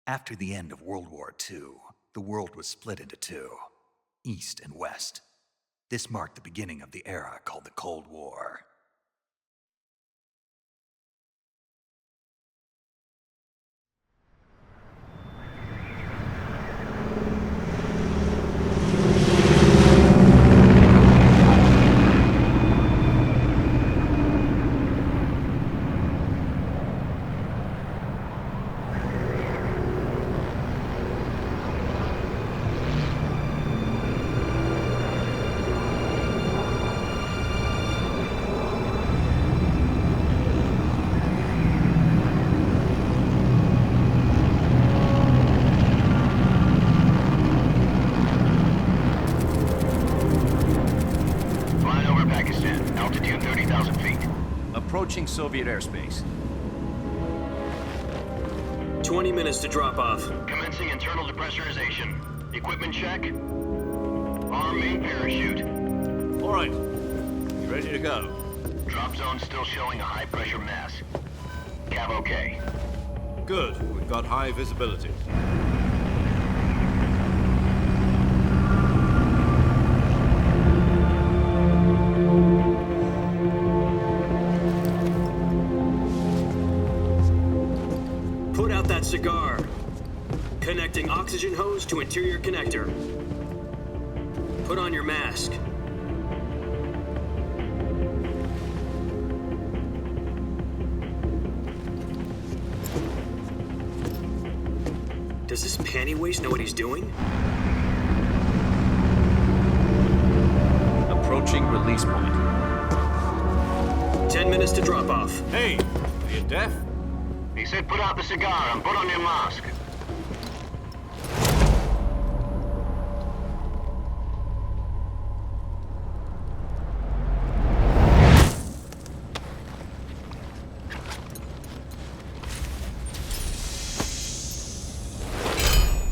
After the end of World War II, the world was split into two, East and West. This marked the beginning of the era called the Cold War. Approaching Soviet airspace. 20 minutes to drop off. Commencing internal depressurization. Equipment check. Arm main parachute. All right. You ready to go? Drop zone still showing a high pressure mass. Cav okay. Good. We've got high visibility. Put out that cigar. Connecting oxygen hose to interior connector. Put on your mask. Does this panty waste know what he's doing? Approaching release point. 10 minutes to drop off. Hey, are you deaf? He said put out the cigar and put on your mask.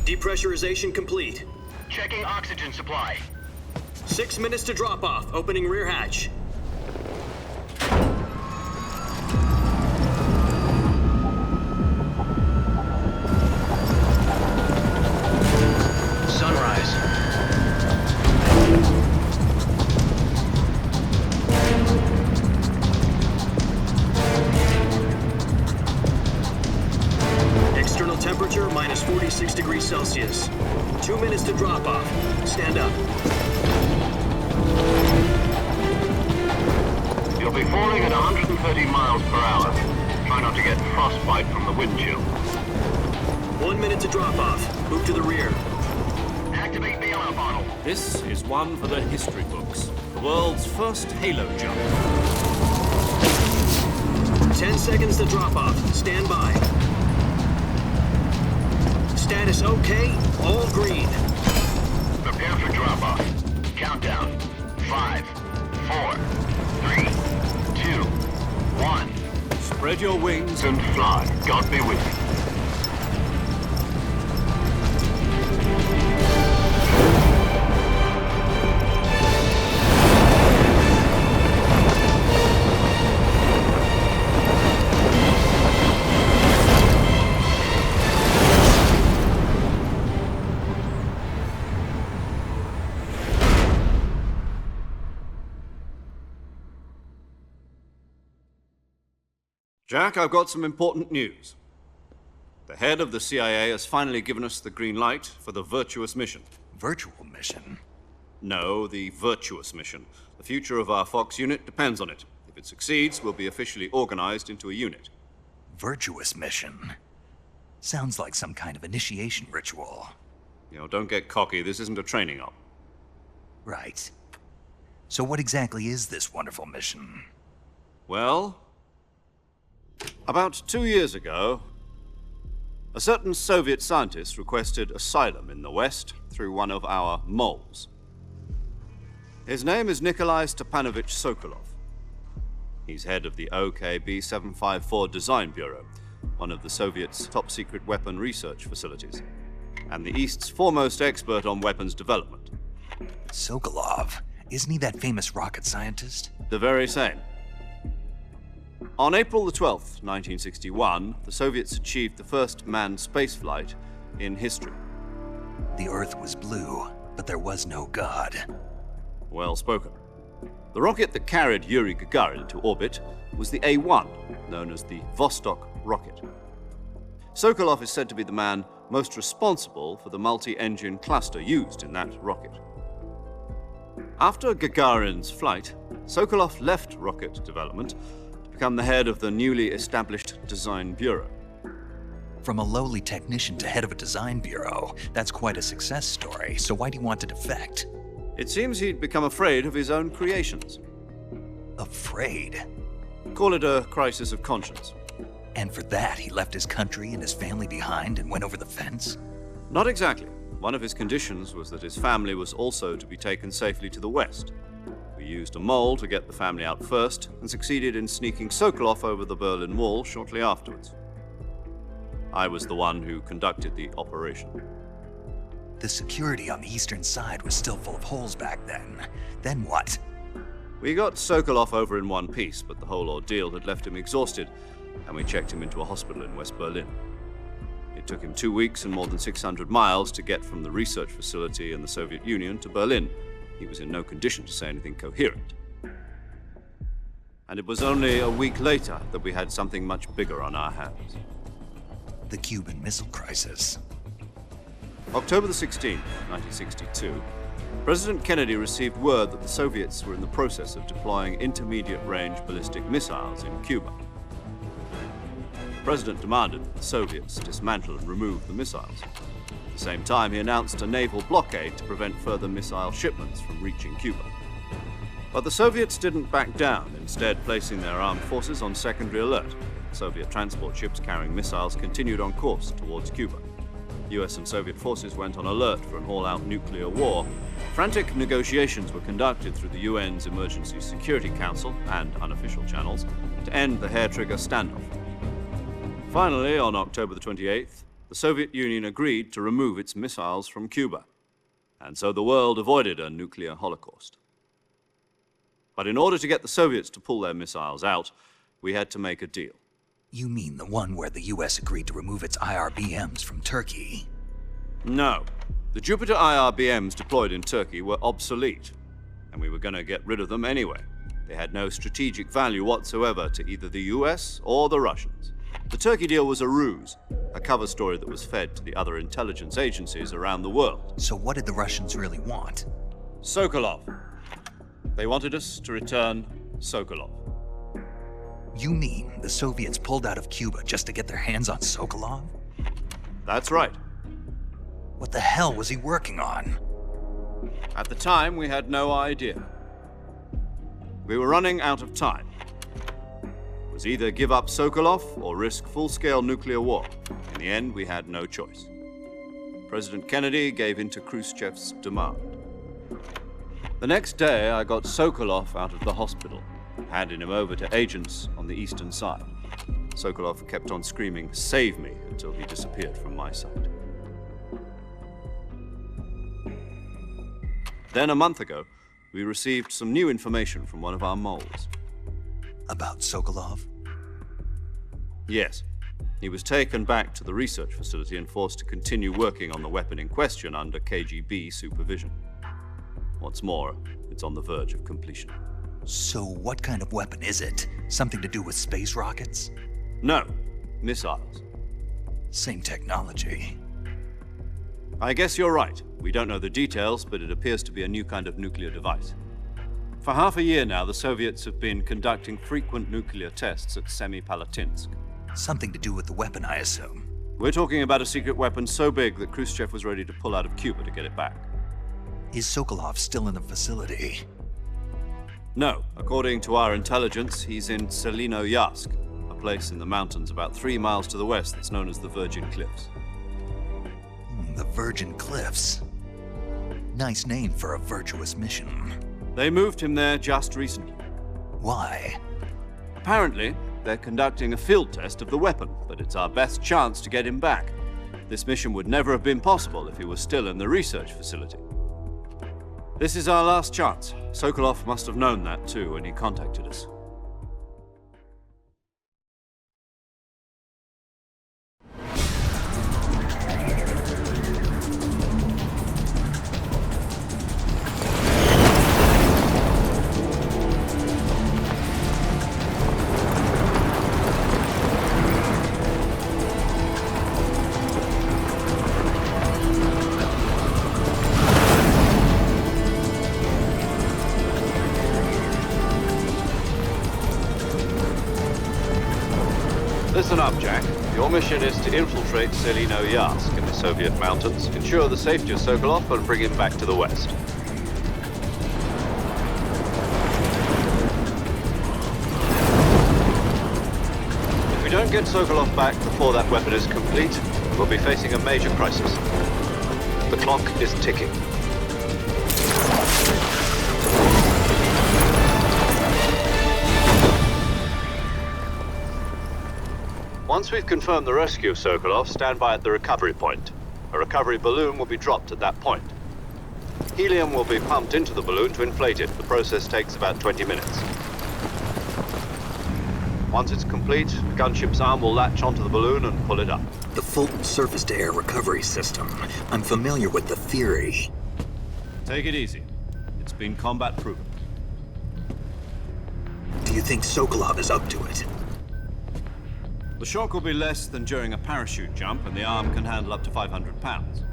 Depressurization complete. Checking oxygen supply. 6 minutes to drop off. Opening rear hatch. Sunrise. External temperature minus 46 degrees Celsius. 2 minutes to drop off. Stand up. You'll be falling at 130 miles per hour. Try not to get frostbite from the wind chill. 1 minute to drop off. Move to the rear. Activate the air bottle. This is one for the history books. The world's first halo jump. 10 seconds to drop off. Stand by. Status okay. All green. Prepare for drop off. Countdown. 5, 4, 3, 2, 1. Spread your wings And fly. God be with you. Jack, I've got some important news. The head of the CIA has finally given us the green light for the virtuous mission. Virtual mission? No, the virtuous mission. The future of our Fox unit depends on it. If it succeeds, we'll be officially organized into a unit. Virtuous mission? Sounds like some kind of initiation ritual. You know, don't get cocky. This isn't a training op. Right. So what exactly is this wonderful mission? Well, about 2 years ago, a certain Soviet scientist requested asylum in the West through one of our moles. His name is Nikolai Stepanovich Sokolov. He's head of the OKB-754 Design Bureau, one of the Soviets' top-secret weapon research facilities, and the East's foremost expert on weapons development. Sokolov? Isn't he that famous rocket scientist? The very same. On April the 12th, 1961, the Soviets achieved the first manned spaceflight in history. The Earth was blue, but there was no God. Well spoken. The rocket that carried Yuri Gagarin into orbit was the A-1, known as the Vostok rocket. Sokolov is said to be the man most responsible for the multi-engine cluster used in that rocket. After Gagarin's flight, Sokolov left rocket development to become the head of the newly established Design Bureau. From a lowly technician to head of a design bureau, that's quite a success story, so why'd he want to defect? It seems he'd become afraid of his own creations. Afraid? Call it a crisis of conscience. And for that, he left his country and his family behind and went over the fence? Not exactly. One of his conditions was that his family was also to be taken safely to the west. We used a mole to get the family out first and succeeded in sneaking Sokolov over the Berlin Wall shortly afterwards. I was the one who conducted the operation. The security on the eastern side was still full of holes back then. Then what? We got Sokolov over in one piece, but the whole ordeal had left him exhausted, and we checked him into a hospital in West Berlin. It took him 2 weeks and more than 600 miles to get from the research facility in the Soviet Union to Berlin. He was in no condition to say anything coherent. And it was only a week later that we had something much bigger on our hands. The Cuban Missile Crisis. October the 16th, 1962, President Kennedy received word that the Soviets were in the process of deploying intermediate-range ballistic missiles in Cuba. The President demanded that the Soviets dismantle and remove the missiles. At the same time, he announced a naval blockade to prevent further missile shipments from reaching Cuba. But the Soviets didn't back down, instead placing their armed forces on secondary alert. Soviet transport ships carrying missiles continued on course towards Cuba. US and Soviet forces went on alert for an all-out nuclear war. Frantic negotiations were conducted through the UN's Emergency Security Council and unofficial channels to end the hair-trigger standoff. Finally, on October the 28th, the Soviet Union agreed to remove its missiles from Cuba, and so the world avoided a nuclear holocaust. But in order to get the Soviets to pull their missiles out, we had to make a deal. You mean the one where the US agreed to remove its IRBMs from Turkey? No. The Jupiter IRBMs deployed in Turkey were obsolete, and we were going to get rid of them anyway. They had no strategic value whatsoever to either the US or the Russians. The Turkey deal was a ruse, a cover story that was fed to the other intelligence agencies around the world. So what did the Russians really want? Sokolov. They wanted us to return Sokolov. You mean the Soviets pulled out of Cuba just to get their hands on Sokolov? That's right. What the hell was he working on? At the time, we had no idea. We were running out of time. It was either give up Sokolov or risk full-scale nuclear war. In the end, we had no choice. President Kennedy gave in to Khrushchev's demand. The next day, I got Sokolov out of the hospital, handing him over to agents on the eastern side. Sokolov kept on screaming, "Save me," until he disappeared from my sight. Then a month ago, we received some new information from one of our moles. About Sokolov? Yes. He was taken back to the research facility and forced to continue working on the weapon in question under KGB supervision. What's more, it's on the verge of completion. So what kind of weapon is it? Something to do with space rockets? No, missiles. Same technology. I guess you're right. We don't know the details, but it appears to be a new kind of nuclear device. For half a year now, the Soviets have been conducting frequent nuclear tests at Semipalatinsk. Something to do with the weapon, I assume. We're talking about a secret weapon so big that Khrushchev was ready to pull out of Cuba to get it back. Is Sokolov still in the facility? No. According to our intelligence, he's in Selinoyarsk, a place in the mountains about 3 miles to the west that's known as the Virgin Cliffs. The Virgin Cliffs. Nice name for a virtuous mission. They moved him there just recently. Why? Apparently, they're conducting a field test of the weapon, but it's our best chance to get him back. This mission would never have been possible if he was still in the research facility. This is our last chance. Sokolov must have known that too when he contacted us. mission is to infiltrate Selino-Yarsk in the Soviet mountains, ensure the safety of Sokolov, and bring him back to the West. If we don't get Sokolov back before that weapon is complete, we'll be facing a major crisis. The clock is ticking. Once we've confirmed the rescue of Sokolov, stand by at the recovery point. A recovery balloon will be dropped at that point. Helium will be pumped into the balloon to inflate it. The process takes about 20 minutes. Once it's complete, the gunship's arm will latch onto the balloon and pull it up. The Fulton surface-to-air recovery system. I'm familiar with the theory. Take it easy. It's been combat-proven. Do you think Sokolov is up to it? The shock will be less than during a parachute jump, and the arm can handle up to 500 pounds.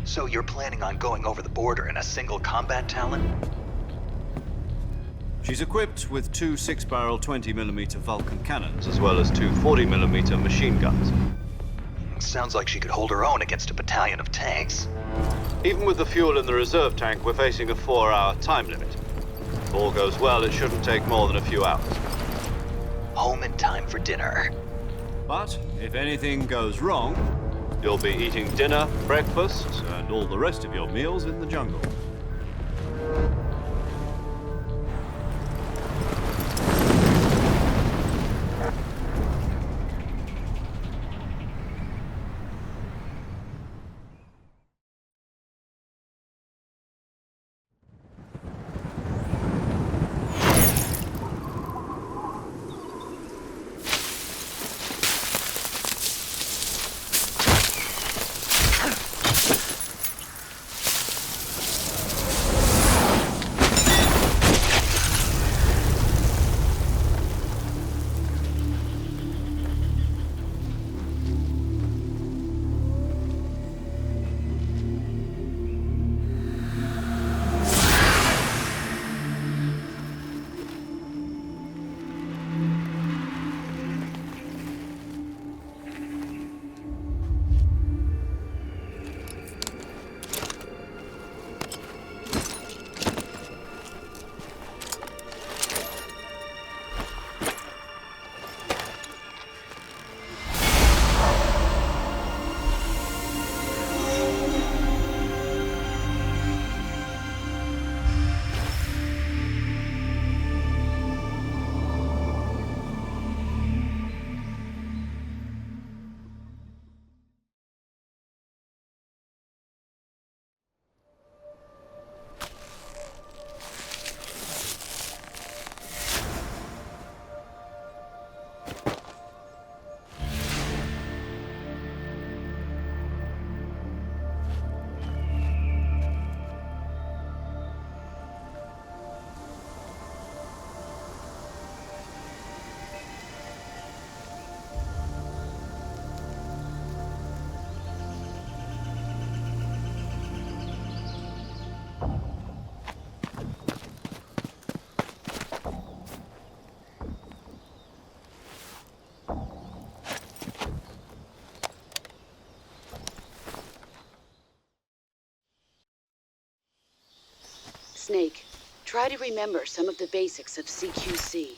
So you're planning on going over the border in a single combat Talon? She's equipped with two 6-barrel 20mm Vulcan cannons, as well as two 40mm machine guns. Sounds like she could hold her own against a battalion of tanks. Even with the fuel in the reserve tank, we're facing a 4-hour time limit. If all goes well, it shouldn't take more than a few hours. Home in time for dinner. But if anything goes wrong, you'll be eating dinner, breakfast, and all the rest of your meals in the jungle. Snake, try to remember some of the basics of CQC.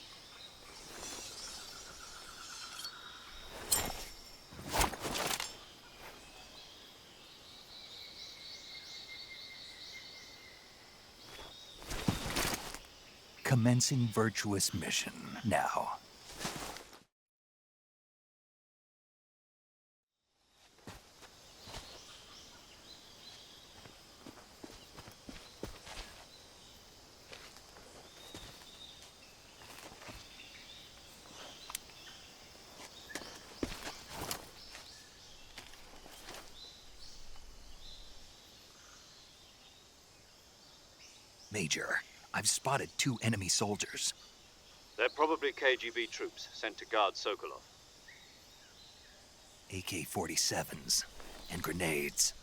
Commencing virtuous mission now. Major, I've spotted 2 enemy soldiers. They're probably KGB troops sent to guard Sokolov. AK-47s and grenades.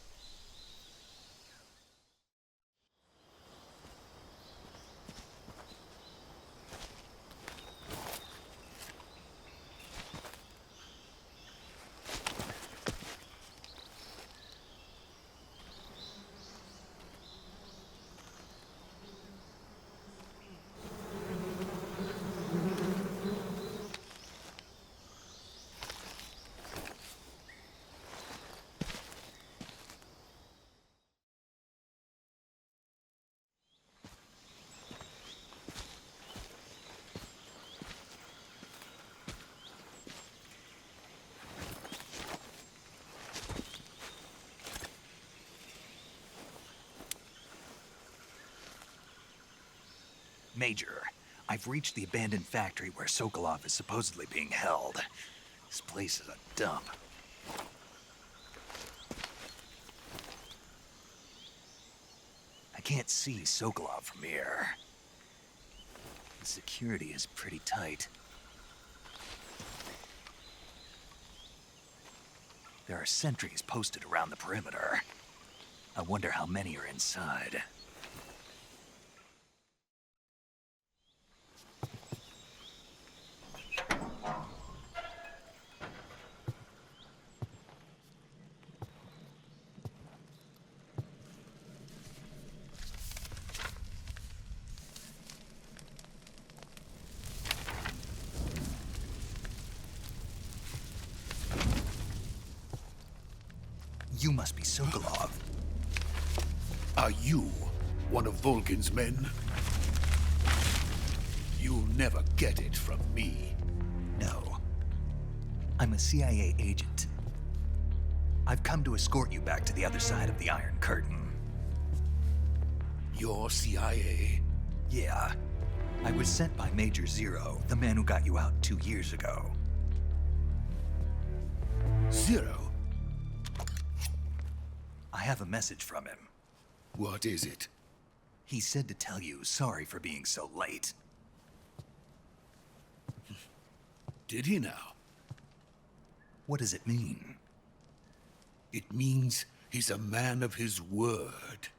Major, I've reached the abandoned factory where Sokolov is supposedly being held. This place is a dump. I can't see Sokolov from here. The security is pretty tight. There are sentries posted around the perimeter. I wonder how many are inside. You must be Sokolov. Are you one of Volgin's men? You'll never get it from me. No. I'm a CIA agent. I've come to escort you back to the other side of the Iron Curtain. You're CIA? Yeah. I was sent by Major Zero, the man who got you out 2 years ago. Zero? I have a message from him. What is it? He said to tell you sorry for being so late. Did he now? What does it mean? It means he's a man of his word.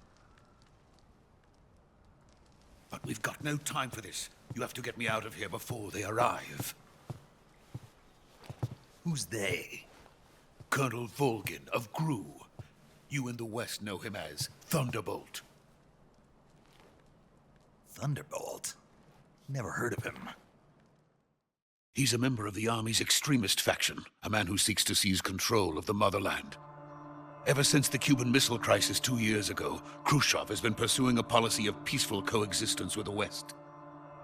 But we've got no time for this. You have to get me out of here before they arrive. Who's they? Colonel Volgin of GRU. You in the West know him as Thunderbolt. Thunderbolt? Never heard of him. He's a member of the Army's extremist faction, a man who seeks to seize control of the motherland. Ever since the Cuban Missile Crisis 2 years ago, Khrushchev has been pursuing a policy of peaceful coexistence with the West.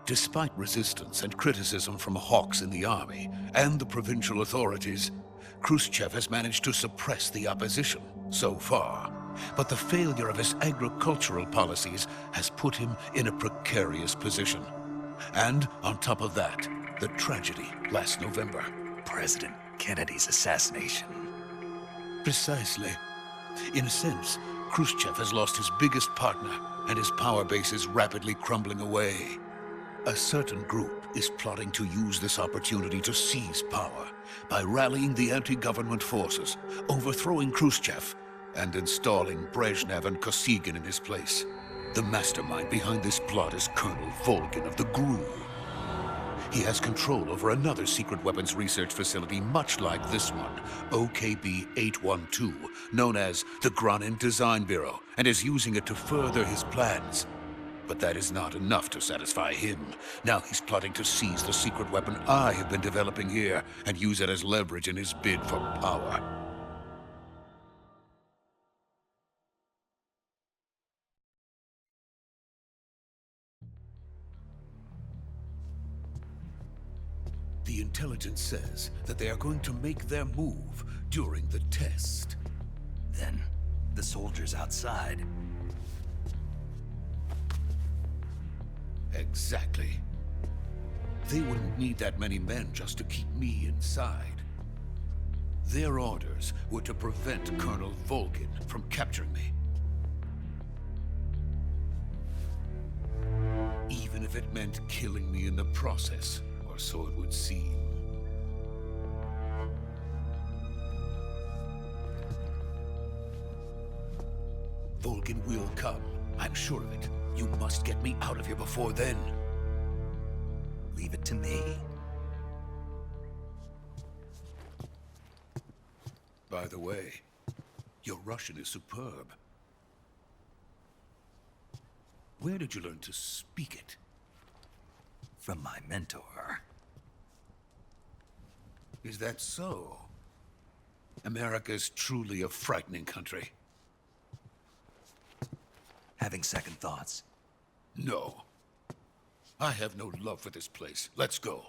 Despite resistance and criticism from hawks in the Army and the provincial authorities, Khrushchev has managed to suppress the opposition so far. But the failure of his agricultural policies has put him in a precarious position. And on top of that, the tragedy last November. President Kennedy's assassination. Precisely. In a sense, Khrushchev has lost his biggest partner, and his power base is rapidly crumbling away. A certain group is plotting to use this opportunity to seize power by rallying the anti-government forces, overthrowing Khrushchev, and installing Brezhnev and Kosygin in his place. The mastermind behind this plot is Colonel Volgin of the GRU. He has control over another secret weapons research facility much like this one, OKB-812, known as the Granin Design Bureau, and is using it to further his plans. But that is not enough to satisfy him. Now he's plotting to seize the secret weapon I have been developing here and use it as leverage in his bid for power. The intelligence says that they are going to make their move during the test. Then, the soldiers outside. Exactly. They wouldn't need that many men just to keep me inside. Their orders were to prevent Colonel Volgin from capturing me. Even if it meant killing me in the process, or so it would seem. Volgin will come. I'm sure of it. You must get me out of here before then. Leave it to me. By the way, your Russian is superb. Where did you learn to speak it? From my mentor. Is that so? America's truly a frightening country. Having second thoughts. No. I have no love for this place. Let's go.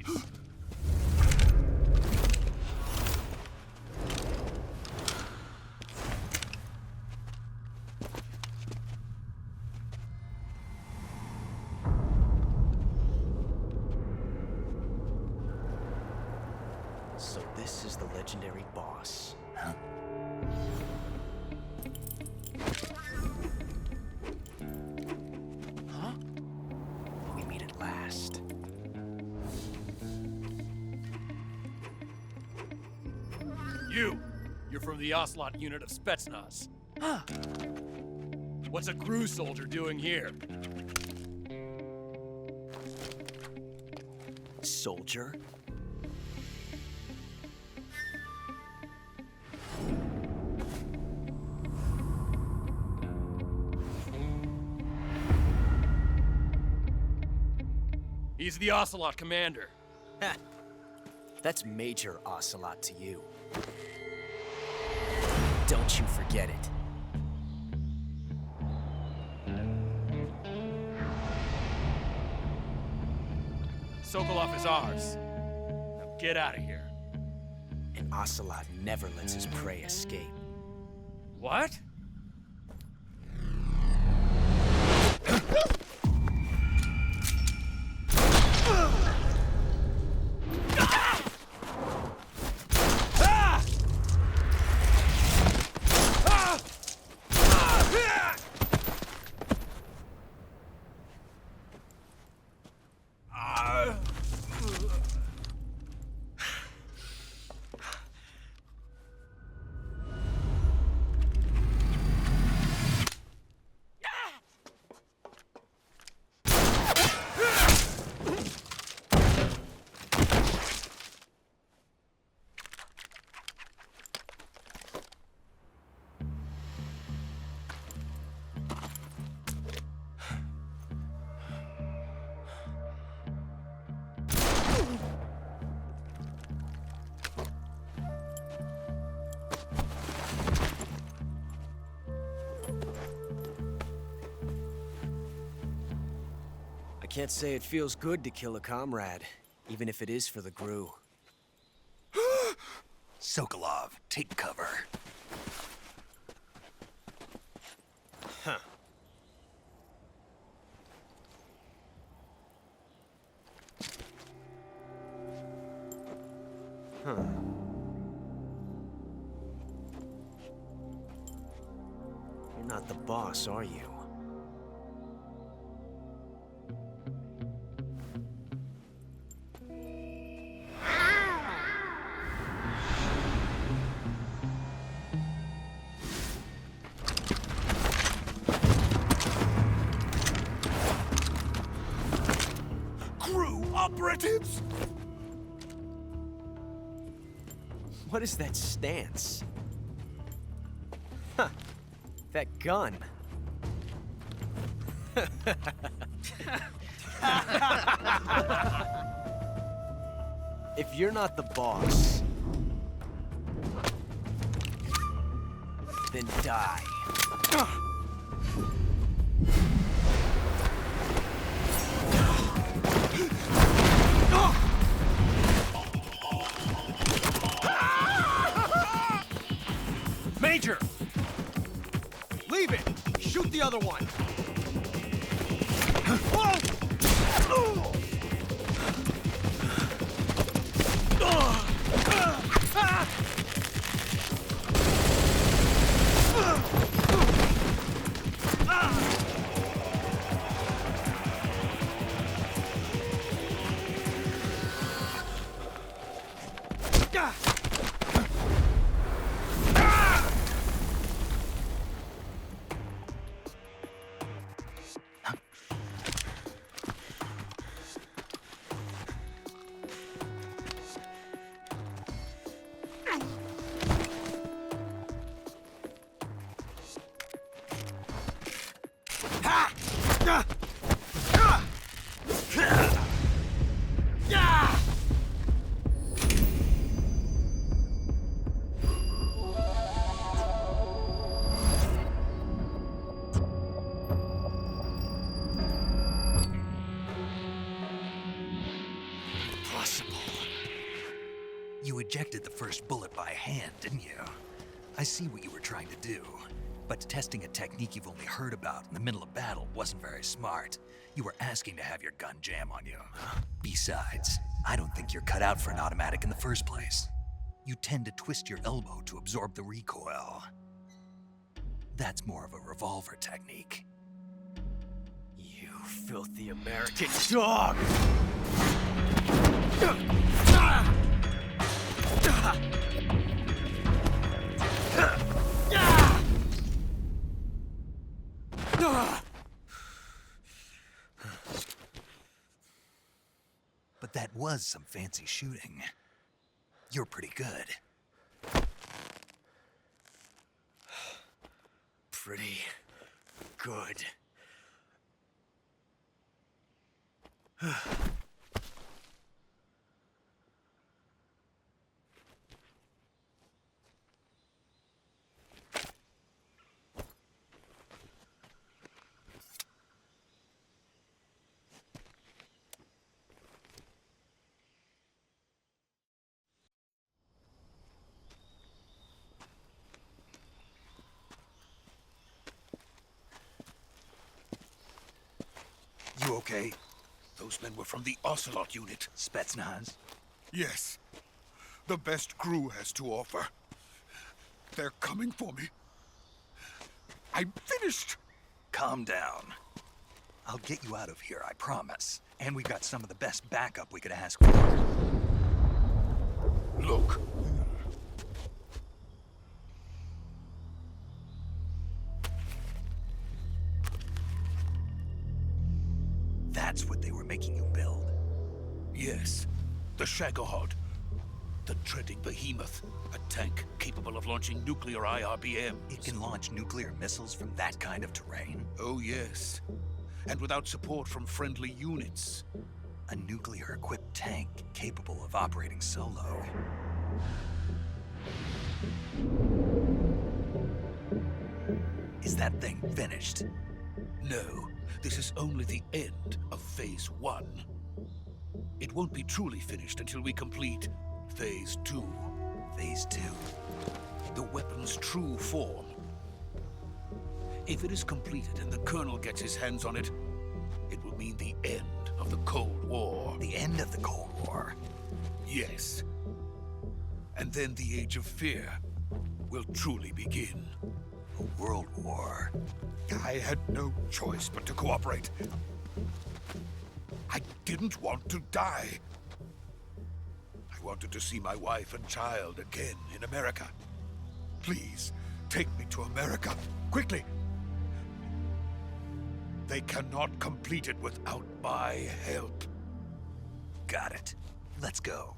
please. So this is the legendary boss. Huh? Huh? We meet at last. You're from the Ocelot unit of Spetsnaz. Huh. What's a crew soldier doing here? Soldier? He's the Ocelot commander. Ha! That's Major Ocelot to you. Don't you forget it. Sokolov is ours. Now get out of here. And Ocelot never lets his prey escape. What? I can't say it feels good to kill a comrade, even if it is for the GRU. Sokolov, take cover. Huh. Huh. You're not the boss, are you? Operatives! What is that stance? Huh. That gun. If you're not the boss, then die. Major! Leave it! Shoot the other one! ejected the first bullet by hand, didn't you? I see what you were trying to do. But testing a technique you've only heard about in the middle of battle wasn't very smart. You were asking to have your gun jam on you. Besides, I don't think you're cut out for an automatic in the first place. You tend to twist your elbow to absorb the recoil. That's more of a revolver technique. You filthy American dog! But that was some fancy shooting. You're pretty good. Pretty good. You okay? Those men were from the Ocelot unit. Spetsnaz? Yes. The best crew has to offer. They're coming for me. I'm finished. Calm down. I'll get you out of here, I promise. And we've got some of the best backup we could ask for. Look. That's what they were making you build? Yes. The Shagohod. The treading behemoth. A tank capable of launching nuclear IRBMs. It can launch nuclear missiles from that kind of terrain? Oh, yes. And without support from friendly units. A nuclear-equipped tank capable of operating solo. Is that thing finished? No. This is only the end of Phase 1. It won't be truly finished until we complete Phase 2. Phase 2? The weapon's true form. If it is completed and the Colonel gets his hands on it, it will mean the end of the Cold War. The end of the Cold War? Yes. And then the Age of Fear will truly begin. A world war? I had no choice but to cooperate. I didn't want to die. I wanted to see my wife and child again in America. Please, take me to America, quickly. They cannot complete it without my help. Got it. Let's go.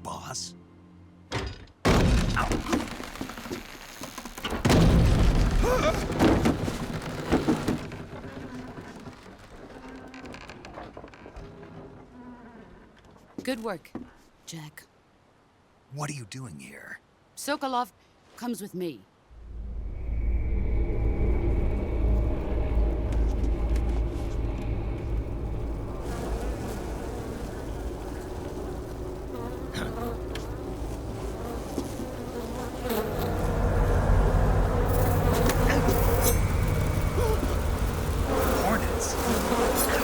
Boss? Good work, Jack. What are you doing here? Sokolov comes with me. Hornets?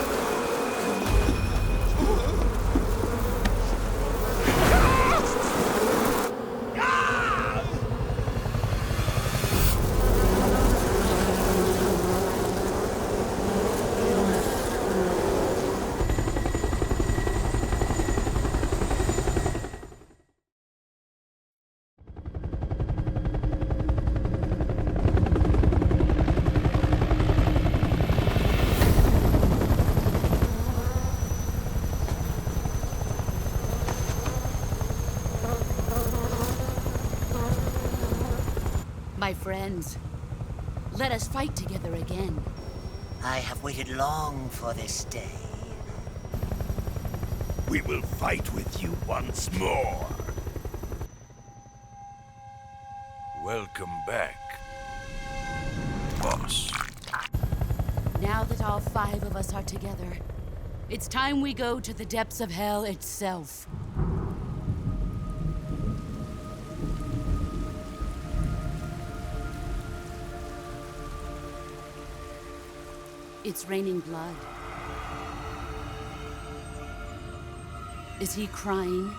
my friends. Let us fight together again. I have waited long for this day. We will fight with you once more. Welcome back, boss. Now that all 5 of us are together, it's time we go to the depths of hell itself. It's raining blood. Is he crying?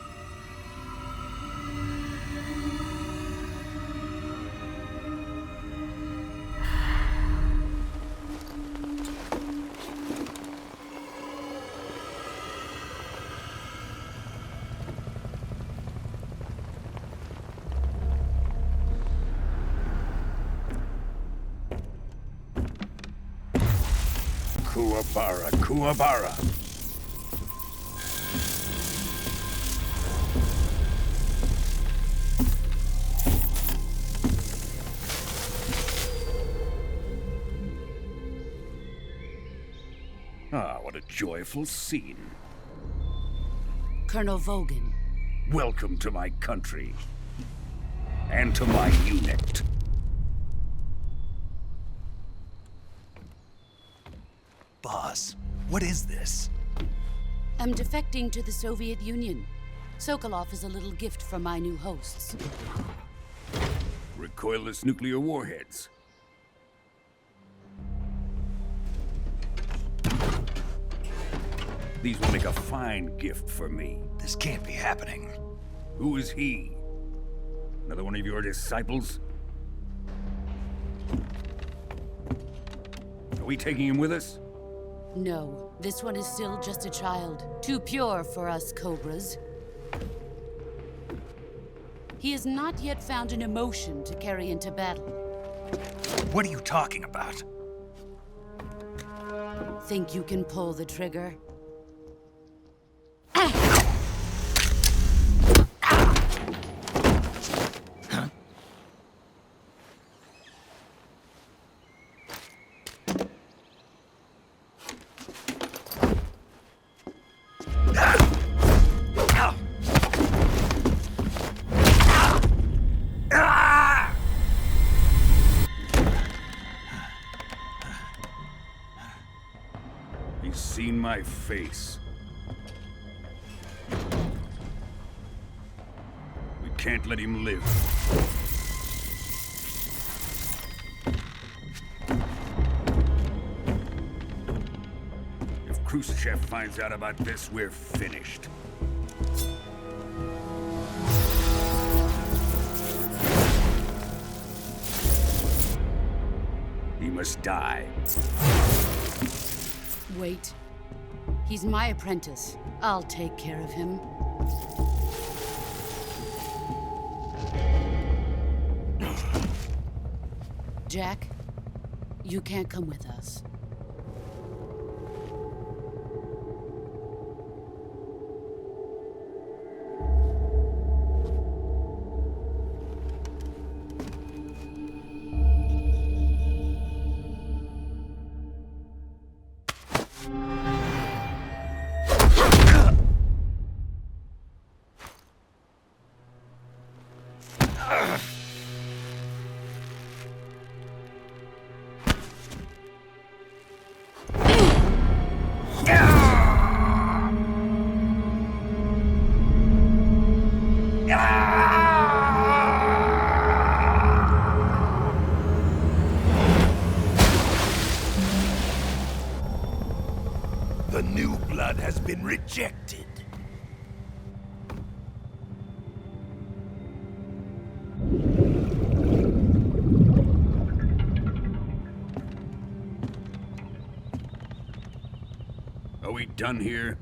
Kuwabara, Kuwabara. Ah, what a joyful scene. Colonel Vogan. Welcome to my country. And to my unit. Boss, what is this? I'm defecting to the Soviet Union. Sokolov is a little gift from my new hosts. Recoilless nuclear warheads. These will make a fine gift for me. This can't be happening. Who is he? Another one of your disciples? Are we taking him with us? No, this one is still just a child. Too pure for us Cobras. He has not yet found an emotion to carry into battle. What are you talking about? Think you can pull the trigger? He's seen my face. We can't let him live. If Khrushchev finds out about this, we're finished. He must die. Wait. He's my apprentice. I'll take care of him. Jack, you can't come with us. The new blood has been rejected. Are we done here?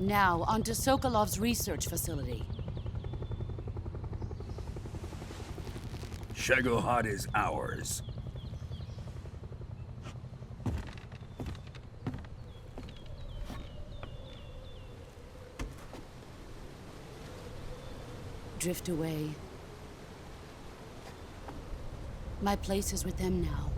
Now, onto Sokolov's research facility. Shagohod is ours. Drift away. My place is with them now.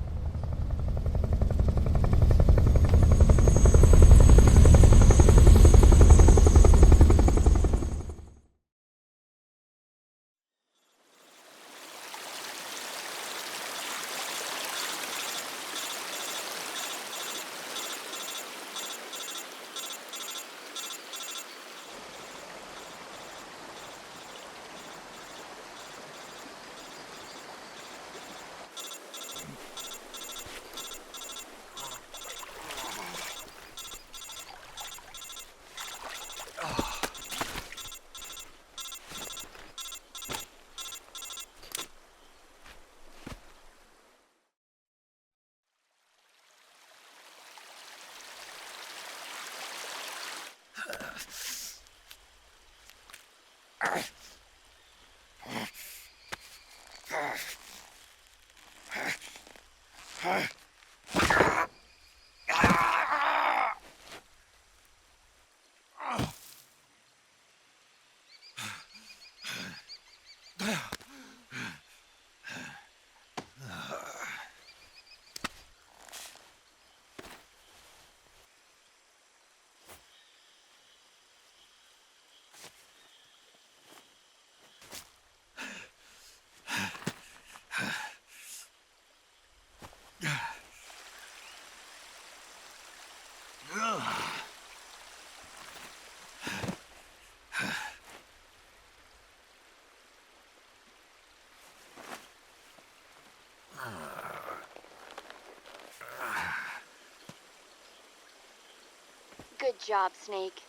Good job, Snake.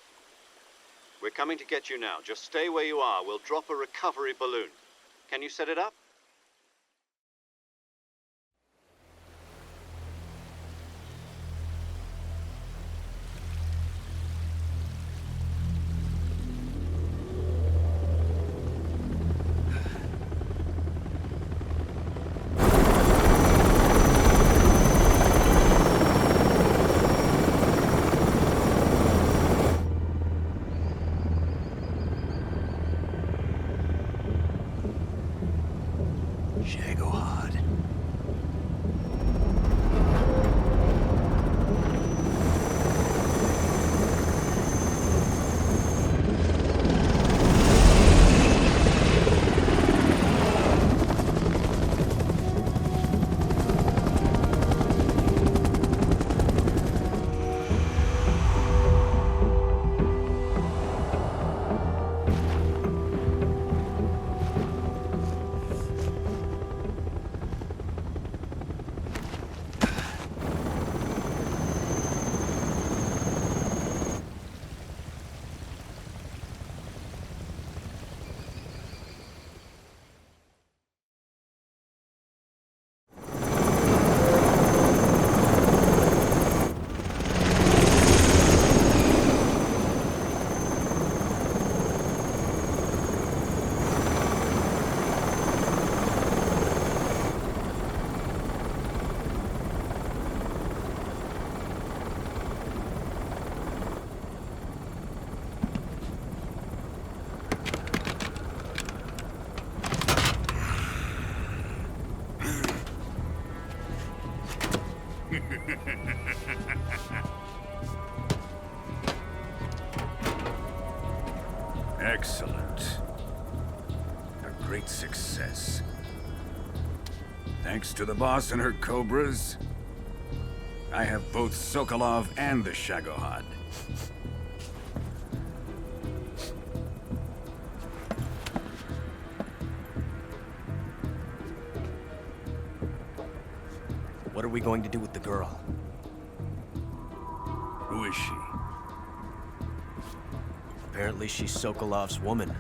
We're coming to get you now. Just stay where you are. We'll drop a recovery balloon. Can you set it up? Excellent. A great success. Thanks to the boss and her cobras, I have both Sokolov and the Shagohod. What are we going to do with the girl? Who is she? Apparently she's Sokolov's woman.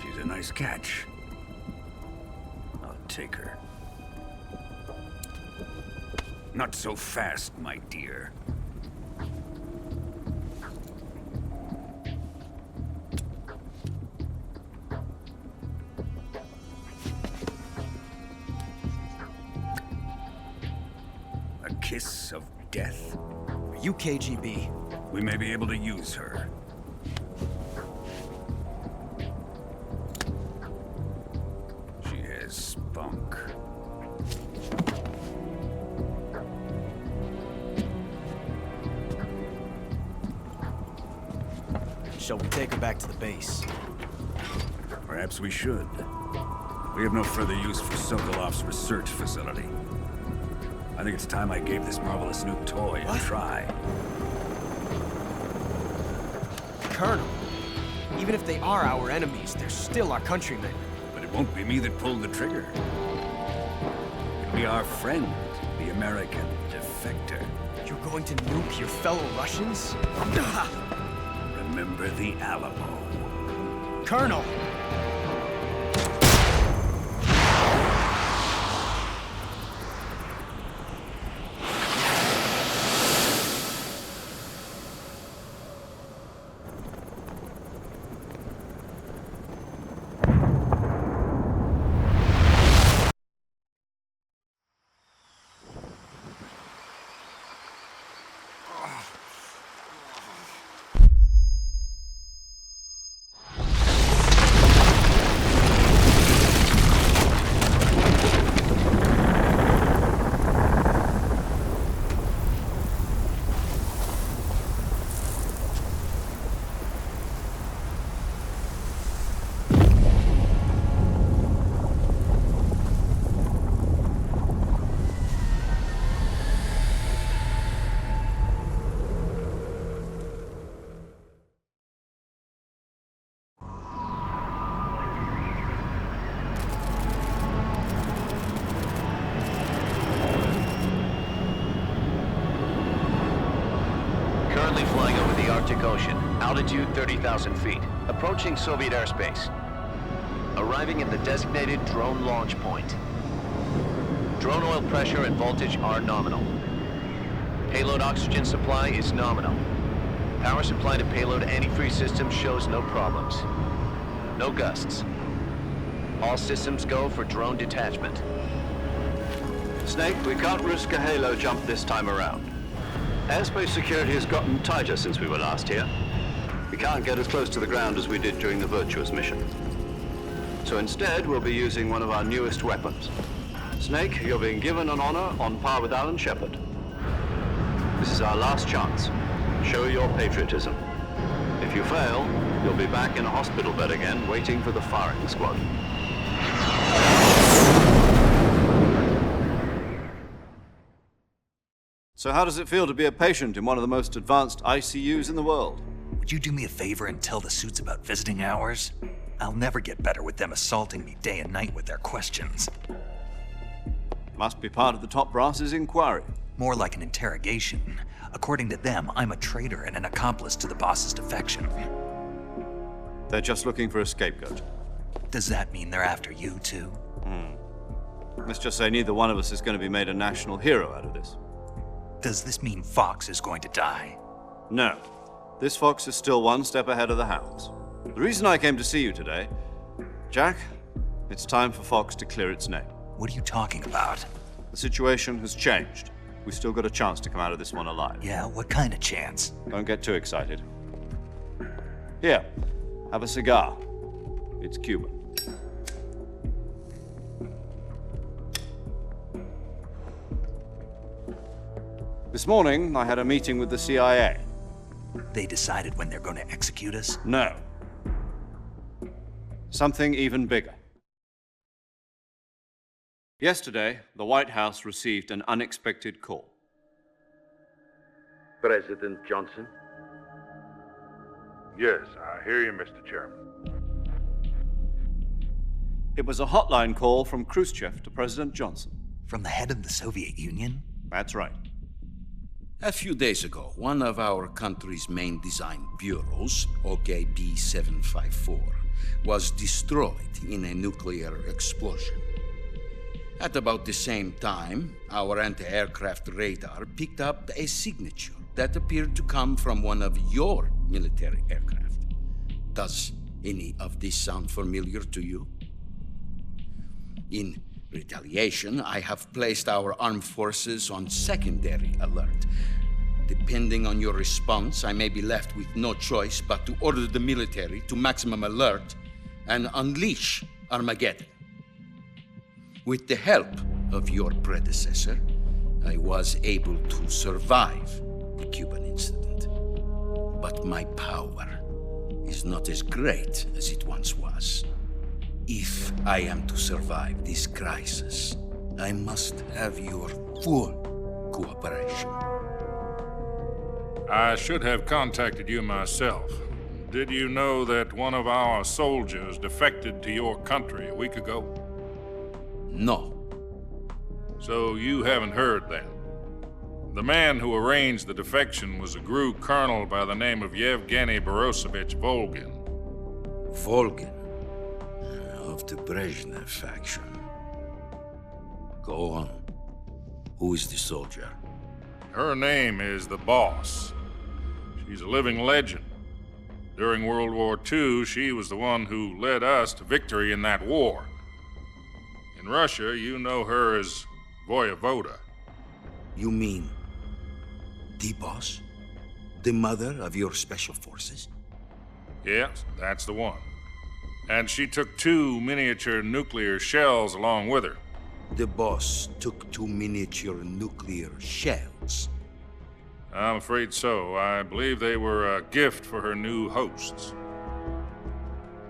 She's a nice catch. I'll take her. Not so fast, my dear. death? Are you KGB? We may be able to use her. She has spunk. Shall we take her back to the base? Perhaps we should. We have no further use for Sokolov's research facility. I think it's time I gave this marvelous new toy a try. Colonel, even if they are our enemies, they're still our countrymen. But it won't be me that pulled the trigger. It'll be our friend, the American defector. You're going to nuke your fellow Russians? Remember the Alamo. Colonel! Flying over the Arctic Ocean, altitude 30,000 feet, approaching Soviet airspace. Arriving at the designated drone launch point. Drone oil pressure and voltage are nominal. Payload oxygen supply is nominal. Power supply to payload antifreeze system shows no problems. No gusts. All systems go for drone detachment. Snake, we can't risk a halo jump this time around. Airspace security has gotten tighter since we were last here. We can't get as close to the ground as we did during the Virtuous mission. So instead, we'll be using one of our newest weapons. Snake, you're being given an honor on par with Alan Shepard. This is our last chance. Show your patriotism. If you fail, you'll be back in a hospital bed again, waiting for the firing squad. So how does it feel to be a patient in one of the most advanced ICUs in the world? Would you do me a favor and tell the suits about visiting hours? I'll never get better with them assaulting me day and night with their questions. Must be part of the top brass's inquiry. More like an interrogation. According to them, I'm a traitor and an accomplice to the boss's defection. They're just looking for a scapegoat. Does that mean they're after you, too? Let's just say neither one of us is going to be made a national hero out of this. Does this mean Fox is going to die? No. This fox is still one step ahead of the hounds. The reason I came to see you today, Jack, it's time for Fox to clear its name. What are you talking about? The situation has changed. We've still got a chance to come out of this one alive. Yeah, what kind of chance? Don't get too excited. Here, have a cigar. It's Cuban. This morning, I had a meeting with the CIA. They decided when they're going to execute us? No. Something even bigger. Yesterday, the White House received an unexpected call. President Johnson? Yes, I hear you, Mr. Chairman. It was a hotline call from Khrushchev to President Johnson. From the head of the Soviet Union? That's right. A few days ago, one of our country's main design bureaus, OKB 754, was destroyed in a nuclear explosion. At about the same time, our anti-aircraft radar picked up a signature that appeared to come from one of your military aircraft. Does any of this sound familiar to you? In retaliation, I have placed our armed forces on secondary alert. Depending on your response, I may be left with no choice but to order the military to maximum alert and unleash Armageddon. With the help of your predecessor, I was able to survive the Cuban incident. But my power is not as great as it once was. If I am to survive this crisis, I must have your full cooperation. I should have contacted you myself. Did you know that one of our soldiers defected to your country a week ago? No. So you haven't heard then? The man who arranged the defection was a GRU colonel by the name of Yevgeny Borosovich Volgin. Volgin? Of the Brezhnev faction. Go on. Who is the soldier? Her name is the Boss. She's a living legend. During World War II, she was the one who led us to victory in that war. In Russia, you know her as Voyevoda. You mean the Boss? The mother of your special forces? Yes, that's the one. And she took 2 miniature nuclear shells along with her. The Boss took 2 miniature nuclear shells? I'm afraid so. I believe they were a gift for her new hosts.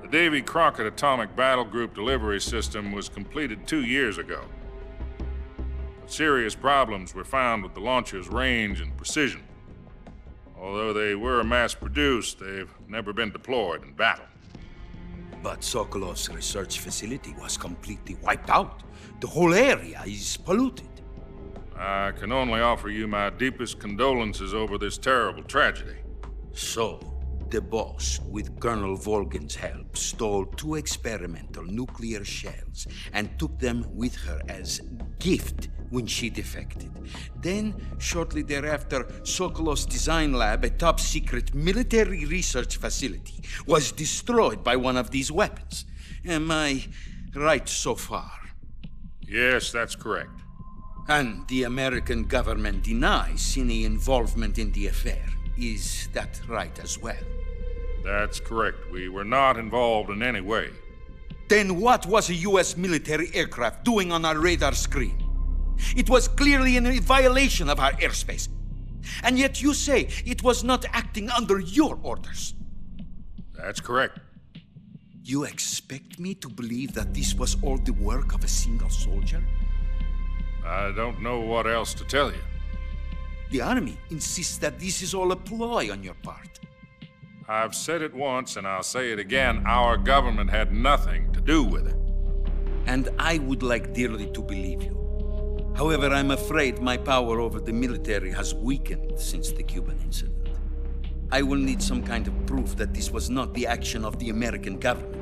The Davy Crockett Atomic Battle Group delivery system was completed 2 years ago. But serious problems were found with the launcher's range and precision. Although they were mass-produced, they've never been deployed in battle. But Sokolov's research facility was completely wiped out. The whole area is polluted. I can only offer you my deepest condolences over this terrible tragedy. So, the Boss, with Colonel Volgin's help, stole 2 experimental nuclear shells and took them with her as gift when she defected. Then, shortly thereafter, Sokolov's design lab, a top-secret military research facility, was destroyed by one of these weapons. Am I right so far? Yes, that's correct. And the American government denies any involvement in the affair. Is that right as well? That's correct. We were not involved in any way. Then what was a U.S. military aircraft doing on our radar screen? It was clearly in violation of our airspace. And yet you say it was not acting under your orders. That's correct. You expect me to believe that this was all the work of a single soldier? I don't know what else to tell you. The Army insists that this is all a ploy on your part. I've said it once and I'll say it again. Our government had nothing to do with it. And I would like dearly to believe you. However, I'm afraid my power over the military has weakened since the Cuban incident. I will need some kind of proof that this was not the action of the American government.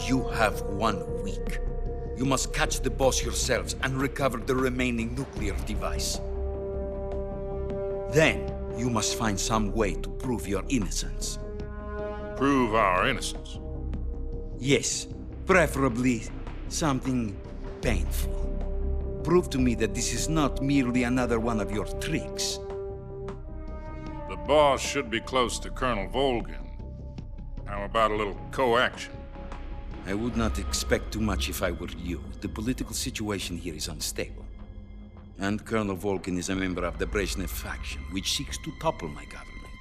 You have 1 week. You must catch the Boss yourselves and recover the remaining nuclear device. Then, you must find some way to prove your innocence. Prove our innocence? Yes, preferably something painful. Prove to me that this is not merely another one of your tricks. The Boss should be close to Colonel Volgin. How about a little co-action? I would not expect too much if I were you. The political situation here is unstable. And Colonel Volgin is a member of the Brezhnev faction, which seeks to topple my government.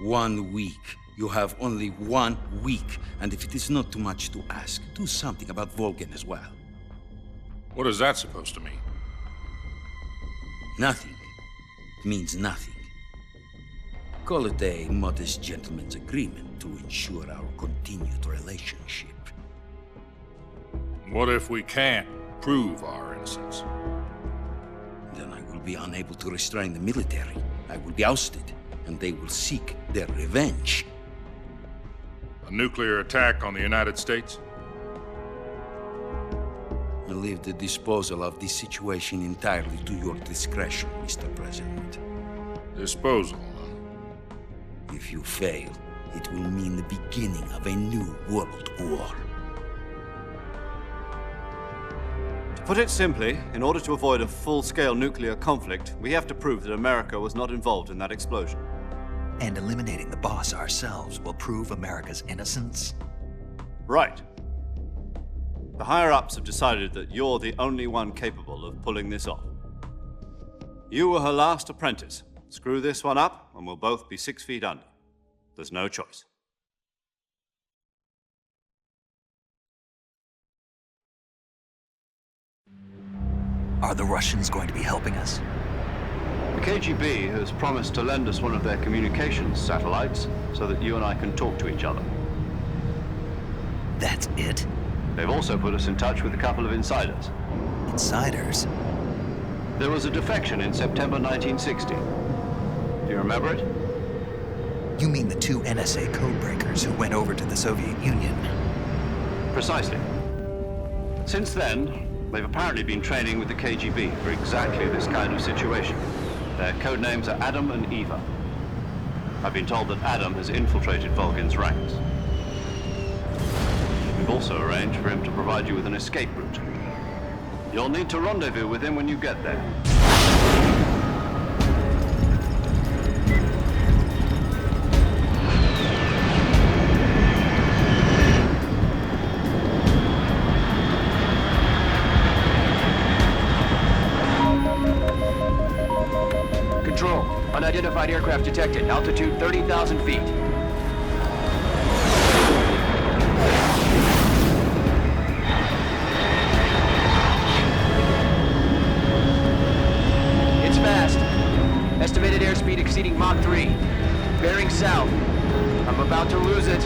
1 week. You have only 1 week. And if it is not too much to ask, do something about Volgin as well. What is that supposed to mean? Nothing. It means nothing. Call it a modest gentleman's agreement to ensure our continued relationship. What if we can't prove our innocence? Then I will be unable to restrain the military. I will be ousted, and they will seek their revenge. A nuclear attack on the United States? I leave the disposal of this situation entirely to your discretion, Mr. President. Disposal? If you fail, it will mean the beginning of a new world war. Put it simply, in order to avoid a full-scale nuclear conflict, we have to prove that America was not involved in that explosion. And eliminating the boss ourselves will prove America's innocence? Right. The higher-ups have decided that you're the only one capable of pulling this off. You were her last apprentice. Screw this one up, and we'll both be 6 feet under. There's no choice. Are the Russians going to be helping us? The KGB has promised to lend us one of their communications satellites so that you and I can talk to each other. That's it? They've also put us in touch with a couple of insiders. Insiders? There was a defection in September 1960. Do you remember it? You mean the 2 NSA codebreakers who went over to the Soviet Union? Precisely. Since then, they've apparently been training with the KGB for exactly this kind of situation. Their code names are Adam and Eva. I've been told that Adam has infiltrated Volgin's ranks. We've also arranged for him to provide you with an escape route. You'll need to rendezvous with him when you get there. Control. Unidentified aircraft detected. Altitude 30,000 feet. It's fast. Estimated airspeed exceeding Mach 3. Bearing south. I'm about to lose it.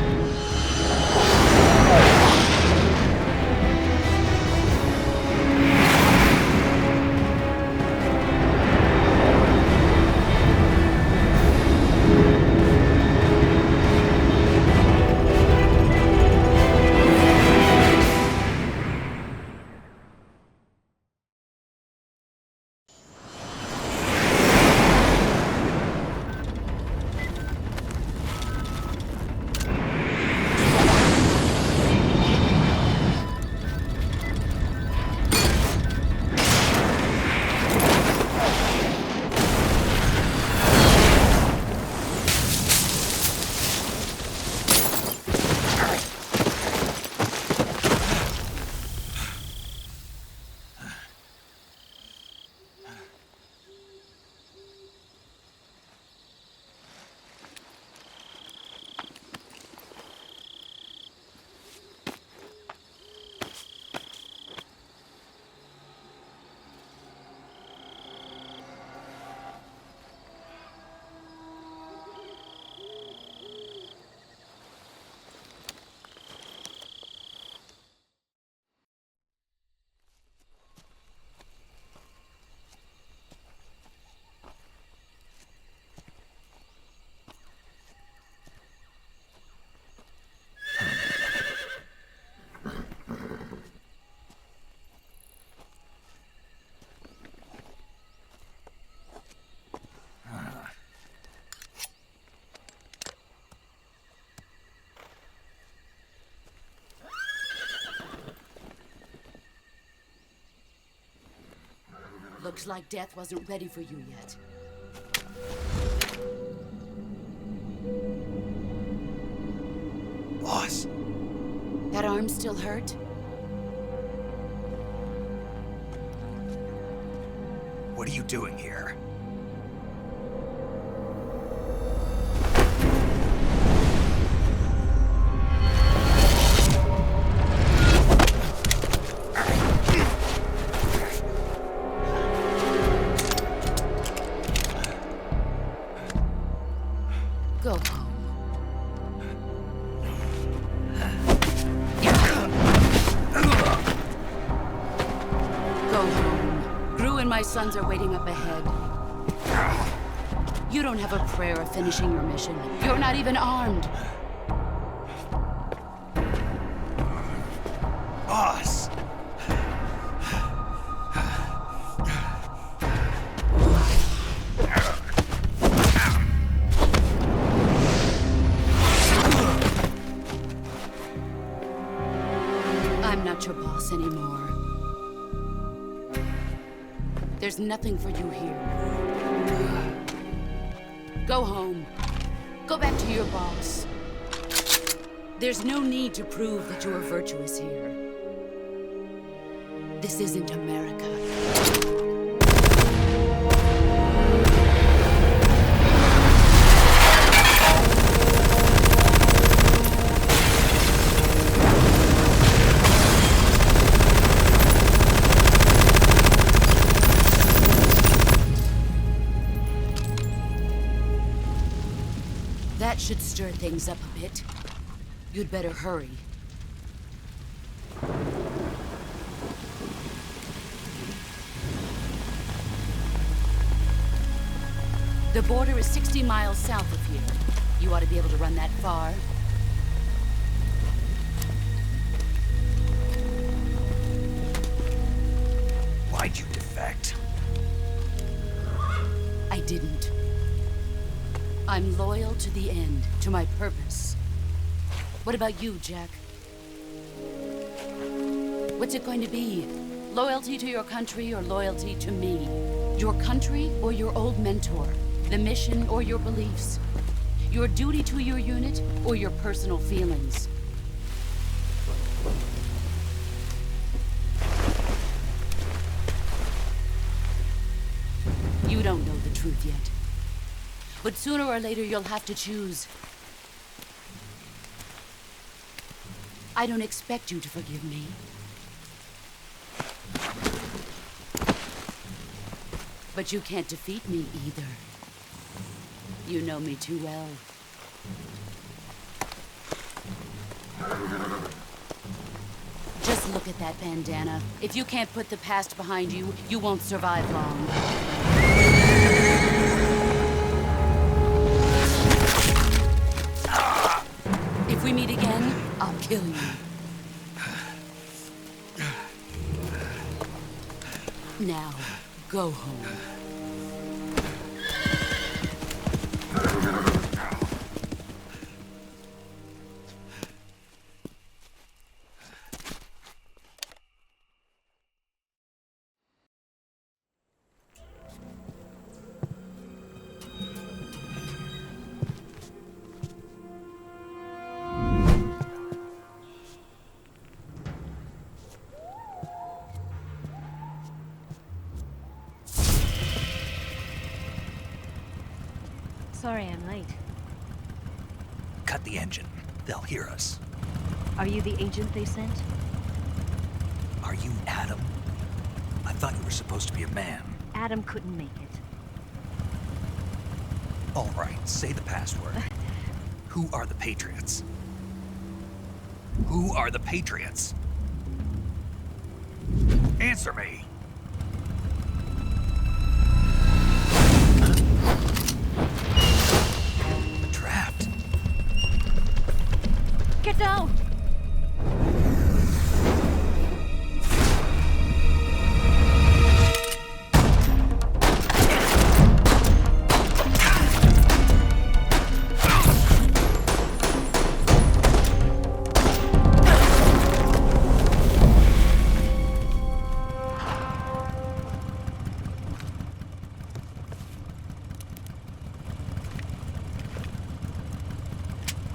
Looks like death wasn't ready for you yet. Boss. That arm still hurt? What are you doing here? Go home. Go home. Gru and my sons are waiting up ahead. You don't have a prayer of finishing your mission. You're not even armed. Boss! I'm not your boss anymore. There's nothing for you here. Go home. Go back to your boss. There's no need to prove that you are virtuous here. This isn't America. That should stir things up a bit. You'd better hurry. The border is 60 miles south of here. You ought to be able to run that far. Why'd you defect? I didn't. I'm loyal to the end, to my purpose. What about you, Jack? What's it going to be? Loyalty to your country or loyalty to me? Your country or your old mentor? The mission or your beliefs? Your duty to your unit or your personal feelings? You don't know the truth yet. But sooner or later you'll have to choose. I don't expect you to forgive me. But you can't defeat me either. You know me too well. Just look at that bandana. If you can't put the past behind you, you won't survive long. If we meet again, I'll kill you. Now, go home. Sorry I'm late. Cut the engine. They'll hear us. Are you the agent they sent? Are you Adam? I thought you were supposed to be a man. Adam couldn't make it. All right, say the password. Who are the Patriots? Who are the Patriots? Answer me! Trapped. Get down!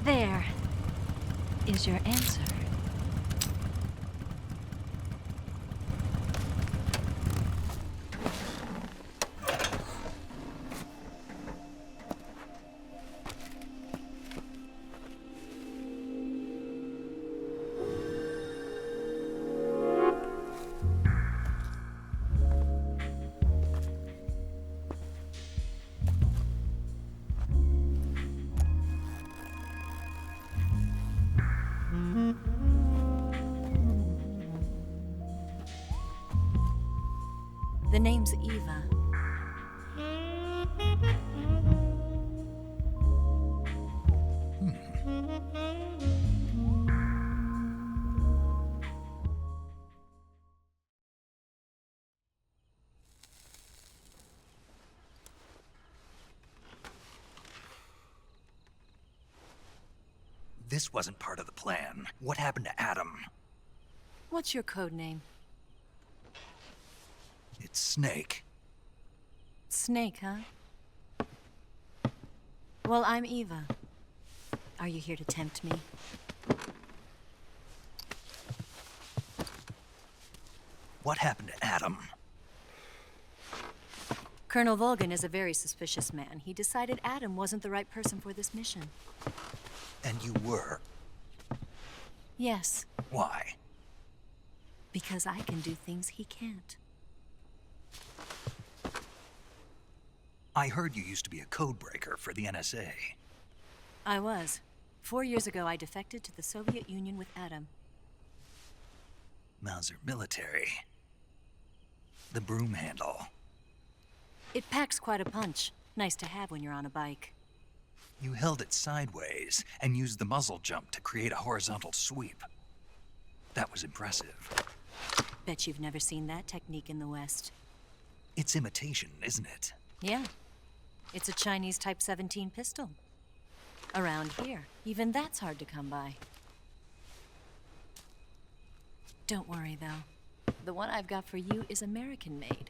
There is your answer. The name's Eva. This wasn't part of the plan. What happened to Adam? What's your code name? It's Snake. Snake, huh? Well, I'm Eva. Are you here to tempt me? What happened to Adam? Colonel Volgan is a very suspicious man. He decided Adam wasn't the right person for this mission. And you were? Yes. Why? Because I can do things he can't. I heard you used to be a codebreaker for the NSA. I was. 4 years ago, I defected to the Soviet Union with Adam. Mauser military. The broom handle. It packs quite a punch. Nice to have when you're on a bike. You held it sideways and used the muzzle jump to create a horizontal sweep. That was impressive. Bet you've never seen that technique in the West. It's imitation, isn't it? Yeah. It's a Chinese Type 17 pistol. Around here, even that's hard to come by. Don't worry, though. The one I've got for you is American-made.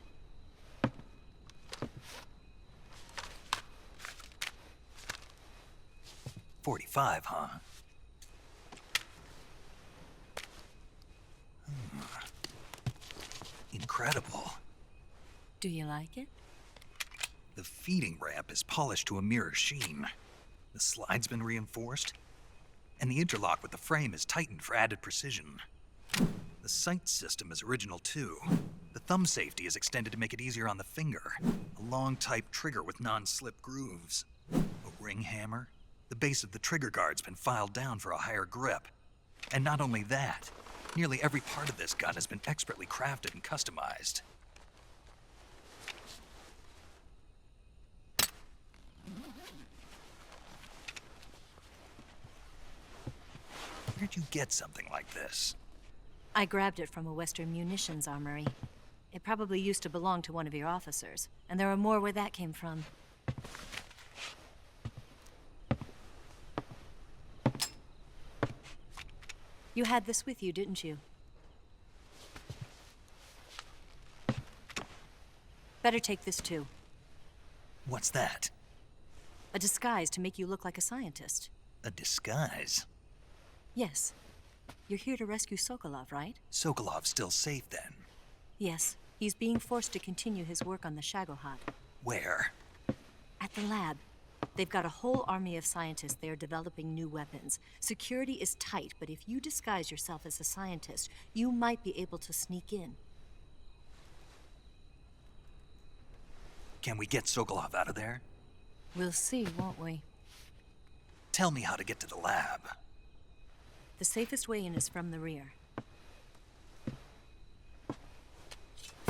.45, huh? Incredible. Do you like it? The feeding ramp is polished to a mirror sheen. The slide's been reinforced, and the interlock with the frame is tightened for added precision. The sight system is original too. The thumb safety is extended to make it easier on the finger. A long type trigger with non-slip grooves. A ring hammer. The base of the trigger guard's been filed down for a higher grip. And not only that, nearly every part of this gun has been expertly crafted and customized. Where'd you get something like this? I grabbed it from a Western munitions armory. It probably used to belong to one of your officers, and there are more where that came from. You had this with you, didn't you? Better take this too. What's that? A disguise to make you look like a scientist. A disguise? Yes. You're here to rescue Sokolov, right? Sokolov's still safe then? Yes. He's being forced to continue his work on the Shagohod. Where? At the lab. They've got a whole army of scientists there developing new weapons. Security is tight, but if you disguise yourself as a scientist, you might be able to sneak in. Can we get Sokolov out of there? We'll see, won't we? Tell me how to get to the lab. The safest way in is from the rear.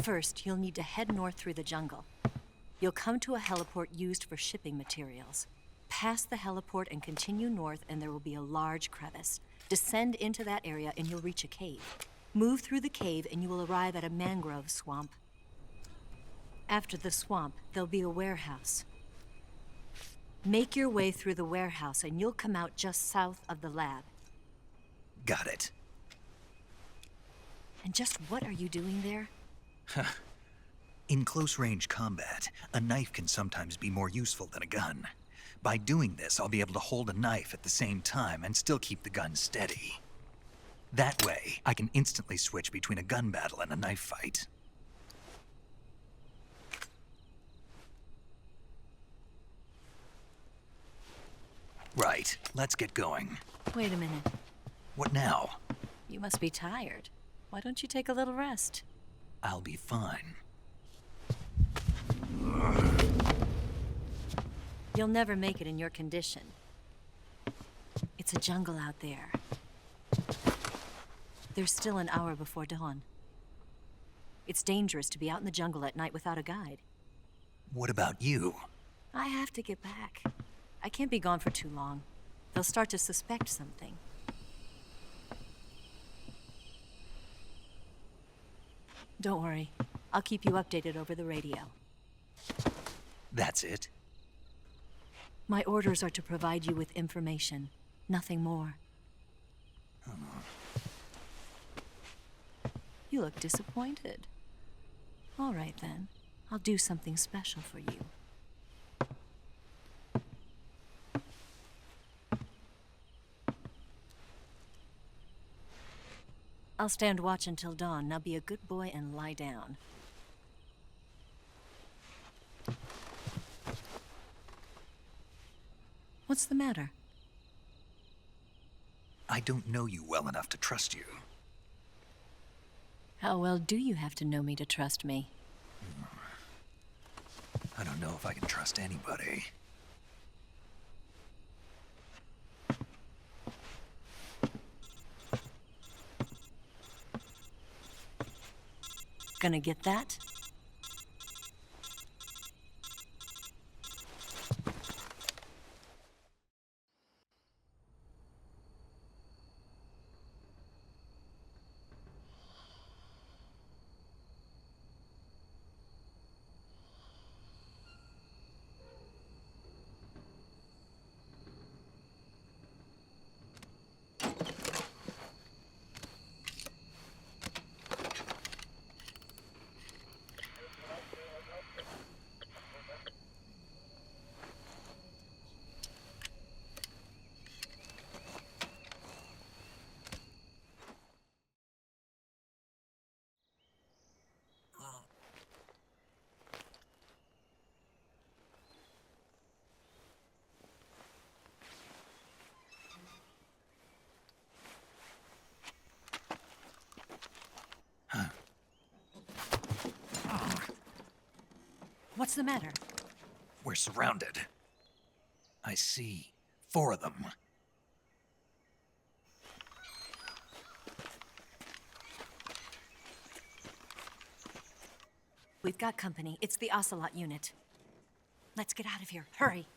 First, you'll need to head north through the jungle. You'll come to a heliport used for shipping materials. Pass the heliport and continue north, and there will be a large crevice. Descend into that area, and you'll reach a cave. Move through the cave, and you will arrive at a mangrove swamp. After the swamp, there'll be a warehouse. Make your way through the warehouse, and you'll come out just south of the lab. Got it. And just what are you doing there? In close-range combat, a knife can sometimes be more useful than a gun. By doing this, I'll be able to hold a knife at the same time and still keep the gun steady. That way, I can instantly switch between a gun battle and a knife fight. Right, let's get going. Wait a minute. What now? You must be tired. Why don't you take a little rest? I'll be fine. You'll never make it in your condition. It's a jungle out there. There's still an hour before dawn. It's dangerous to be out in the jungle at night without a guide. What about you? I have to get back. I can't be gone for too long. They'll start to suspect something. Don't worry. I'll keep you updated over the radio. That's it? My orders are to provide you with information. Nothing more. You look disappointed. All right, then. I'll do something special for you. I'll stand watch until dawn. Now be a good boy and lie down. What's the matter? I don't know you well enough to trust you. How well do you have to know me to trust me? I don't know if I can trust anybody. Gonna get that? What's the matter? We're surrounded. I see 4 of them. We've got company. It's the Ocelot unit. Let's get out of here. Hurry.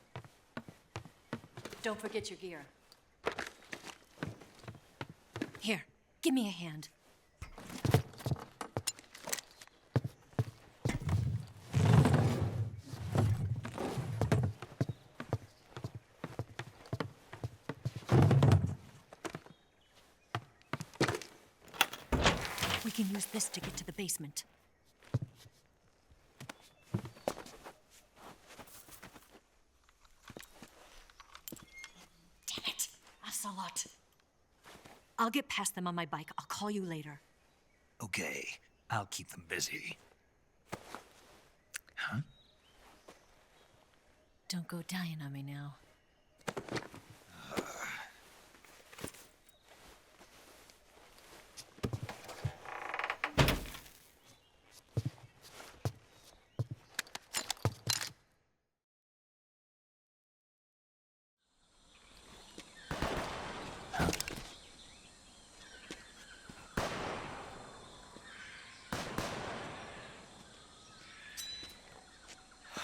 Don't forget your gear. Here, give me a hand. We can use this to get to the basement. Damn it! Ocelot. I'll get past them on my bike. I'll call you later. Okay, I'll keep them busy. Huh? Don't go dying on me now.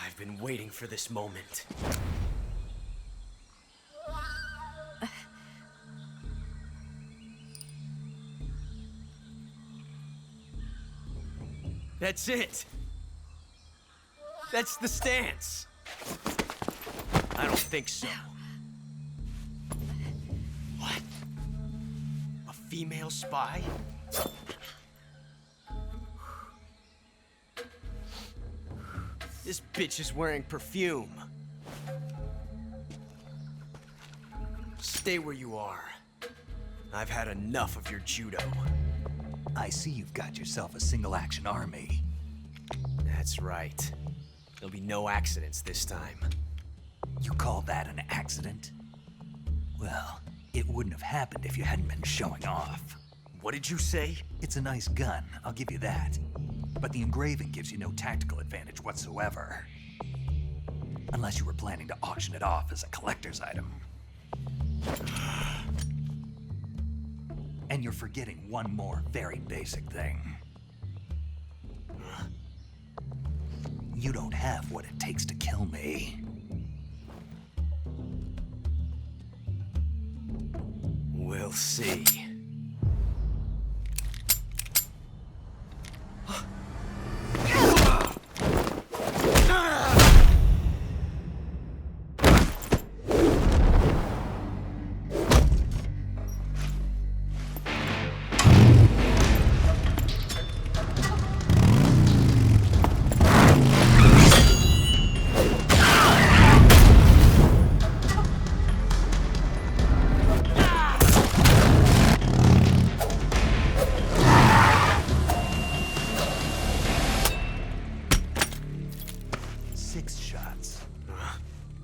I've been waiting for this moment. That's it. That's the stance. I don't think so. What? A female spy? This bitch is wearing perfume. Stay where you are. I've had enough of your judo. I see you've got yourself a single-action army. That's right. There'll be no accidents this time. You call that an accident? Well, it wouldn't have happened if you hadn't been showing off. What did you say? It's a nice gun, I'll give you that. But the engraving gives you no tactical advantage whatsoever. Unless you were planning to auction it off as a collector's item. And you're forgetting one more very basic thing. You don't have what it takes to kill me. We'll see.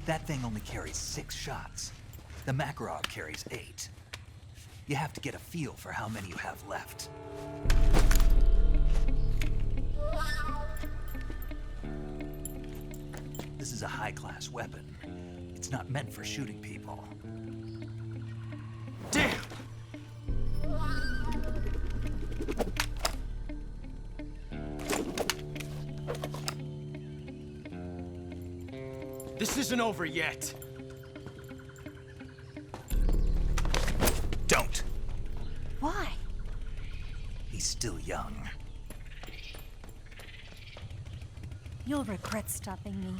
That thing only carries 6 shots. The Makarov carries 8. You have to get a feel for how many you have left. This is a high-class weapon. It's not meant for shooting people. Damn! This isn't over yet. Don't. Why? He's still young. You'll regret stopping me.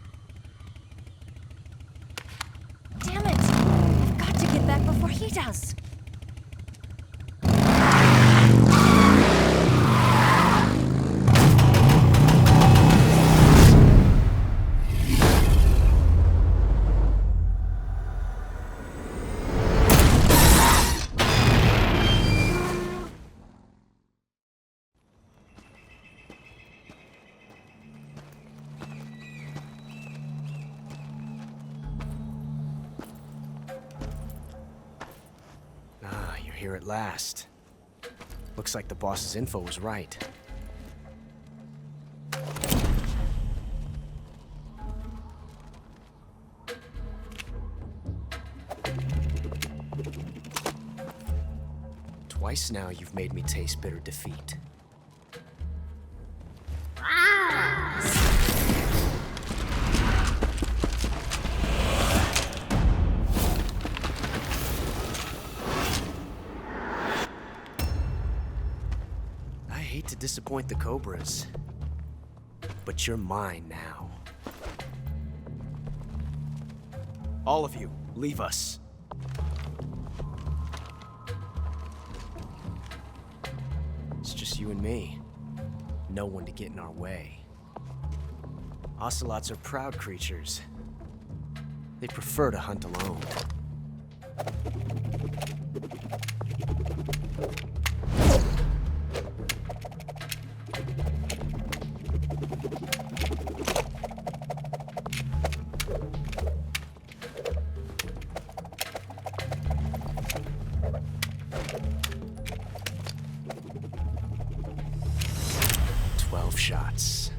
Damn it! I've got to get back before he does. Here at last. Looks like the boss's info was right. Twice now you've made me taste bitter defeat. I hate to disappoint the Cobras, but you're mine now. All of you, leave us. It's just you and me. No one to get in our way. Ocelots are proud creatures. They prefer to hunt alone. Shots.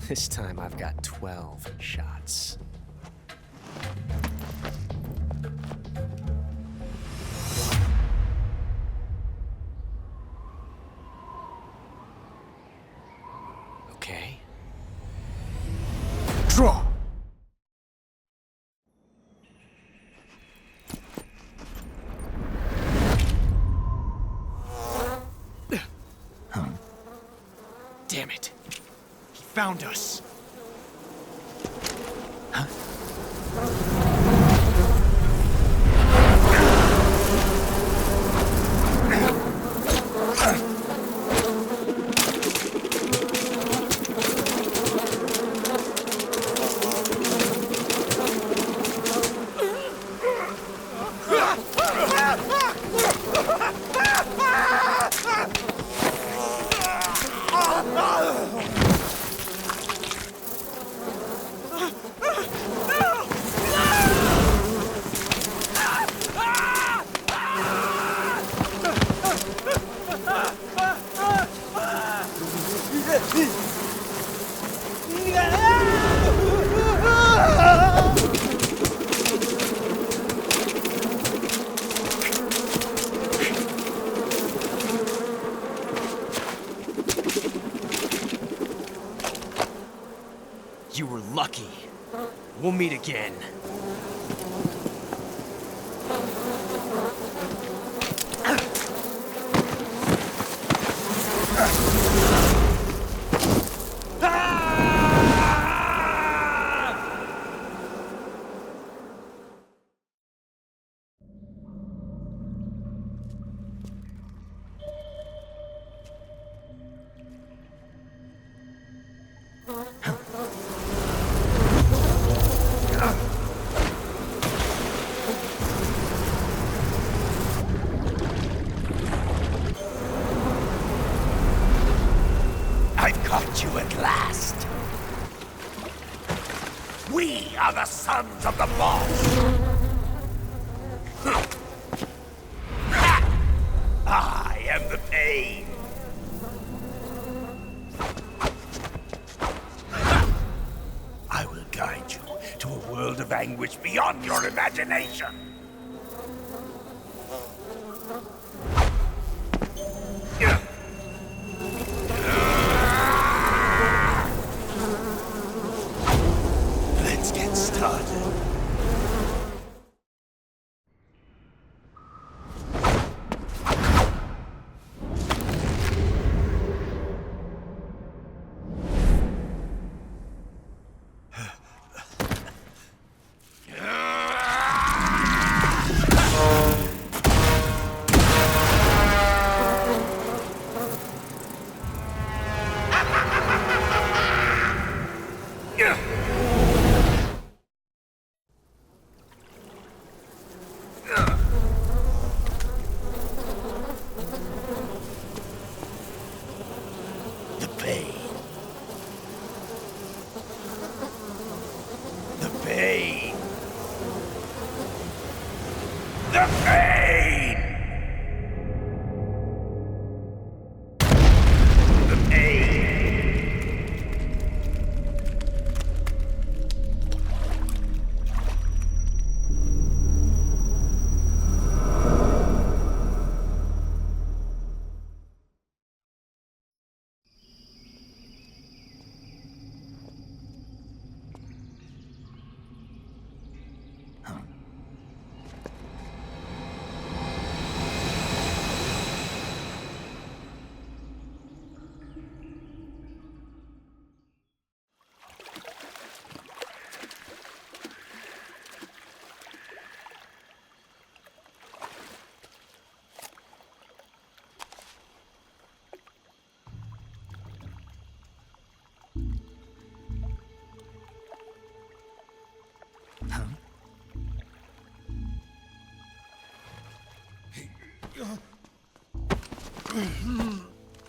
This time I've got 12 shots. Okay. Draw! Damn it. He found us. Huh? 'You were lucky. We'll meet again. last. We are the sons of the boss. I am the pain. I will guide you to a world of anguish beyond your imagination. Let's get started.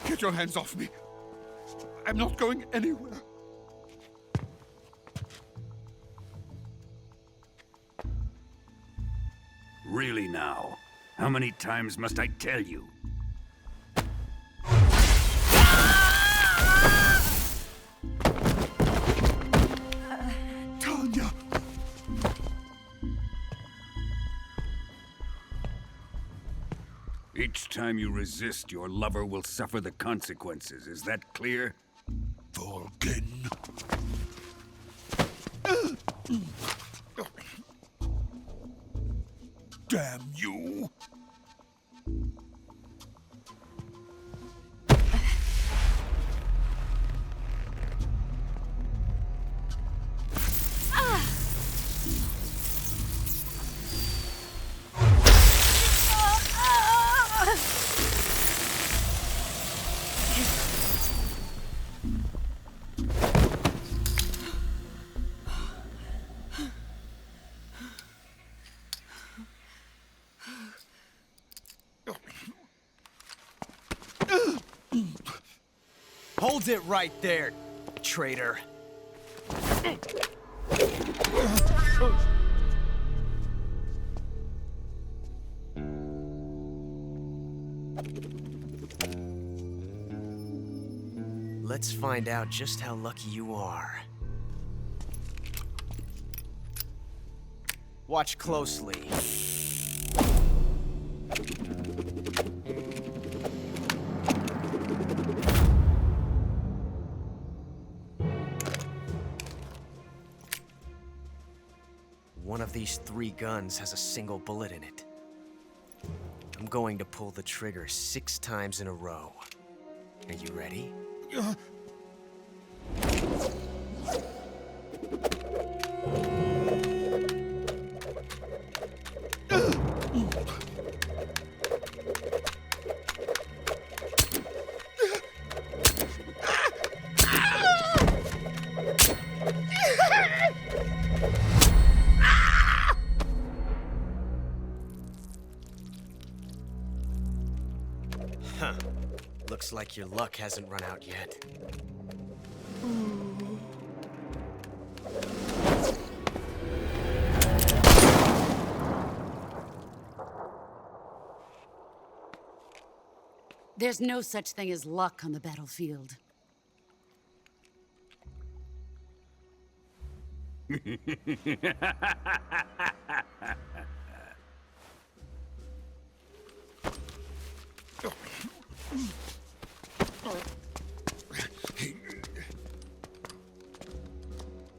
Get your hands off me. I'm not going anywhere. Really now? How many times must I tell you? Tanya! Each time you resist, your lover will suffer the consequences. Is that clear? Volgin. Damn you! Hold it right there, traitor. Let's find out just how lucky you are. Watch closely. One of these 3 guns has a single bullet in it. I'm going to pull the trigger 6 times in a row. Are you ready? Huh. Looks like your luck hasn't run out yet. There's no such thing as luck on the battlefield.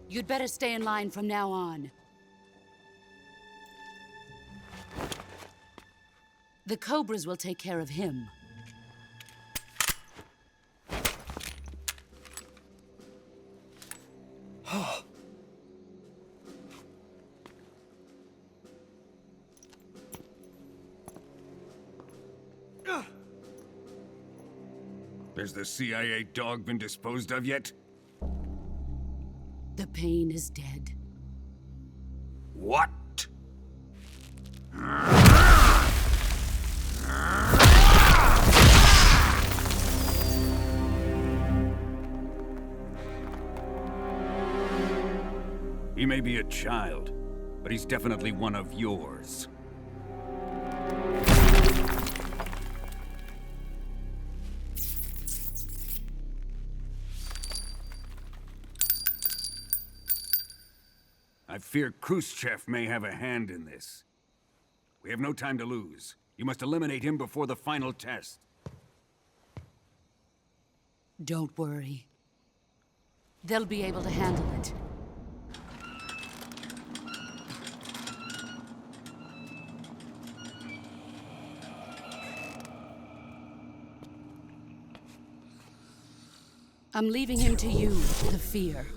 You'd better stay in line from now on. The Cobras will take care of him. Has the CIA dog been disposed of yet? The pain is dead. What? He may be a child, but he's definitely one of yours. I fear Khrushchev may have a hand in this. We have no time to lose. You must eliminate him before the final test. Don't worry. They'll be able to handle it. I'm leaving him to you, the fear.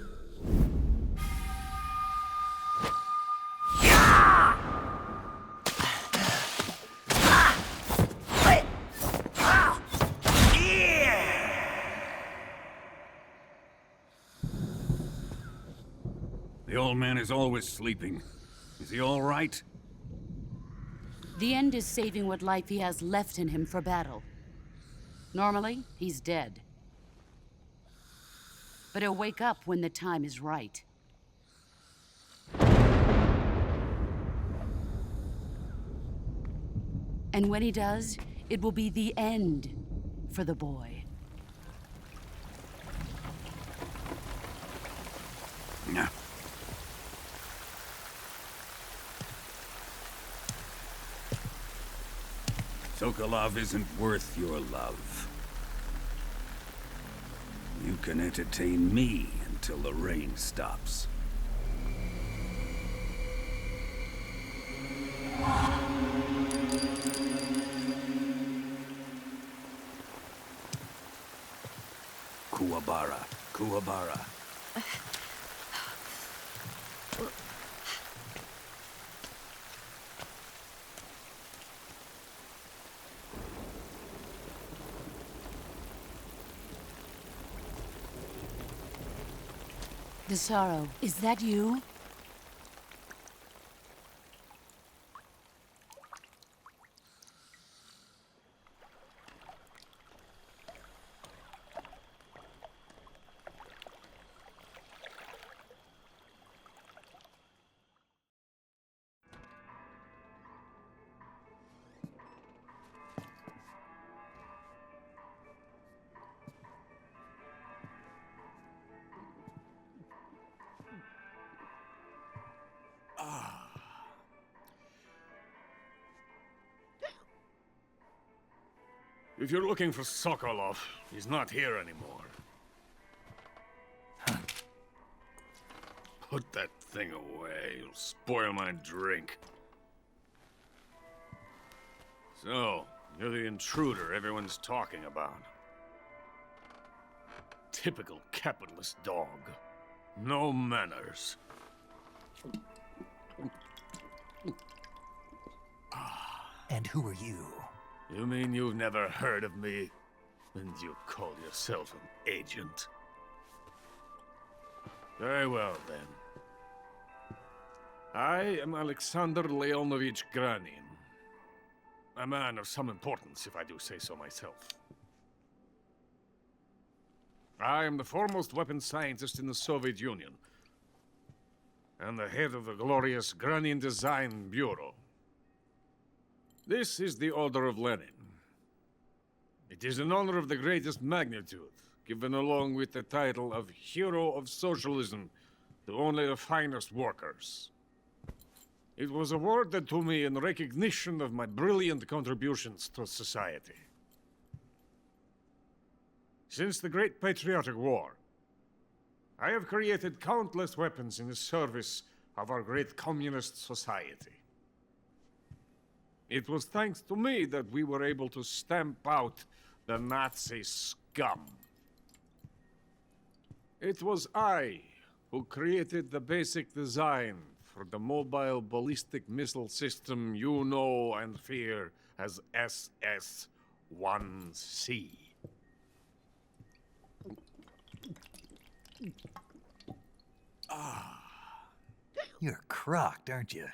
The old man is always sleeping. Is he all right? The end is saving what life he has left in him for battle. Normally, he's dead. But he'll wake up when the time is right. And when he does, it will be the end for the boy. No. Sokolov isn't worth your love. You can entertain me until the rain stops. Kuwabara, Kuwabara. The sorrow, is that you? If you're looking for Sokolov, he's not here anymore. Put that thing away. You'll spoil my drink. So, you're the intruder everyone's talking about. Typical capitalist dog. No manners. And who are you? You mean you've never heard of me? And you call yourself an agent? Very well, then. I am Alexander Leonovich Granin. A man of some importance, if I do say so myself. I am the foremost weapons scientist in the Soviet Union, and the head of the glorious Granin Design Bureau. This is the Order of Lenin. It is an honor of the greatest magnitude, given along with the title of Hero of Socialism to only the finest workers. It was awarded to me in recognition of my brilliant contributions to society. Since the Great Patriotic War, I have created countless weapons in the service of our great communist society. It was thanks to me that we were able to stamp out the Nazi scum. It was I who created the basic design for the mobile ballistic missile system you know and fear as SS-1C. You're crocked, aren't you?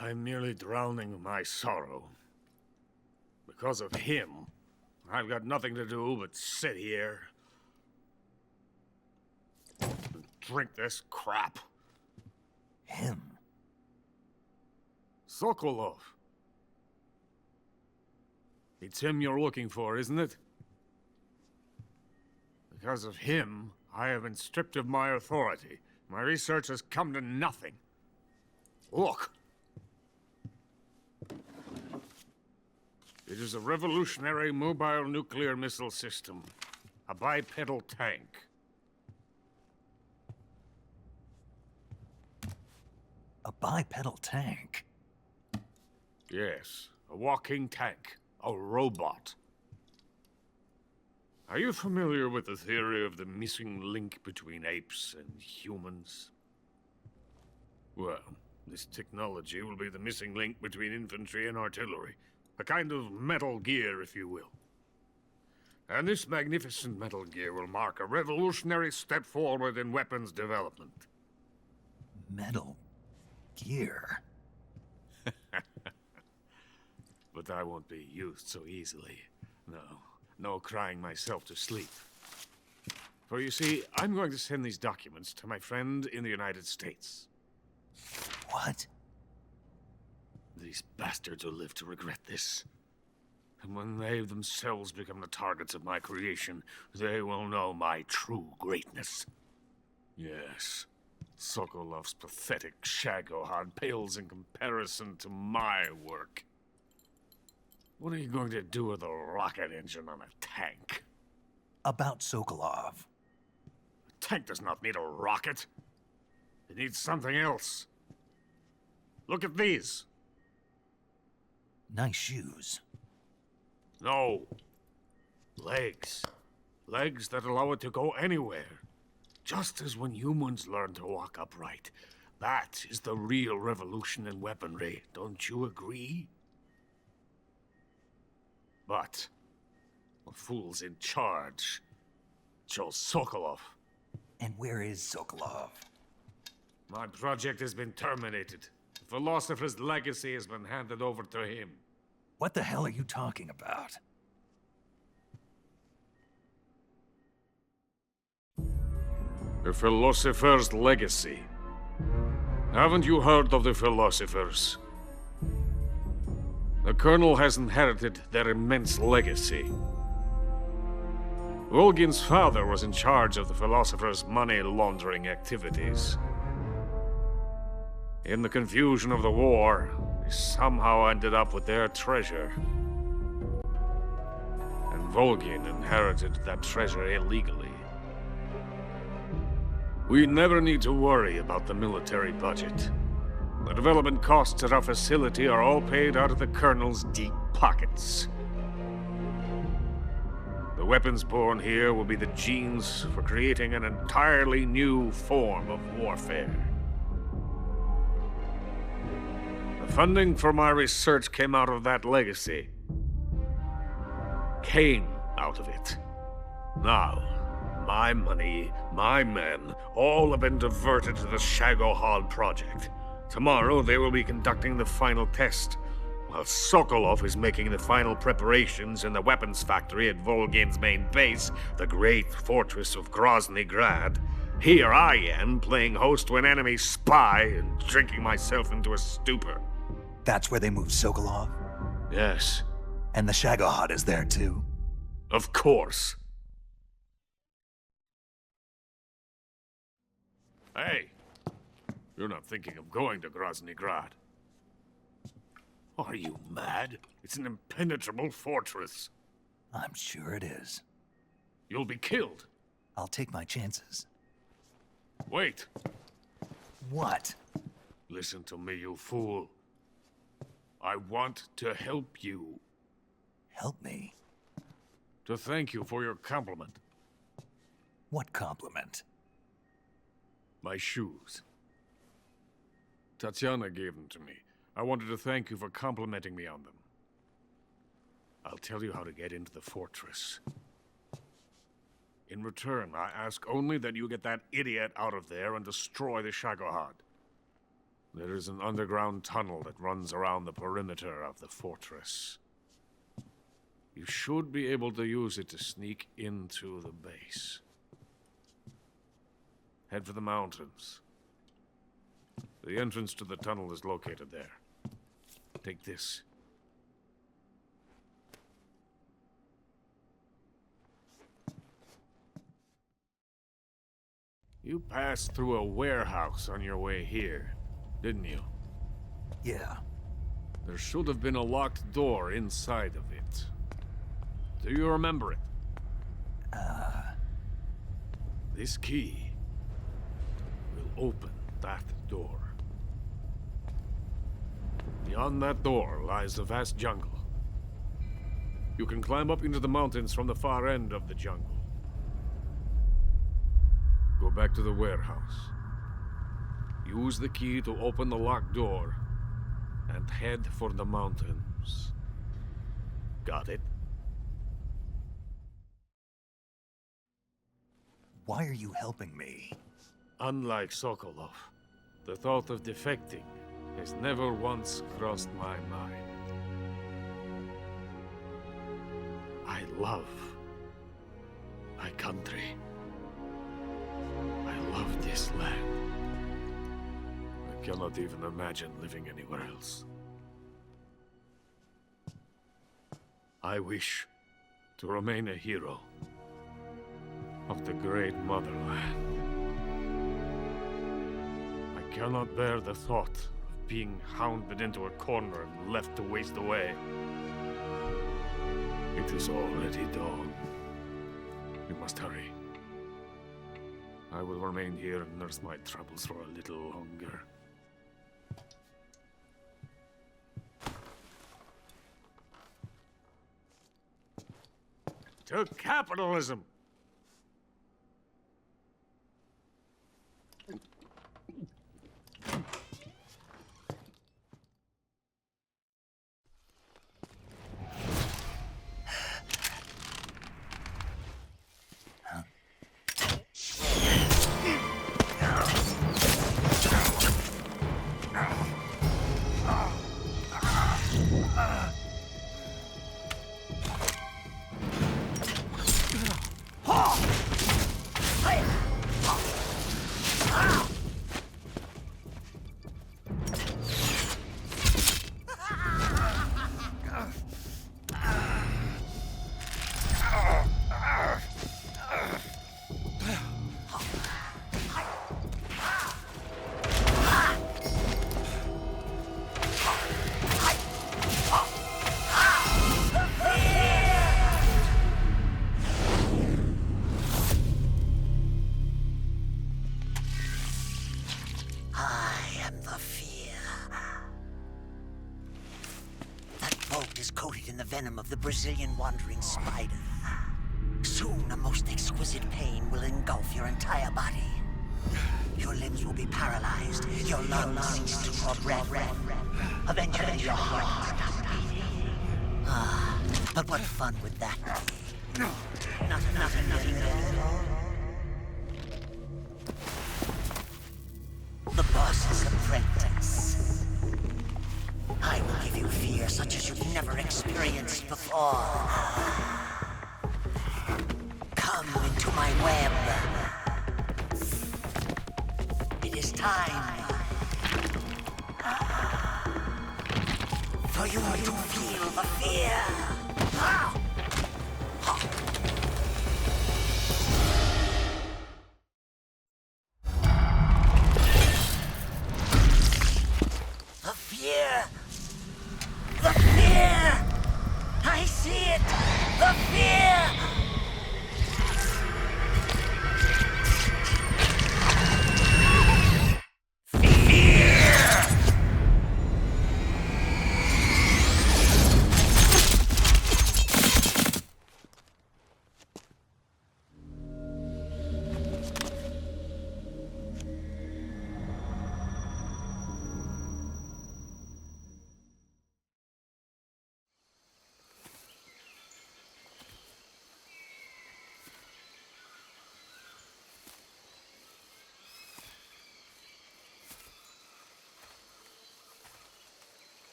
I'm merely drowning my sorrow. Because of him, I've got nothing to do but sit here and drink this crap. Him? Sokolov. It's him you're looking for, isn't it? Because of him, I have been stripped of my authority. My research has come to nothing. Look. It is a revolutionary mobile nuclear missile system. A bipedal tank. A bipedal tank? Yes, a walking tank. A robot. Are you familiar with the theory of the missing link between apes and humans? Well, this technology will be the missing link between infantry and artillery. A kind of Metal Gear, if you will. And this magnificent Metal Gear will mark a revolutionary step forward in weapons development. Metal Gear? But I won't be used so easily. No crying myself to sleep. For you see, I'm going to send these documents to my friend in the United States. What? These bastards will live to regret this. And when they themselves become the targets of my creation, they will know my true greatness. Yes, Sokolov's pathetic Shagohod pales in comparison to my work. What are you going to do with a rocket engine on a tank? About Sokolov. A tank does not need a rocket. It needs something else. Look at these. Nice shoes. No. Legs. Legs that allow it to go anywhere. Just as when humans learn to walk upright. That is the real revolution in weaponry. Don't you agree? But the fool's in charge. Chose Sokolov. And where is Sokolov? My project has been terminated. The philosopher's legacy has been handed over to him. What the hell are you talking about? The philosopher's legacy. Haven't you heard of the philosophers? The Colonel has inherited their immense legacy. Volgin's father was in charge of the philosophers' money laundering activities. In the confusion of the war, they somehow ended up with their treasure. And Volgin inherited that treasure illegally. We never need to worry about the military budget. The development costs at our facility are all paid out of the Colonel's deep pockets. The weapons born here will be the genes for creating an entirely new form of warfare. The funding for my research came out of that legacy. Came out of it. Now, my money, my men, all have been diverted to the Shagohod project. Tomorrow, they will be conducting the final test, while Sokolov is making the final preparations in the weapons factory at Volgin's main base, the great fortress of Grozny Grad. Here I am, playing host to an enemy spy and drinking myself into a stupor. That's where they moved Sokolov? Yes. And the Shagohod is there too? Of course. Hey! You're not thinking of going to Grozny Grad. Are you mad? It's an impenetrable fortress. I'm sure it is. You'll be killed. I'll take my chances. Wait. What? Listen to me, you fool. I want to help you. Help me? To thank you for your compliment. What compliment? My shoes. Tatiana gave them to me. I wanted to thank you for complimenting me on them. I'll tell you how to get into the fortress. In return, I ask only that you get that idiot out of there and destroy the Shagohod. There is an underground tunnel that runs around the perimeter of the fortress. You should be able to use it to sneak into the base. Head for the mountains. The entrance to the tunnel is located there. Take this. You passed through a warehouse on your way here, didn't you? Yeah. There should have been a locked door inside of it. Do you remember it? This key will open that door. Beyond that door lies a vast jungle. You can climb up into the mountains from the far end of the jungle. Go back to the warehouse. Use the key to open the locked door and head for the mountains. Got it? Why are you helping me? Unlike Sokolov, the thought of defecting has never once crossed my mind. I love my country. I love this land. I cannot even imagine living anywhere else. I wish to remain a hero of the great motherland. I cannot bear the thought of being hounded into a corner and left to waste away. It is already dawn. You must hurry. I will remain here and nurse my troubles for a little longer. To capitalism! Coated in the venom of the Brazilian wandering spider. Soon a most exquisite pain will engulf your entire body. Your limbs will be paralyzed, your lungs cease to draw breath. Eventually your heart stops beating. Ah, but what fun would that be? Nothing at all. The boss's apprentice. I will give you fear such as you've never experienced before. Come into my web. It is time for you to feel the fear. Ah! The fear! The fear! I see it! The fear!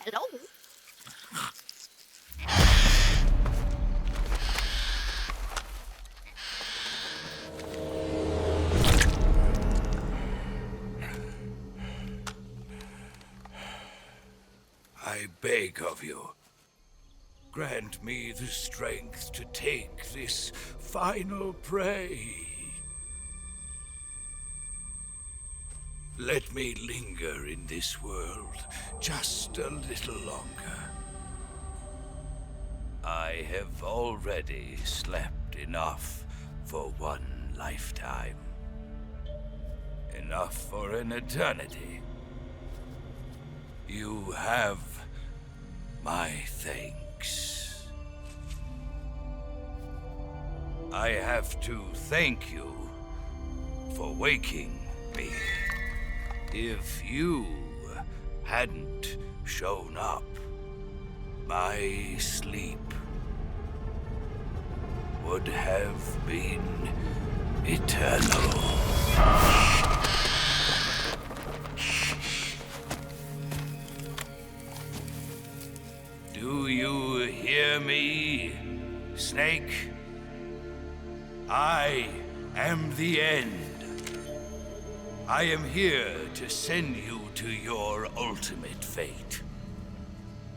Hello? I beg of you, grant me the strength to take this final prey. Let me linger in this world just a little longer. I have already slept enough for one lifetime. Enough for an eternity. You have my thanks. I have to thank you for waking me. If you hadn't shown up, my sleep would have been eternal. Do you hear me, Snake? I am the end. I am here to send you to your ultimate fate.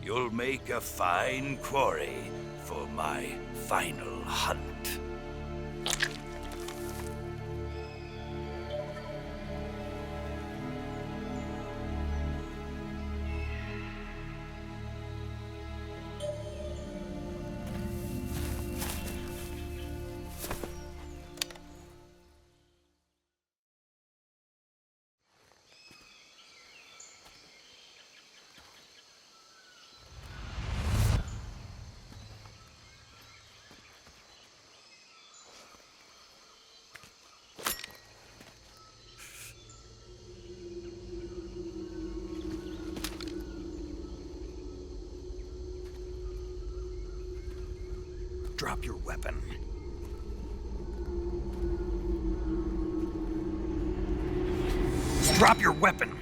You'll make a fine quarry for my final hunt. Drop your weapon. Drop your weapon!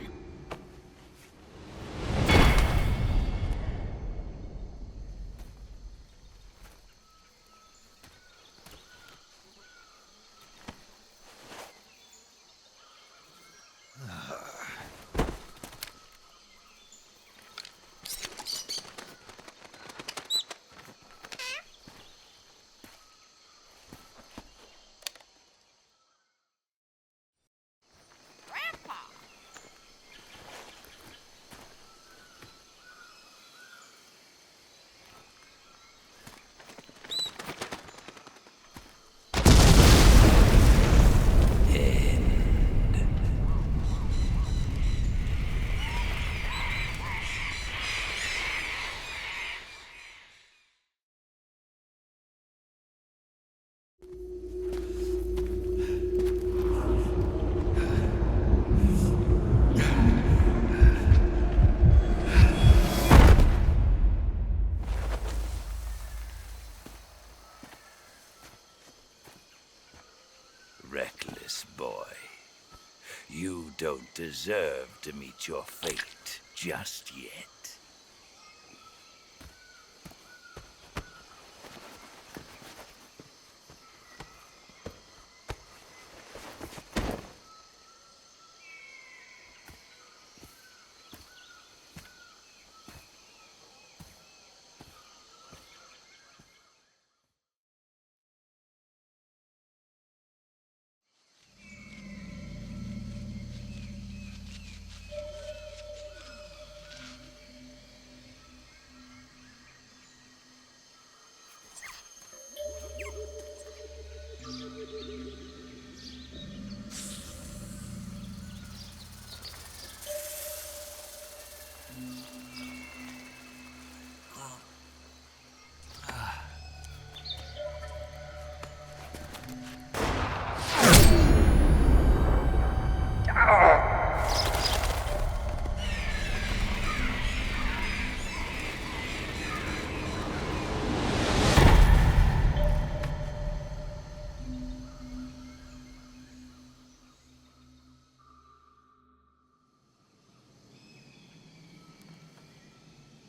Yes, boy. You don't deserve to meet your fate just yet.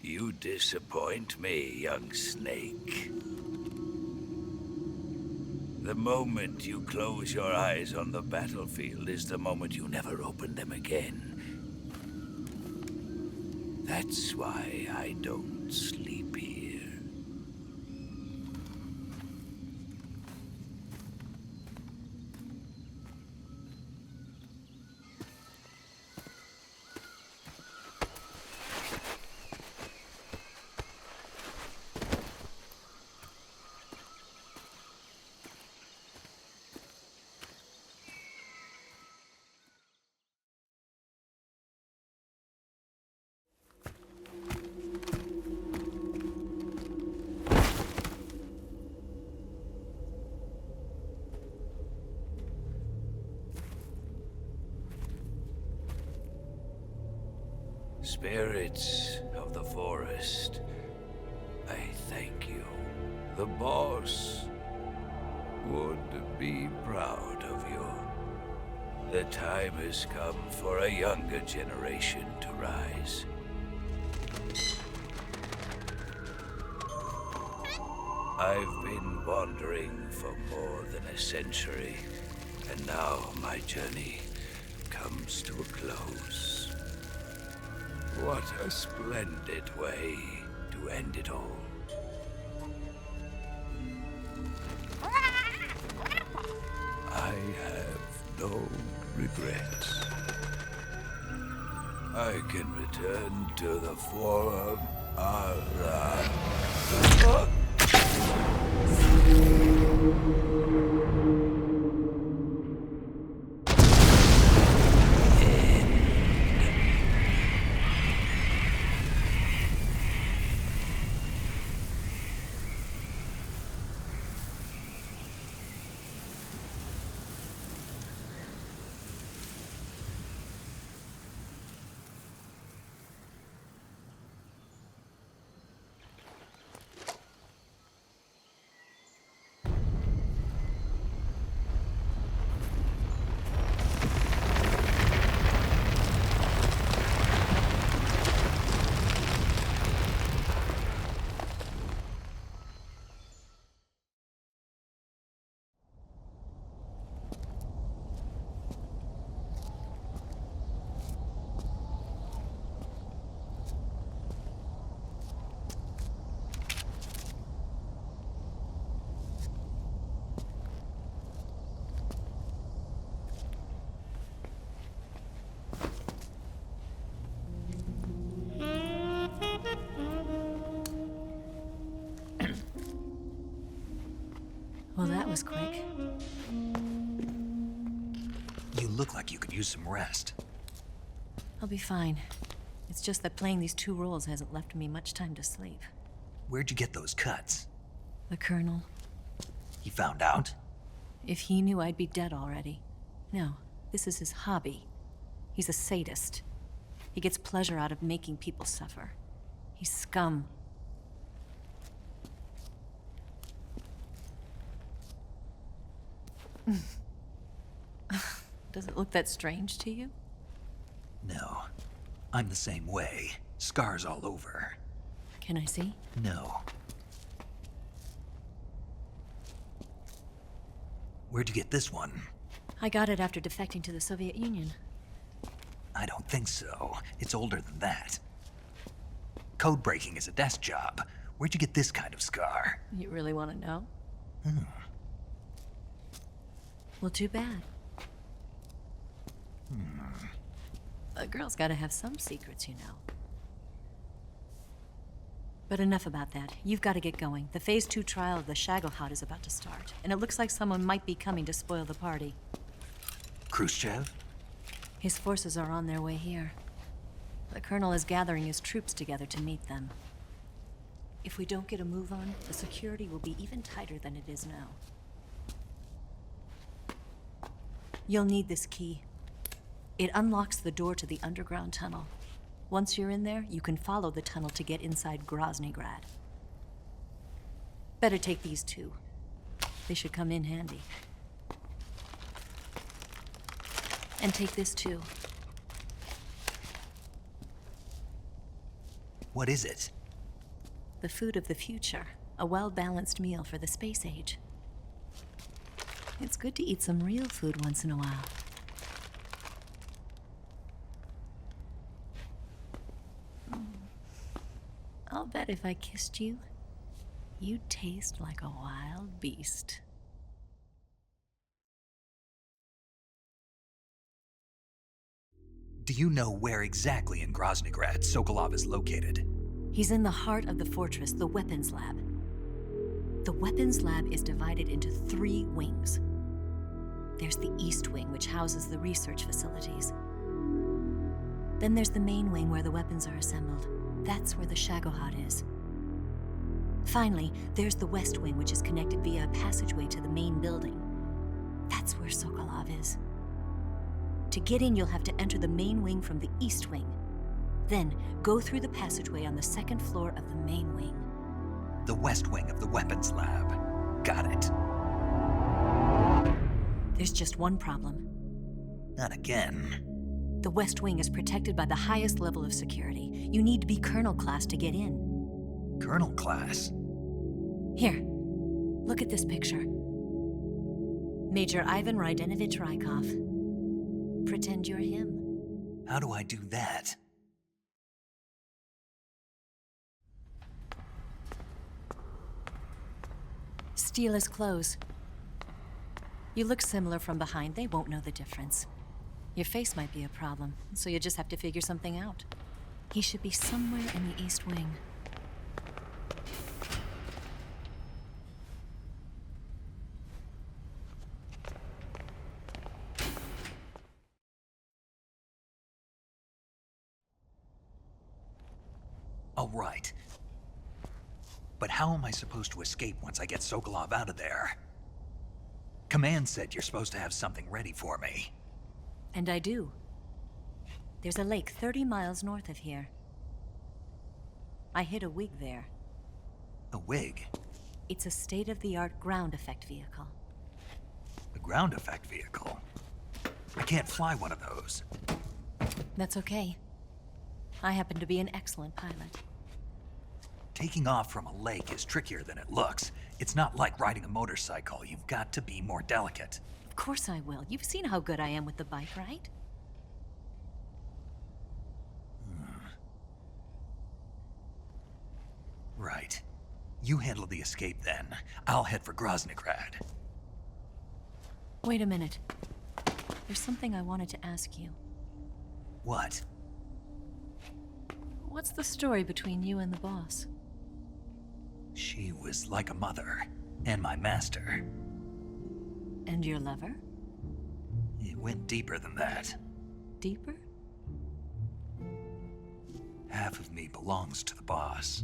You disappoint me, young snake. The moment you close your eyes on the battlefield is the moment you never open them again. That's why I don't sleep here. Spirits of the forest, I thank you. The boss would be proud of you. The time has come for a younger generation to rise. I've been wandering for more than a century, and now my journey comes to a close. What a splendid way to end it all. I have no regrets. I can return to the Forum Allah. Well, that was quick. You look like you could use some rest. I'll be fine. It's just that playing these two roles hasn't left me much time to sleep. Where'd you get those cuts? The Colonel. He found out? If he knew, I'd be dead already. No, this is his hobby. He's a sadist. He gets pleasure out of making people suffer. He's scum. Does it look that strange to you? No. I'm the same way. Scars all over. Can I see? No. Where'd you get this one? I got it after defecting to the Soviet Union. I don't think so. It's older than that. Code breaking is a desk job. Where'd you get this kind of scar? You really want to know? Well, too bad. A girl's gotta have some secrets, you know. But enough about that. You've got to get going. The Phase 2 trial of the Shagohod is about to start, and it looks like someone might be coming to spoil the party. Khrushchev? His forces are on their way here. The Colonel is gathering his troops together to meet them. If we don't get a move on, the security will be even tighter than it is now. You'll need this key. It unlocks the door to the underground tunnel. Once you're in there, you can follow the tunnel to get inside Groznygrad. Better take these two. They should come in handy. And take this too. What is it? The food of the future. A well-balanced meal for the space age. It's good to eat some real food once in a while. I'll bet if I kissed you, you'd taste like a wild beast. Do you know where exactly in Groznygrad Sokolov is located? He's in the heart of the fortress, the weapons lab. The weapons lab is divided into 3 wings. There's the East Wing, which houses the research facilities. Then there's the main wing where the weapons are assembled. That's where the Shagohod is. Finally, there's the West Wing, which is connected via a passageway to the main building. That's where Sokolov is. To get in, you'll have to enter the main wing from the East Wing. Then, go through the passageway on the 2nd floor of the main wing. The West Wing of the weapons lab. Got it. There's just one problem. Not again. The West Wing is protected by the highest level of security. You need to be Colonel class to get in. Colonel class? Here, look at this picture. Major Ivan Rydenovich Rykov. Pretend you're him. How do I do that? Steal his clothes. You look similar from behind. They won't know the difference. Your face might be a problem, so you just have to figure something out. He should be somewhere in the East Wing. All right. But how am I supposed to escape once I get Sokolov out of there? Command said you're supposed to have something ready for me. And I do. There's a lake 30 miles north of here. I hid a wig there. A wig? It's a state-of-the-art ground effect vehicle. A ground effect vehicle? I can't fly one of those. That's okay. I happen to be an excellent pilot. Taking off from a lake is trickier than it looks. It's not like riding a motorcycle. You've got to be more delicate. Of course I will. You've seen how good I am with the bike, right? Right. You handle the escape then. I'll head for Groznygrad. Wait a minute. There's something I wanted to ask you. What? What's the story between you and the boss? She was like a mother, and my master. And your lover? It went deeper than that. Deeper? Half of me belongs to the boss.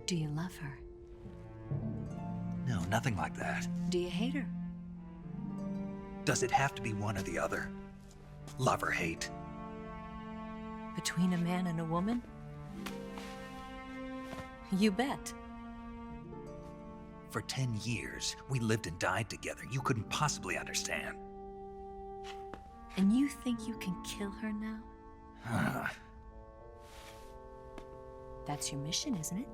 Do you love her? No, nothing like that. Do you hate her? Does it have to be one or the other? Love or hate? Between a man and a woman? You bet. For 10 years, we lived and died together. You couldn't possibly understand. And you think you can kill her now? That's your mission, isn't it?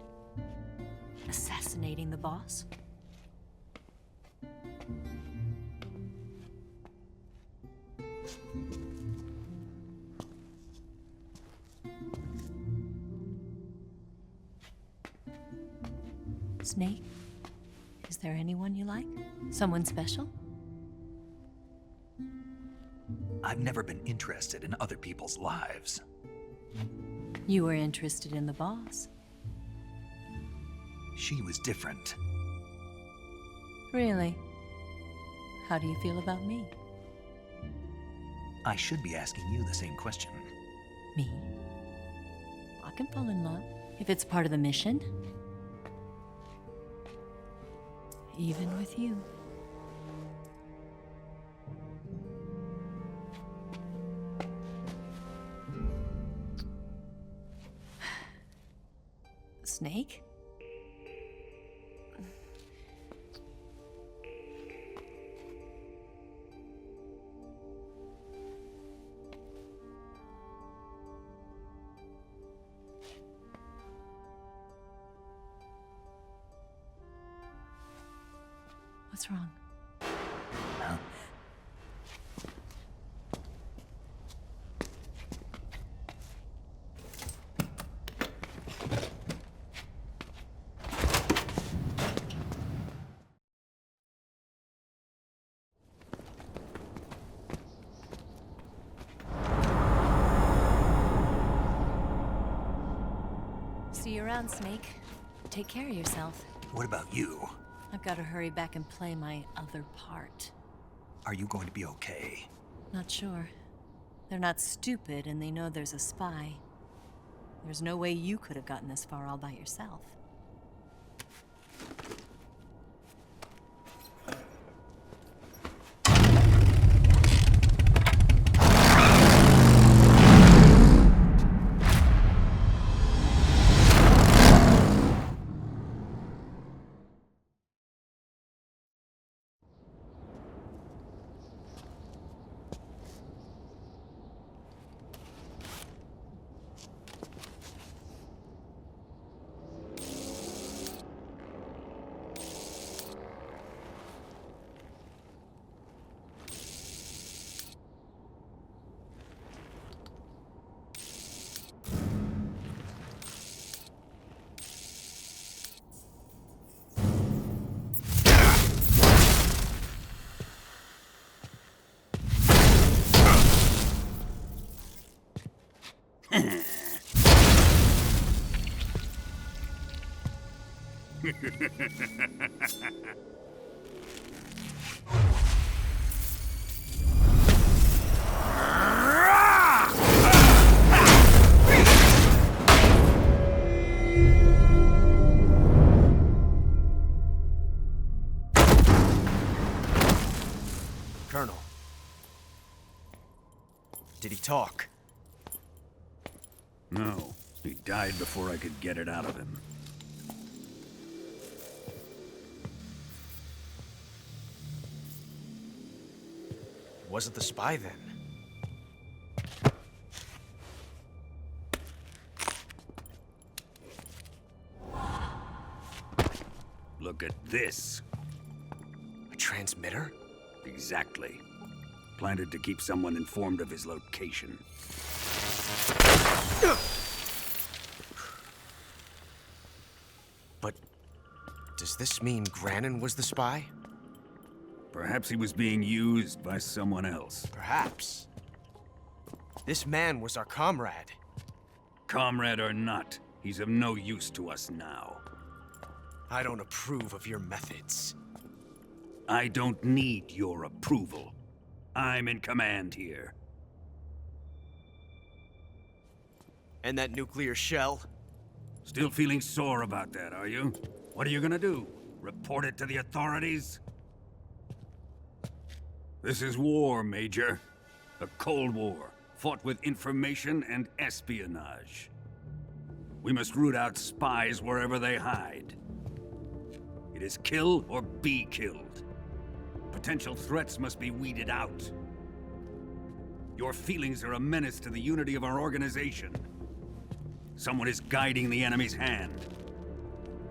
Assassinating the boss? Snake, is there anyone you like? Someone special? I've never been interested in other people's lives. You were interested in the boss. She was different. Really? How do you feel about me? I should be asking you the same question. Me? I can fall in love if it's part of the mission. Even with you. Snake? What's wrong? Huh? See you around, Snake. Take care of yourself. What about you? I've got to hurry back and play my other part. Are you going to be okay? Not sure. They're not stupid, and they know there's a spy. There's no way you could have gotten this far all by yourself. Colonel. Did he talk? No. He died before I could get it out of him. Wasn't the spy then? Look at this. A transmitter? Exactly. Planted to keep someone informed of his location. But does this mean Granin was the spy? Perhaps he was being used by someone else. Perhaps. This man was our comrade. Comrade or not, he's of no use to us now. I don't approve of your methods. I don't need your approval. I'm in command here. And that nuclear shell? Still feeling sore about that, are you? What are you gonna do? Report it to the authorities? This is war, Major. A Cold War, fought with information and espionage. We must root out spies wherever they hide. It is kill or be killed. Potential threats must be weeded out. Your feelings are a menace to the unity of our organization. Someone is guiding the enemy's hand.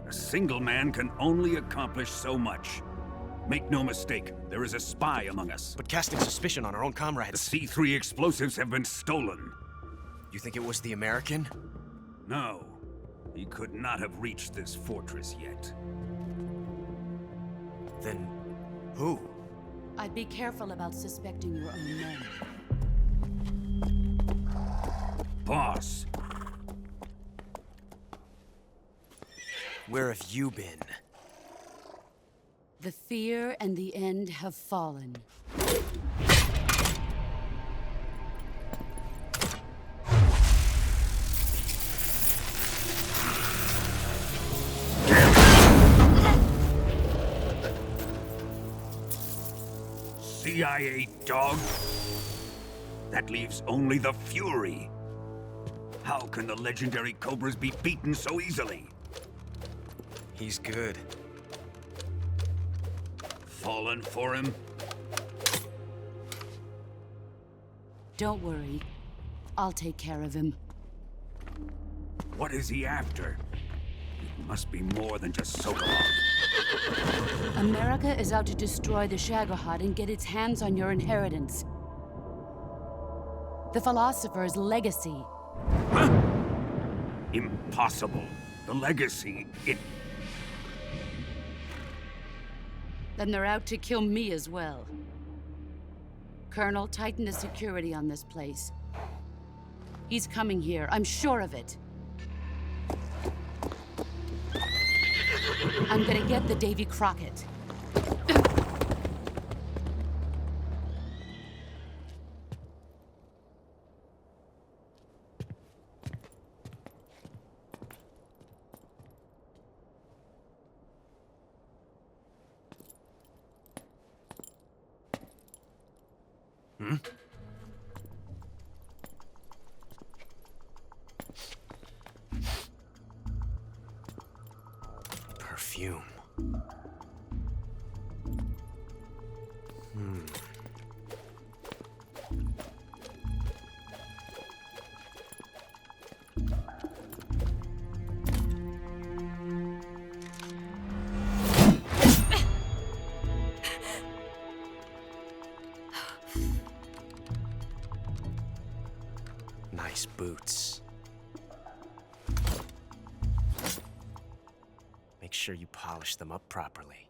A single man can only accomplish so much. Make no mistake, there is a spy among us. But casting suspicion on our own comrades... The C3 explosives have been stolen. You think it was the American? No. He could not have reached this fortress yet. Then... who? I'd be careful about suspecting your own men. Boss! Where have you been? The fear and the end have fallen. CIA dog? That leaves only the Fury. How can the legendary Cobras be beaten so easily? He's good. Fallen for him? Don't worry. I'll take care of him. What is he after? It must be more than just Sokolov. America is out to destroy the Shagohod and get its hands on your inheritance. The philosopher's legacy. Huh? Impossible. The legacy, it... Then they're out to kill me as well. Colonel, tighten the security on this place. He's coming here, I'm sure of it. I'm gonna get the Davy Crockett. Perfume. Nice boots. Make sure you polish them up properly.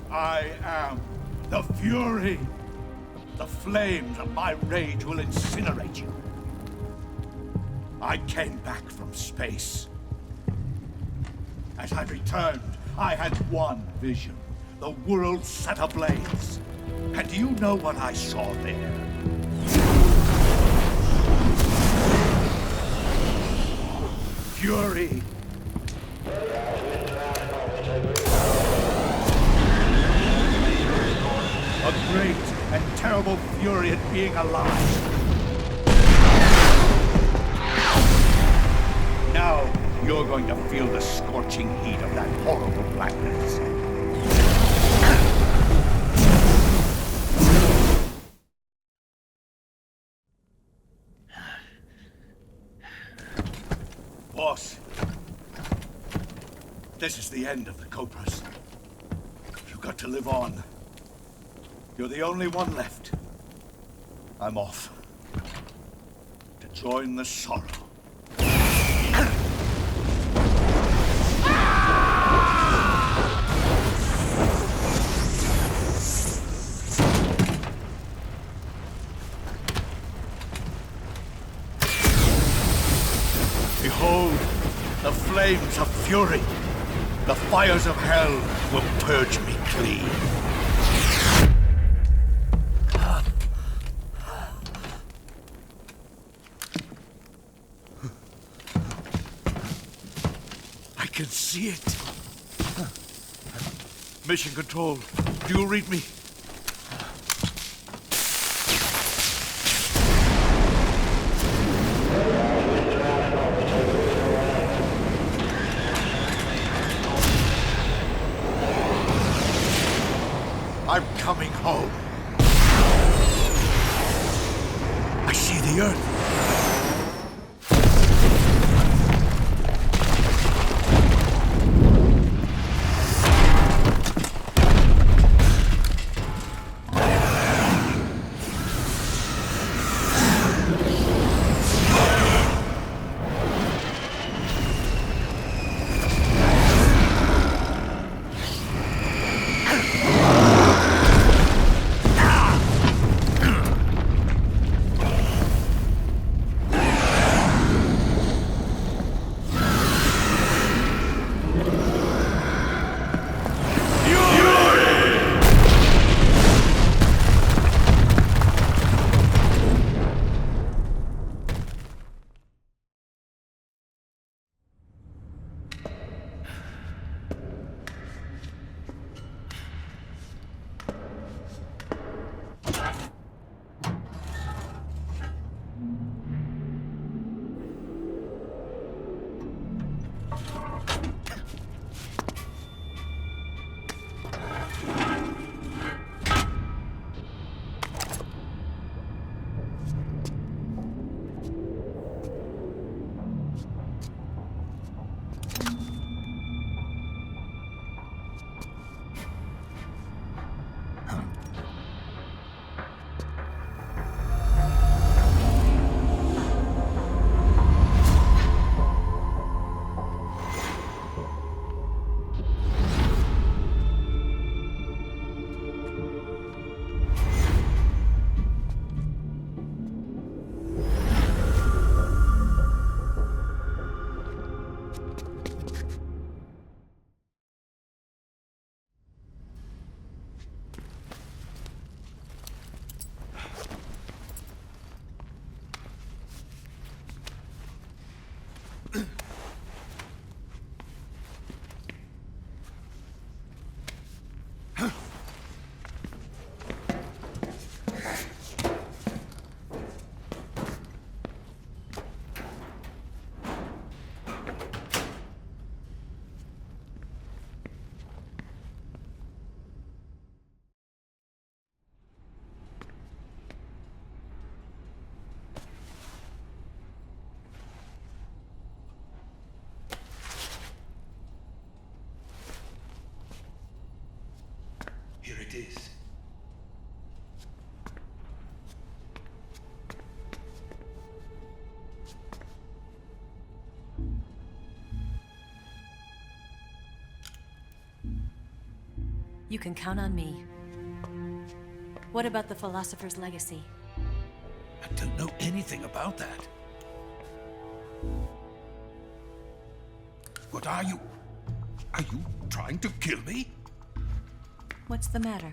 I am the Fury. The flames of my rage will incinerate you. I came back from space. As I returned, I had one vision. The world set ablaze. And do you know what I saw there? Fury. great and terrible fury at being alive. Now, you're going to feel the scorching heat of that horrible blackness. Boss, this is the end of the Cobras. You've got to live on. You're the only one left. I'm off. To join the sorrow. Behold, the flames of fury. The fires of hell will purge me clean. I can see it. Mission Control, do you read me? I'm coming home. I see the Earth. Here it is. You can count on me. What about the philosopher's legacy? I don't know anything about that. What are you? Are you trying to kill me? What's the matter?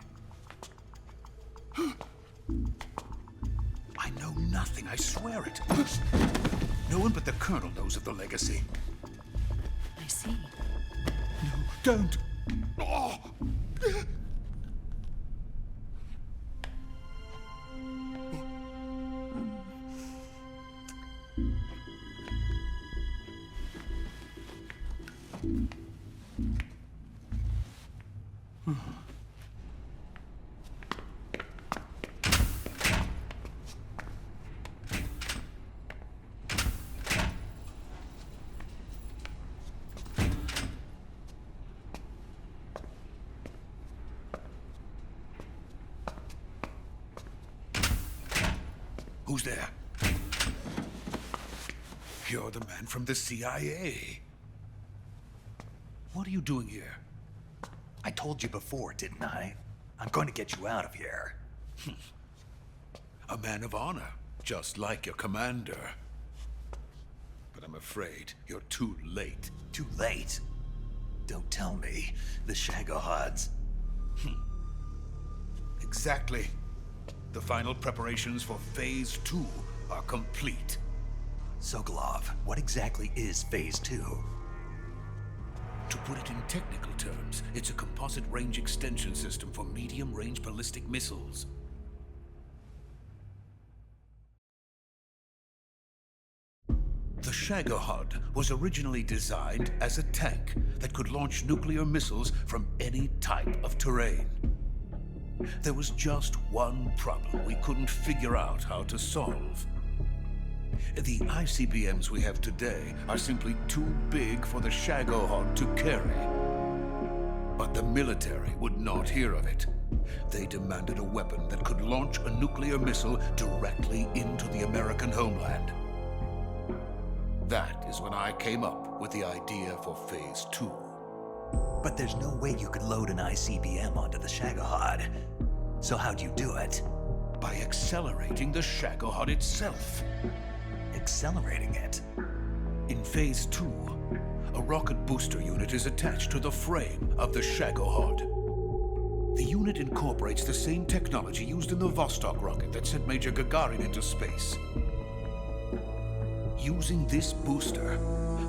I know nothing, I swear it. No one but the Colonel knows of the legacy. I see. No, don't. Oh. Who's there? You're the man from the CIA. What are you doing here? I told you before, didn't I? I'm going to get you out of here. A man of honor, just like your commander. But I'm afraid you're too late. Too late? Don't tell me. The Shagohods. Exactly. The final preparations for Phase 2 are complete. Sokolov, what exactly is Phase 2? To put it in technical terms, it's a composite range extension system for medium-range ballistic missiles. The Shagohod was originally designed as a tank that could launch nuclear missiles from any type of terrain. There was just one problem we couldn't figure out how to solve. The ICBMs we have today are simply too big for the Shagohod to carry. But the military would not hear of it. They demanded a weapon that could launch a nuclear missile directly into the American homeland. That is when I came up with the idea for Phase 2. But there's no way you could load an ICBM onto the Shagohod. So how'd you do it? By accelerating the Shagohod itself. Accelerating it? In Phase 2, a rocket booster unit is attached to the frame of the Shagohod. The unit incorporates the same technology used in the Vostok rocket that sent Major Gagarin into space. Using this booster,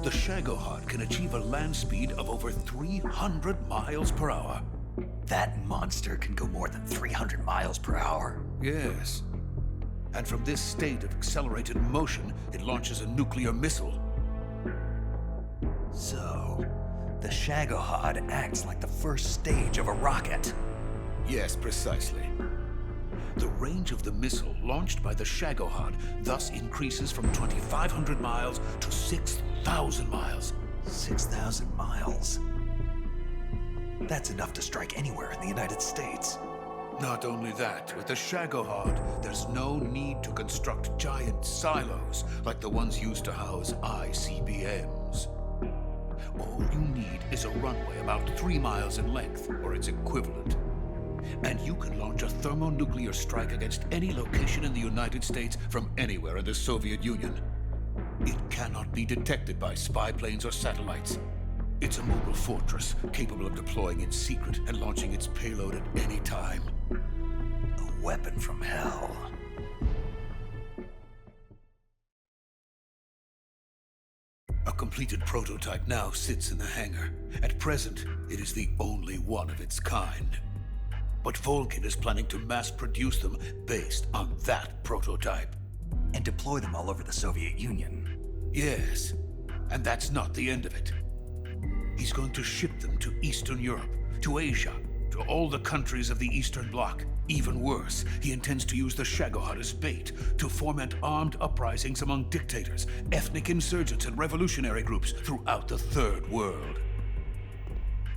the Shagohod can achieve a land speed of over 300 miles per hour. That monster can go more than 300 miles per hour? Yes. And from this state of accelerated motion, it launches a nuclear missile. So, the Shagohod acts like the first stage of a rocket. Yes, precisely. The range of the missile launched by the Shagohod thus increases from 2,500 miles to 6,000 miles. 6,000 miles? That's enough to strike anywhere in the United States. Not only that, with the Shagohod, there's no need to construct giant silos like the ones used to house ICBMs. All you need is a runway about 3 miles in length, or its equivalent. And you can launch a thermonuclear strike against any location in the United States from anywhere in the Soviet Union. It cannot be detected by spy planes or satellites. It's a mobile fortress, capable of deploying in secret and launching its payload at any time. A weapon from hell. A completed prototype now sits in the hangar. At present, it is the only one of its kind. But Volgin is planning to mass-produce them based on that prototype. And deploy them all over the Soviet Union. Yes, and that's not the end of it. He's going to ship them to Eastern Europe, to Asia, to all the countries of the Eastern Bloc. Even worse, he intends to use the Shagohod as bait to foment armed uprisings among dictators, ethnic insurgents, and revolutionary groups throughout the Third World.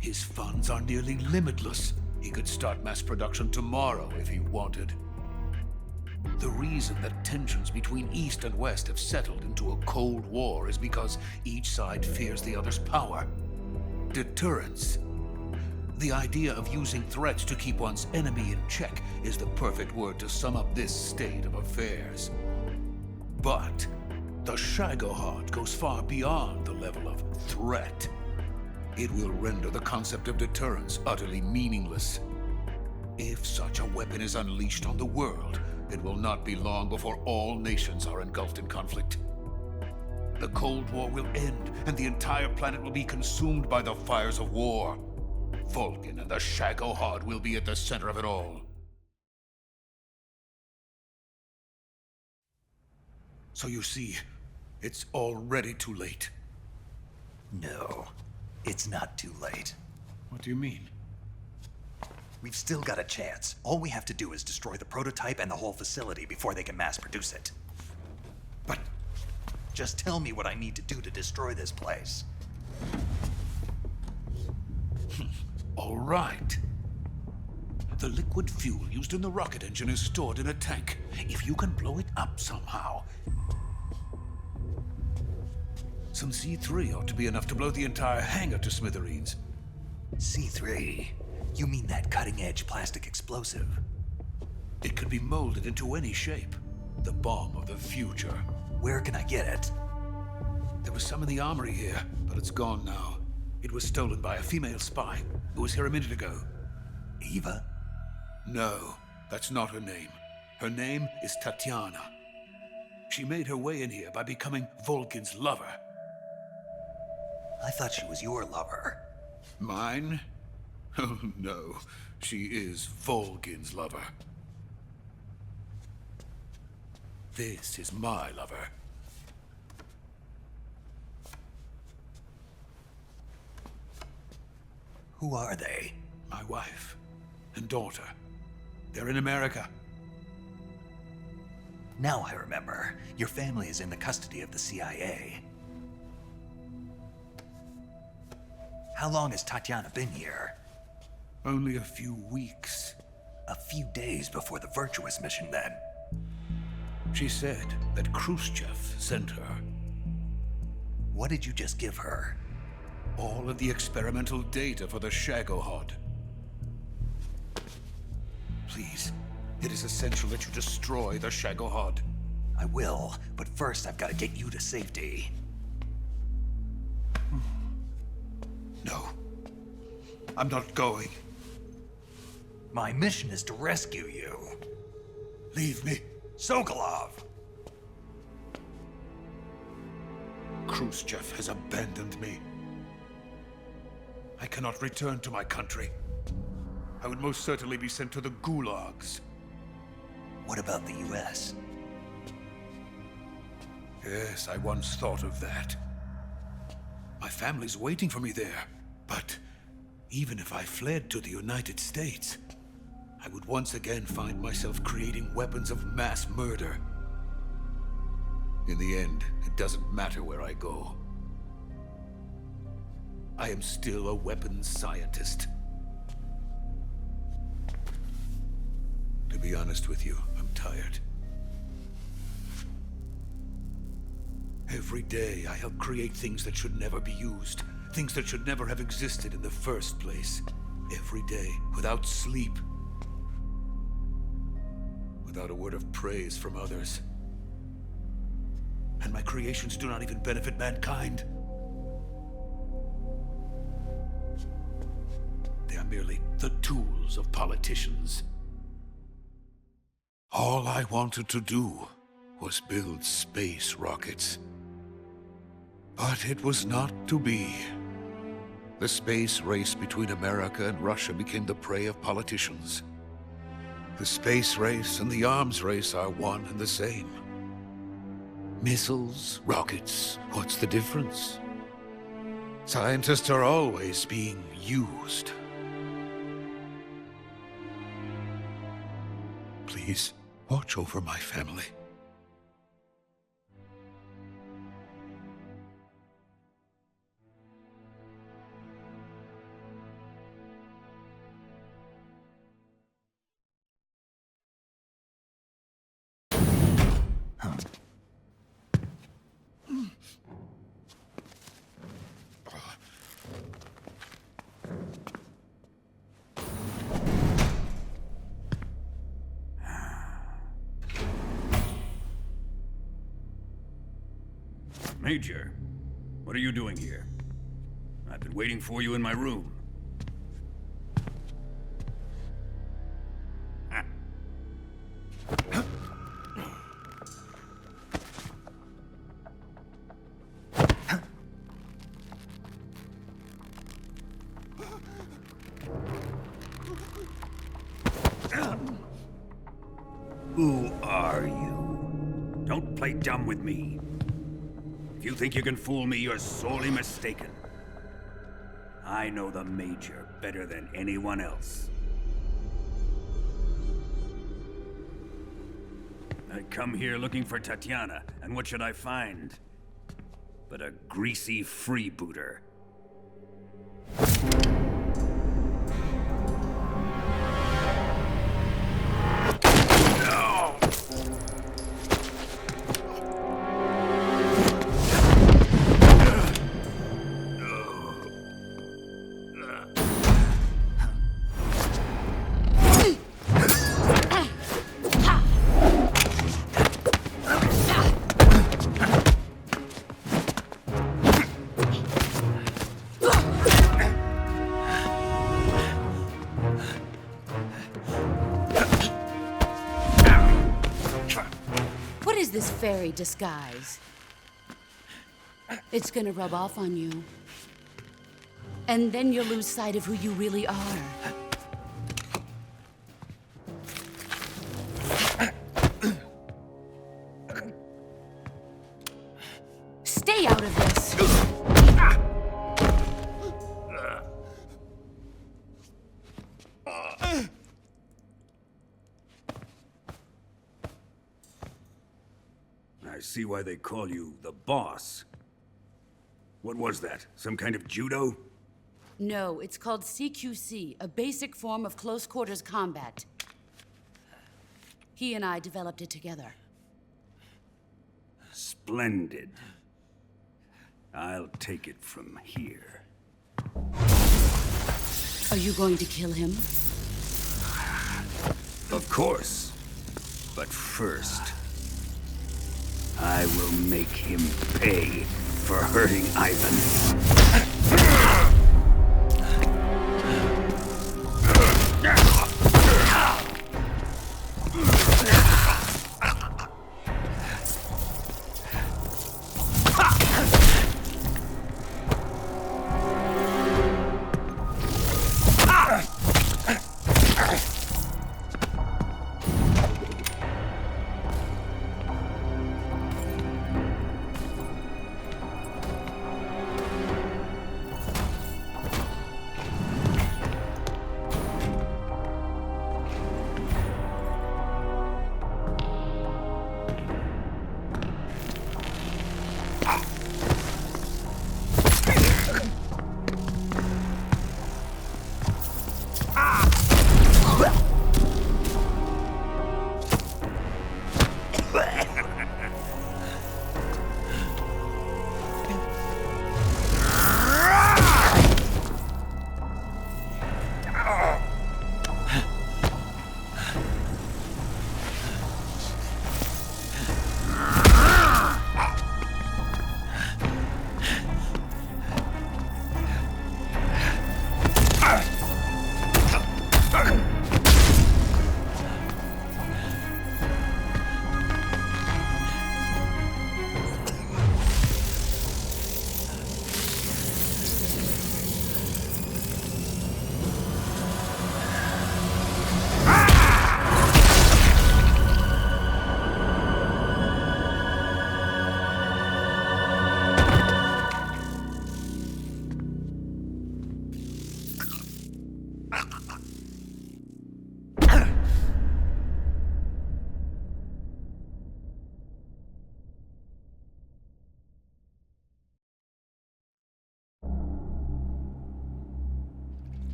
His funds are nearly limitless. He could start mass production tomorrow if he wanted. The reason that tensions between East and West have settled into a Cold War is because each side fears the other's power. Deterrence. The idea of using threats to keep one's enemy in check is the perfect word to sum up this state of affairs. But the Shagohod goes far beyond the level of threat. It will render the concept of deterrence utterly meaningless. If such a weapon is unleashed on the world, it will not be long before all nations are engulfed in conflict. The Cold War will end, and the entire planet will be consumed by the fires of war. Volgin and the Shagohod will be at the center of it all. So you see, it's already too late. No. It's not too late. What do you mean? We've still got a chance. All we have to do is destroy the prototype and the whole facility before they can mass produce it. But just tell me what I need to do to destroy this place. All right. The liquid fuel used in the rocket engine is stored in a tank. If you can blow it up somehow... Some C3 ought to be enough to blow the entire hangar to smithereens. C3? You mean that cutting-edge plastic explosive? It could be molded into any shape. The bomb of the future. Where can I get it? There was some in the armory here, but it's gone now. It was stolen by a female spy who was here a minute ago. Eva? No, that's not her name. Her name is Tatiana. She made her way in here by becoming Volkin's lover. I thought she was your lover. Mine? Oh no, she is Volkin's lover. This is my lover. Who are they? My wife and daughter. They're in America. Now I remember. Your family is in the custody of the CIA. How long has Tatiana been here? Only a few weeks. A few days before the Virtuous mission, then. She said that Khrushchev sent her. What did you just give her? All of the experimental data for the Shagohod. Please, it is essential that you destroy the Shagohod. I will, but first I've got to get you to safety. No. I'm not going. My mission is to rescue you. Leave me. Sokolov! Khrushchev has abandoned me. I cannot return to my country. I would most certainly be sent to the gulags. What about the US? Yes, I once thought of that. My family's waiting for me there. But even if I fled to the United States, I would once again find myself creating weapons of mass murder. In the end, it doesn't matter where I go. I am still a weapons scientist. To be honest with you, I'm tired. Every day, I help create things that should never be used. Things that should never have existed in the first place. Every day, without sleep. Without a word of praise from others. And my creations do not even benefit mankind. They are merely the tools of politicians. All I wanted to do was build space rockets. But it was not to be. The space race between America and Russia became the prey of politicians. The space race and the arms race are one and the same. Missiles, rockets, what's the difference? Scientists are always being used. Please, watch over my family. Major, what are you doing here? I've been waiting for you in my room. Who are you? Don't play dumb with me. If you think you can fool me, you're sorely mistaken. I know the Major better than anyone else. I come here looking for Tatiana, and what should I find? But a greasy freebooter. This fairy disguise. It's gonna rub off on you. And then you'll lose sight of who you really are. Stay out of this! I see why they call you the boss. What was that? Some kind of judo? No, it's called CQC, a basic form of close quarters combat. He and I developed it together. Splendid. I'll take it from here. Are you going to kill him? Of course. But first, I will make him pay for hurting Ivan.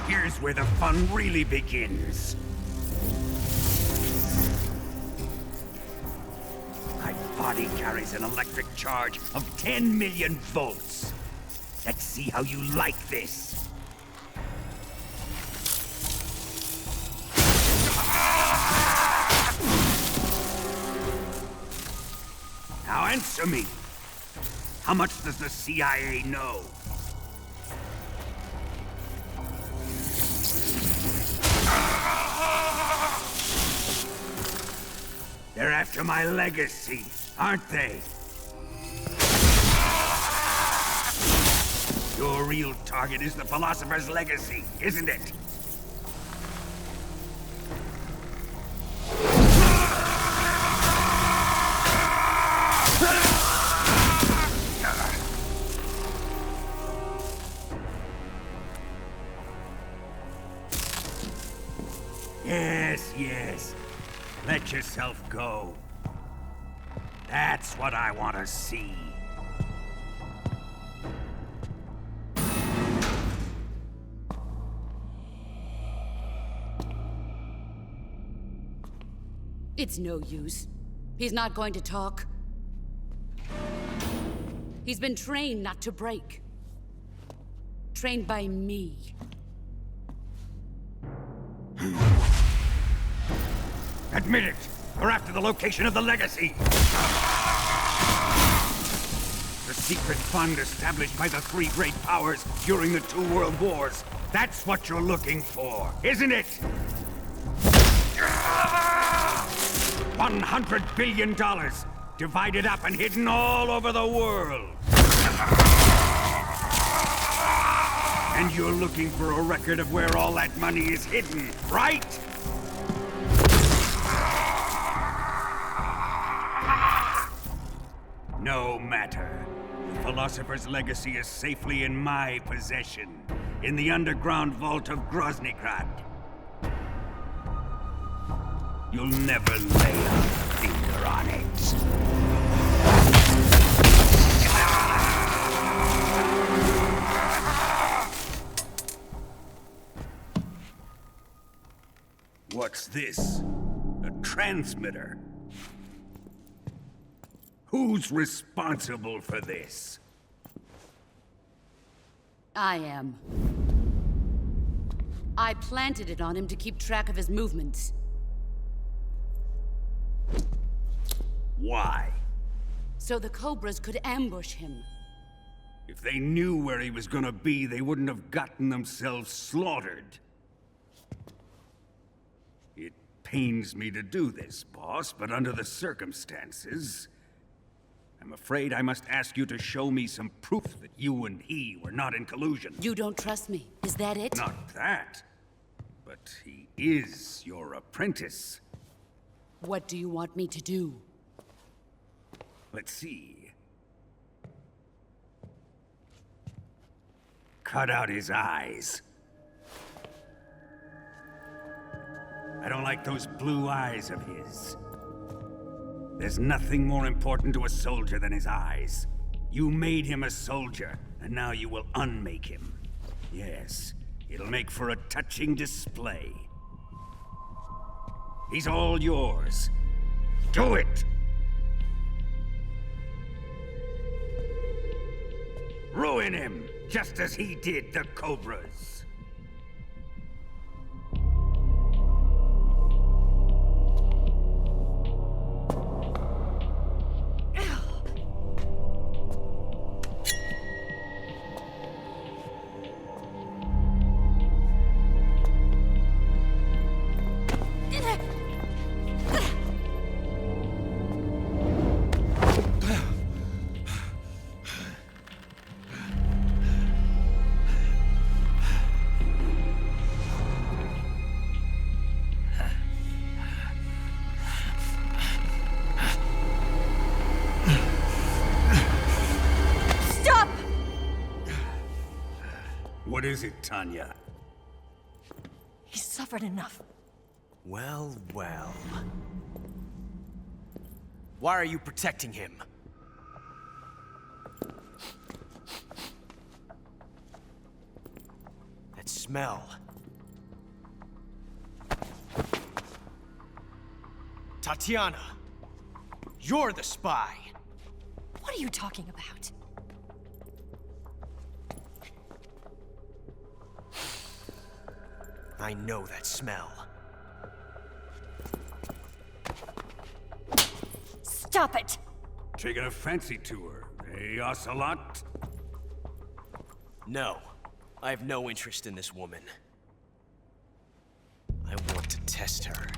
Here's where the fun really begins. My body carries an electric charge of 10 million volts. Let's see how you like this. Now answer me. How much does the CIA know? They're after my legacy, aren't they? Your real target is the philosopher's legacy, isn't it? Let yourself go. That's what I want to see. It's no use. He's not going to talk. He's been trained not to break. Trained by me. Admit it! We're after the location of the legacy! The secret fund established by the three great powers during the 2 world wars. That's what you're looking for, isn't it? $100 billion, divided up and hidden all over the world. And you're looking for a record of where all that money is hidden, right? No matter. The Philosopher's legacy is safely in my possession, in the underground vault of Groznygrad. You'll never lay a finger on it. What's this? A transmitter? Who's responsible for this? I am. I planted it on him to keep track of his movements. Why? So the Cobras could ambush him. If they knew where he was gonna be, they wouldn't have gotten themselves slaughtered. It pains me to do this, boss, but under the circumstances, I'm afraid I must ask you to show me some proof that you and he were not in collusion. You don't trust me, is that it? Not that. But he is your apprentice. What do you want me to do? Let's see. Cut out his eyes. I don't like those blue eyes of his. There's nothing more important to a soldier than his eyes. You made him a soldier, and now you will unmake him. Yes, it'll make for a touching display. He's all yours. Do it! Ruin him, just as he did the Cobras. What is it, Tanya? He's suffered enough. Well, well. Why are you protecting him? That smell. Tatiana, you're the spy. What are you talking about? I know that smell. Stop it! Taking a fancy to her, eh, Ocelot? No. I have no interest in this woman. I want to test her.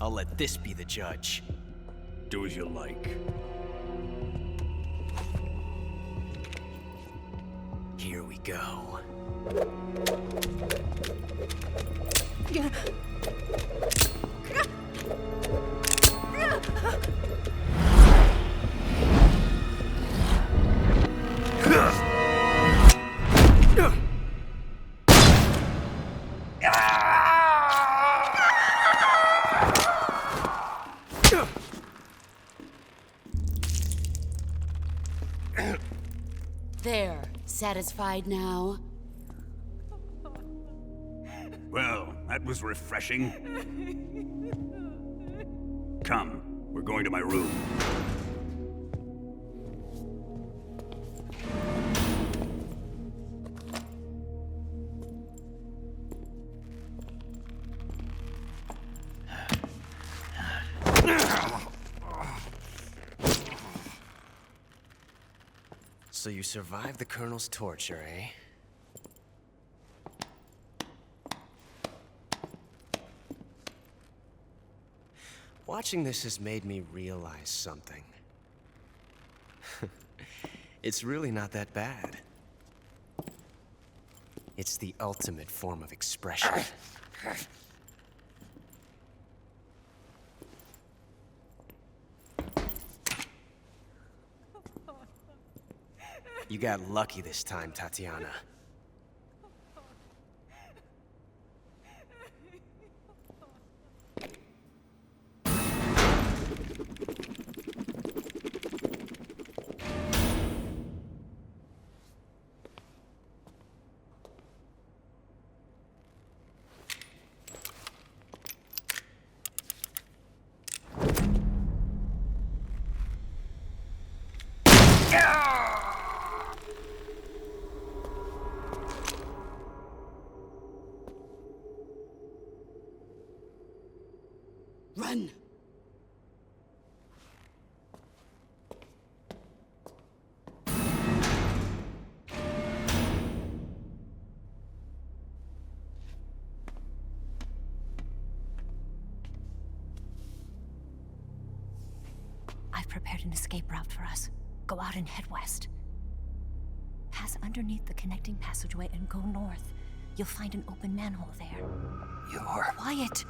I'll let this be the judge. Do as you like. Here we go. Satisfied now? Well, that was refreshing. Come, we're going to my room. So you survived the Colonel's torture, eh? Watching this has made me realize something. It's really not that bad. It's the ultimate form of expression. You got lucky this time, Tatiana. Run! I've prepared an escape route for us. Go out and head west. Pass underneath the connecting passageway and go north. You'll find an open manhole there. You're... Quiet!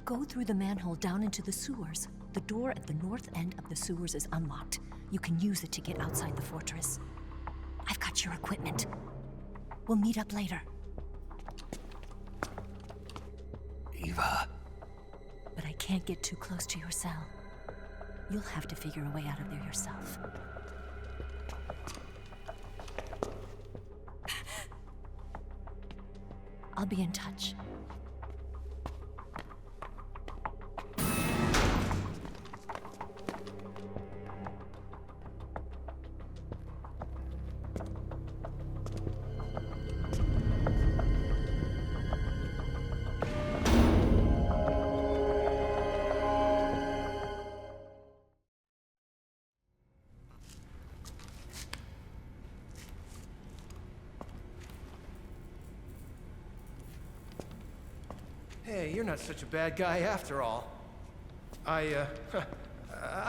Go through the manhole down into the sewers. The door at the north end of the sewers is unlocked. You can use it to get outside the fortress. I've got your equipment. We'll meet up later. Eva... But I can't get too close to your cell. You'll have to figure a way out of there yourself. I'll be in touch. Hey, you're not such a bad guy after all. I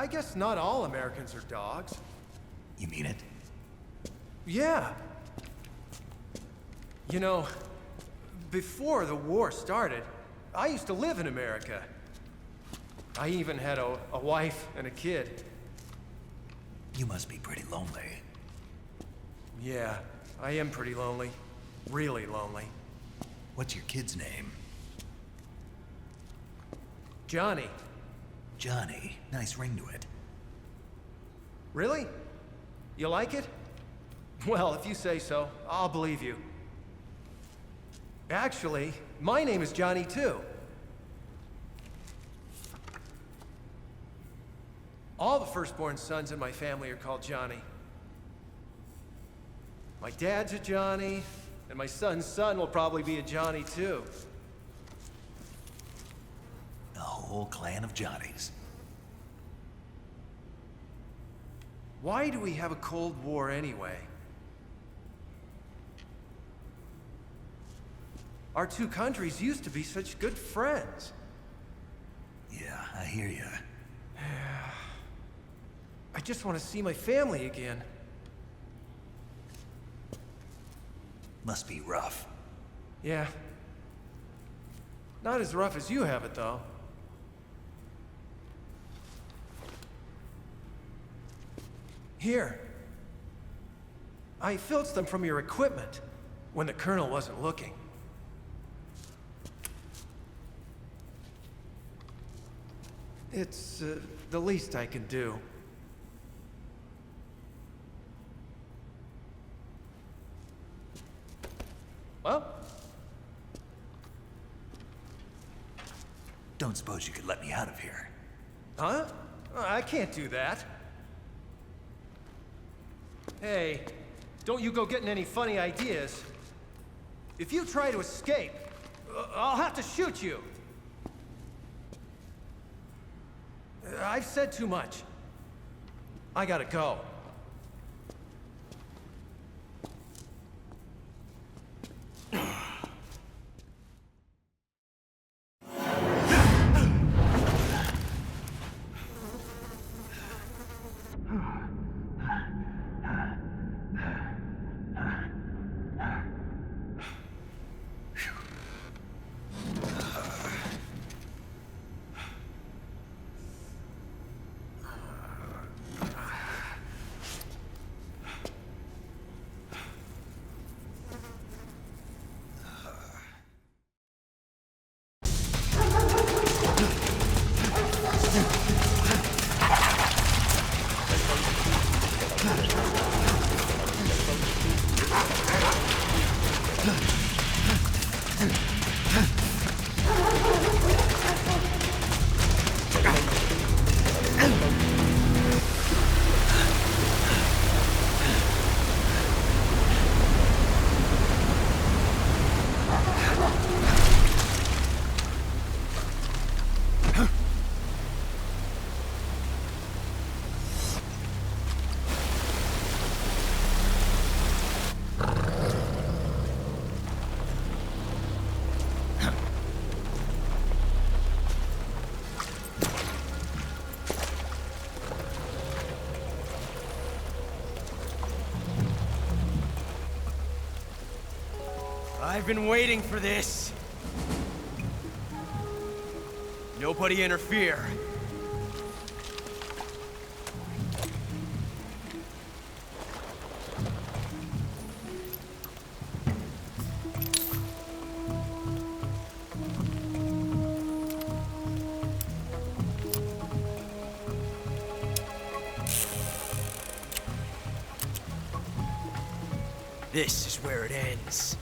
guess not all Americans are dogs. You mean it? Yeah. You know, before the war started, I used to live in America. I even had a wife and a kid. You must be pretty lonely. Yeah, I am pretty lonely. Really lonely. What's your kid's name? Johnny. Johnny. Nice ring to it. Really? You like it? Well, if you say so, I'll believe you. Actually, my name is Johnny too. All the firstborn sons in my family are called Johnny. My dad's a Johnny, and my son's son will probably be a Johnny too. A whole clan of Johnnies. Why do we have a Cold War anyway? Our two countries used to be such good friends. Yeah, I hear you. I just want to see my family again. Must be rough. Yeah. Not as rough as you have it, though. Here. I filched them from your equipment when the Colonel wasn't looking. It's the least I can do. Well? Don't suppose you could let me out of here? Huh? I can't do that. Hey, don't you go getting any funny ideas. If you try to escape, I'll have to shoot you. I've said too much. I gotta go. I've been waiting for this. Nobody interfere. This is where it ends.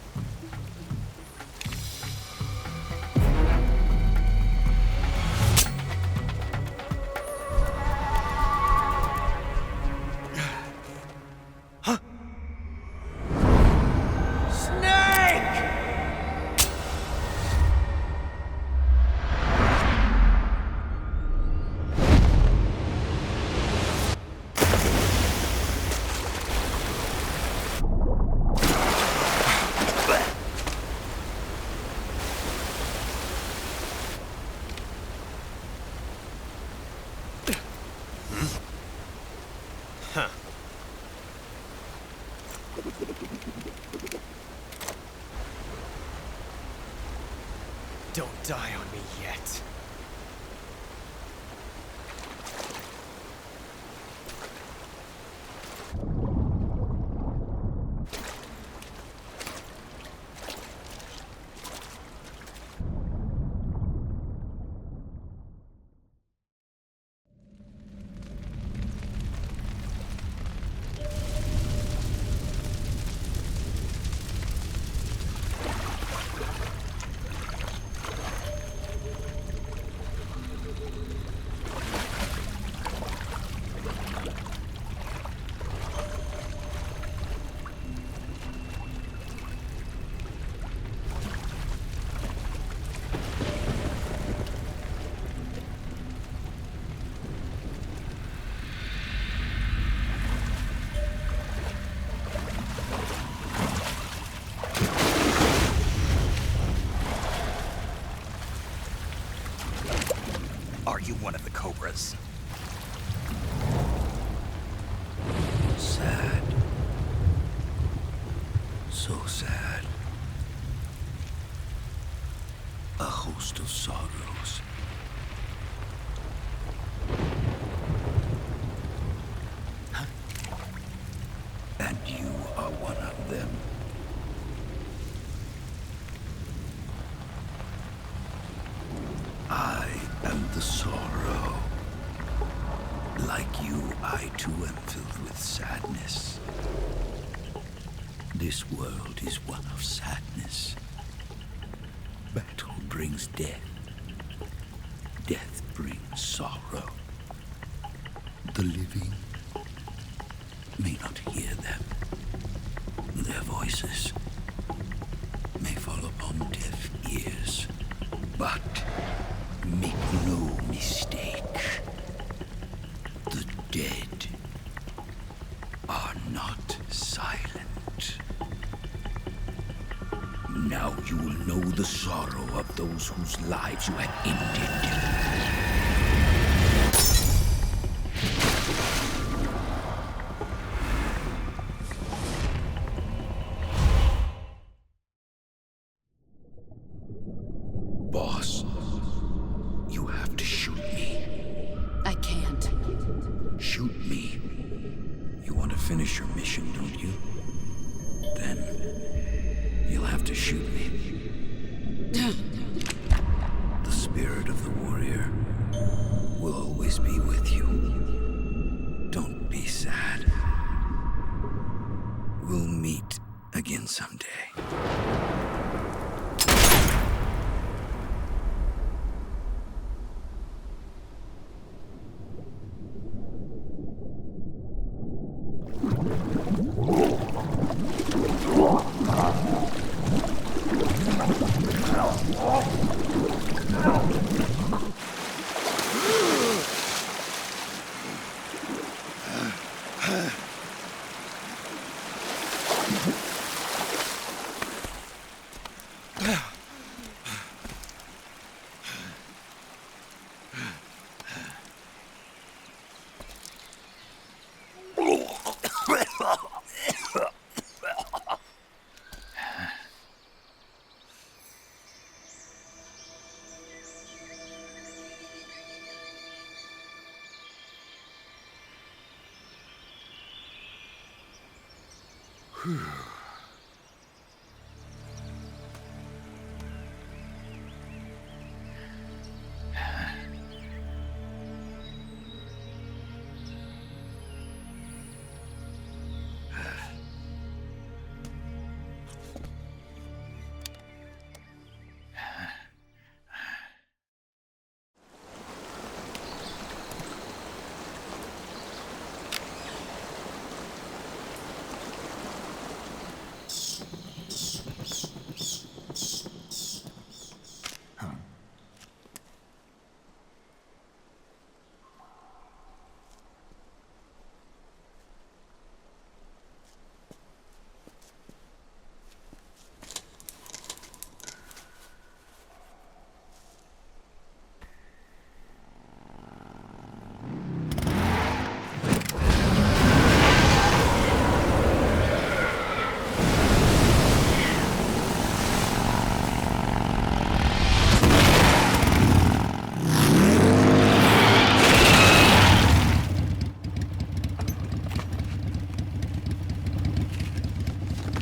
Don't die on me yet. Are you one of the Cobras? Sad. So sad. A host of sorrows. And you are one of them. I am the sorrow. Like you, I too am filled with sadness. This world is one of sadness. Battle brings death. Death brings sorrow. The living may not hear them. Their voices may fall upon deaf ears. But make no mistake, the dead are not silent. Now you will know the sorrow of those whose lives you have ended. Boss, you have to shoot me. I can't. Shoot me. You want to finish your mission, don't you? Then you'll have to shoot me. The spirit of the warrior will always be with you. Don't be sad. We'll meet again someday.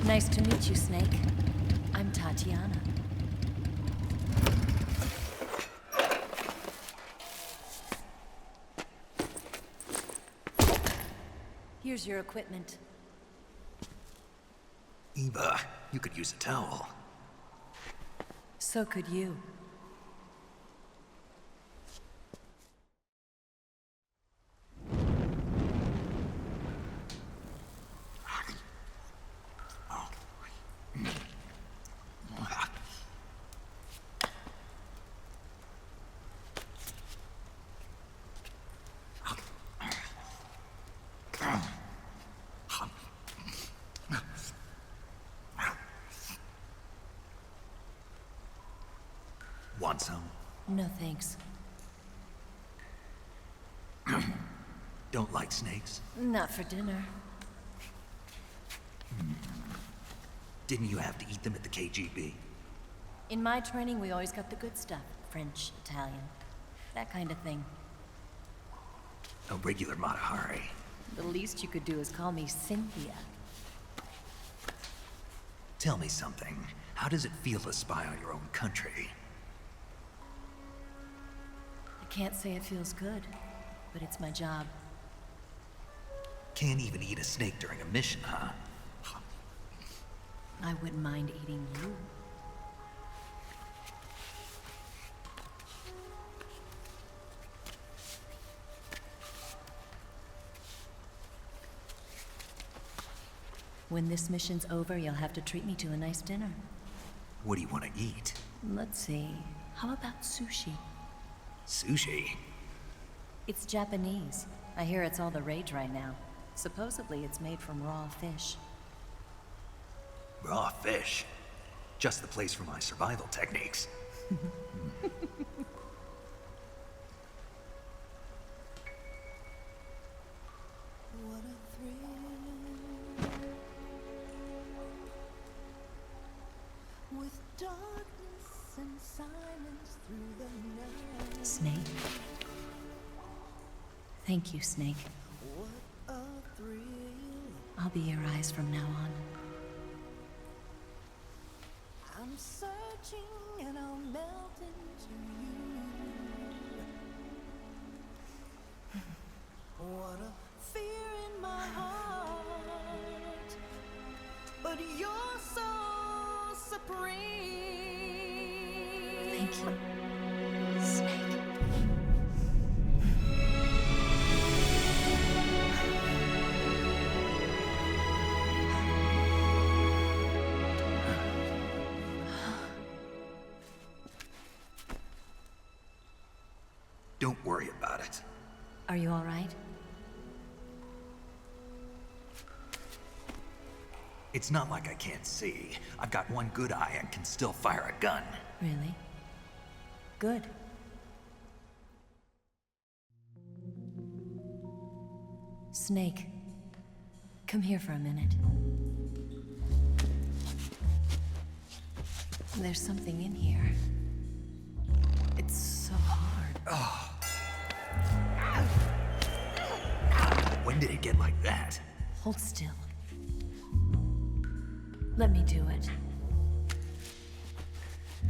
Nice to meet you, Snake. I'm Tatiana. Here's your equipment. Eva, you could use a towel. So could you. Want some? No thanks. Don't like snakes? Not for dinner. Didn't you have to eat them at the KGB? In my training, we always got the good stuff. French, Italian, that kind of thing. A regular Matahari. The least you could do is call me Cynthia. Tell me something. How does it feel to spy on your own country? I can't say it feels good, but it's my job. Can't even eat a snake during a mission, huh? I wouldn't mind eating you. When this mission's over, you'll have to treat me to a nice dinner. What do you want to eat? Let's see. How about sushi? Sushi? It's Japanese. I hear it's all the rage right now. Supposedly it's made from raw fish. Raw fish? Just the place for my survival techniques. Snake? Thank you, Snake. I'll be your eyes from now on. I'm searching and I'll melt into you. What a fear in my heart, but you're so supreme. Thank you, Snake. Don't worry about it. Are you all right? It's not like I can't see. I've got one good eye and can still fire a gun. Really? Good. Snake, come here for a minute. There's something in here. It's so hard. Oh. When did it get like that? Hold still. Let me do it.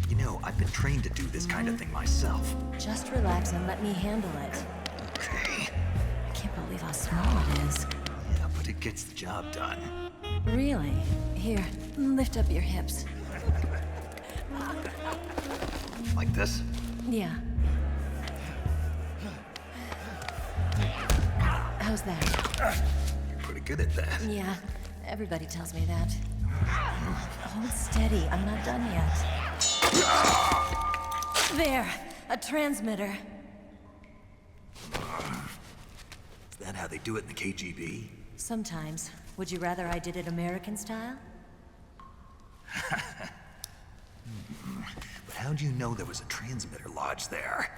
You know, I've been trained to do this kind of thing myself. Just relax and let me handle it. Okay. I can't believe how small it is. Yeah, but it gets the job done. Really? Here, lift up your hips. Like this? Yeah. How's that? You're pretty good at that. Yeah, everybody tells me that. Hold steady, I'm not done yet. There, a transmitter. Is that how they do it in the KGB? Sometimes. Would you rather I did it American style? But how'd you know there was a transmitter lodged there?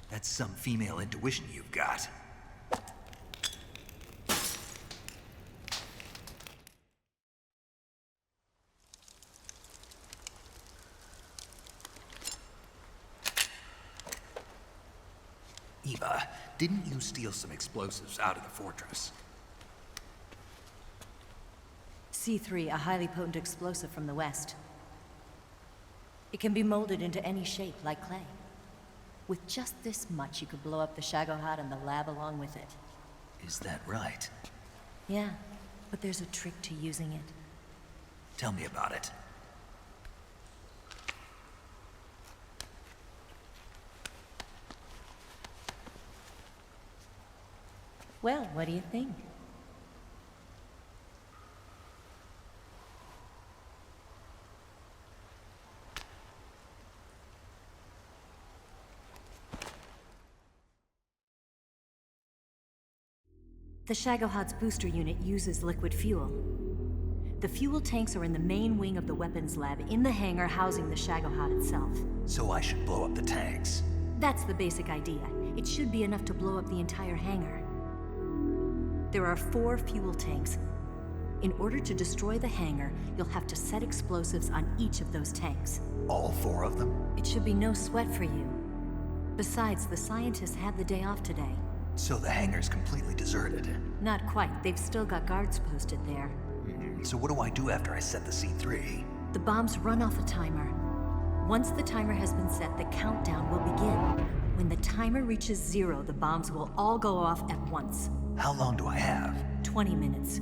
That's some female intuition you've got. Eva, didn't you steal some explosives out of the fortress? C3, a highly potent explosive from the west. It can be molded into any shape, like clay. With just this much, you could blow up the Shagohod and the lab along with it. Is that right? Yeah, but there's a trick to using it. Tell me about it. Well, what do you think? The Shagohod's booster unit uses liquid fuel. The fuel tanks are in the main wing of the weapons lab in the hangar housing the Shagohod itself. So I should blow up the tanks? That's the basic idea. It should be enough to blow up the entire hangar. There are 4 fuel tanks. In order to destroy the hangar, you'll have to set explosives on each of those tanks. All 4 of them? It should be no sweat for you. Besides, the scientists had the day off today. So the hangar's completely deserted? Not quite. They've still got guards posted there. So what do I do after I set the C3? The bombs run off a timer. Once the timer has been set, the countdown will begin. When the timer reaches 0, the bombs will all go off at once. How long do I have? 20 minutes.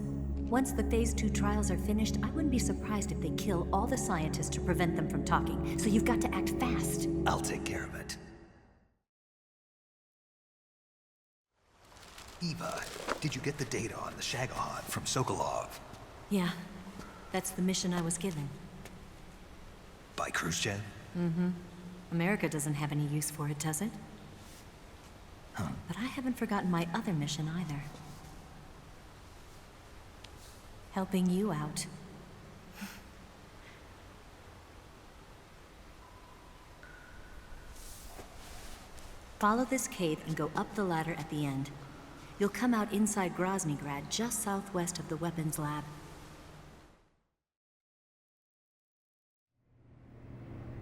Once the Phase 2 trials are finished, I wouldn't be surprised if they kill all the scientists to prevent them from talking. So you've got to act fast. I'll take care of it. Eva, did you get the data on the Shagohod from Sokolov? Yeah, that's the mission I was given. By Khrushchev? Mm-hmm. America doesn't have any use for it, does it? Huh. But I haven't forgotten my other mission either. Helping you out. Follow this cave and go up the ladder at the end. You'll come out inside Groznygrad, just southwest of the weapons lab.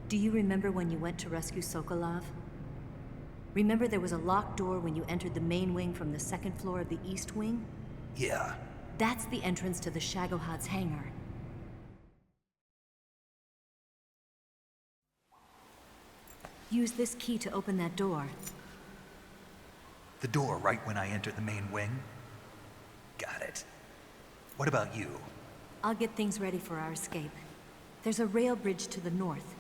Do you remember when you went to rescue Sokolov? Remember there was a locked door when you entered the main wing from the second floor of the east wing? Yeah. That's the entrance to the Shagohod's hangar. Use this key to open that door. The door right when I enter the main wing? Got it. What about you? I'll get things ready for our escape. There's a rail bridge to the north.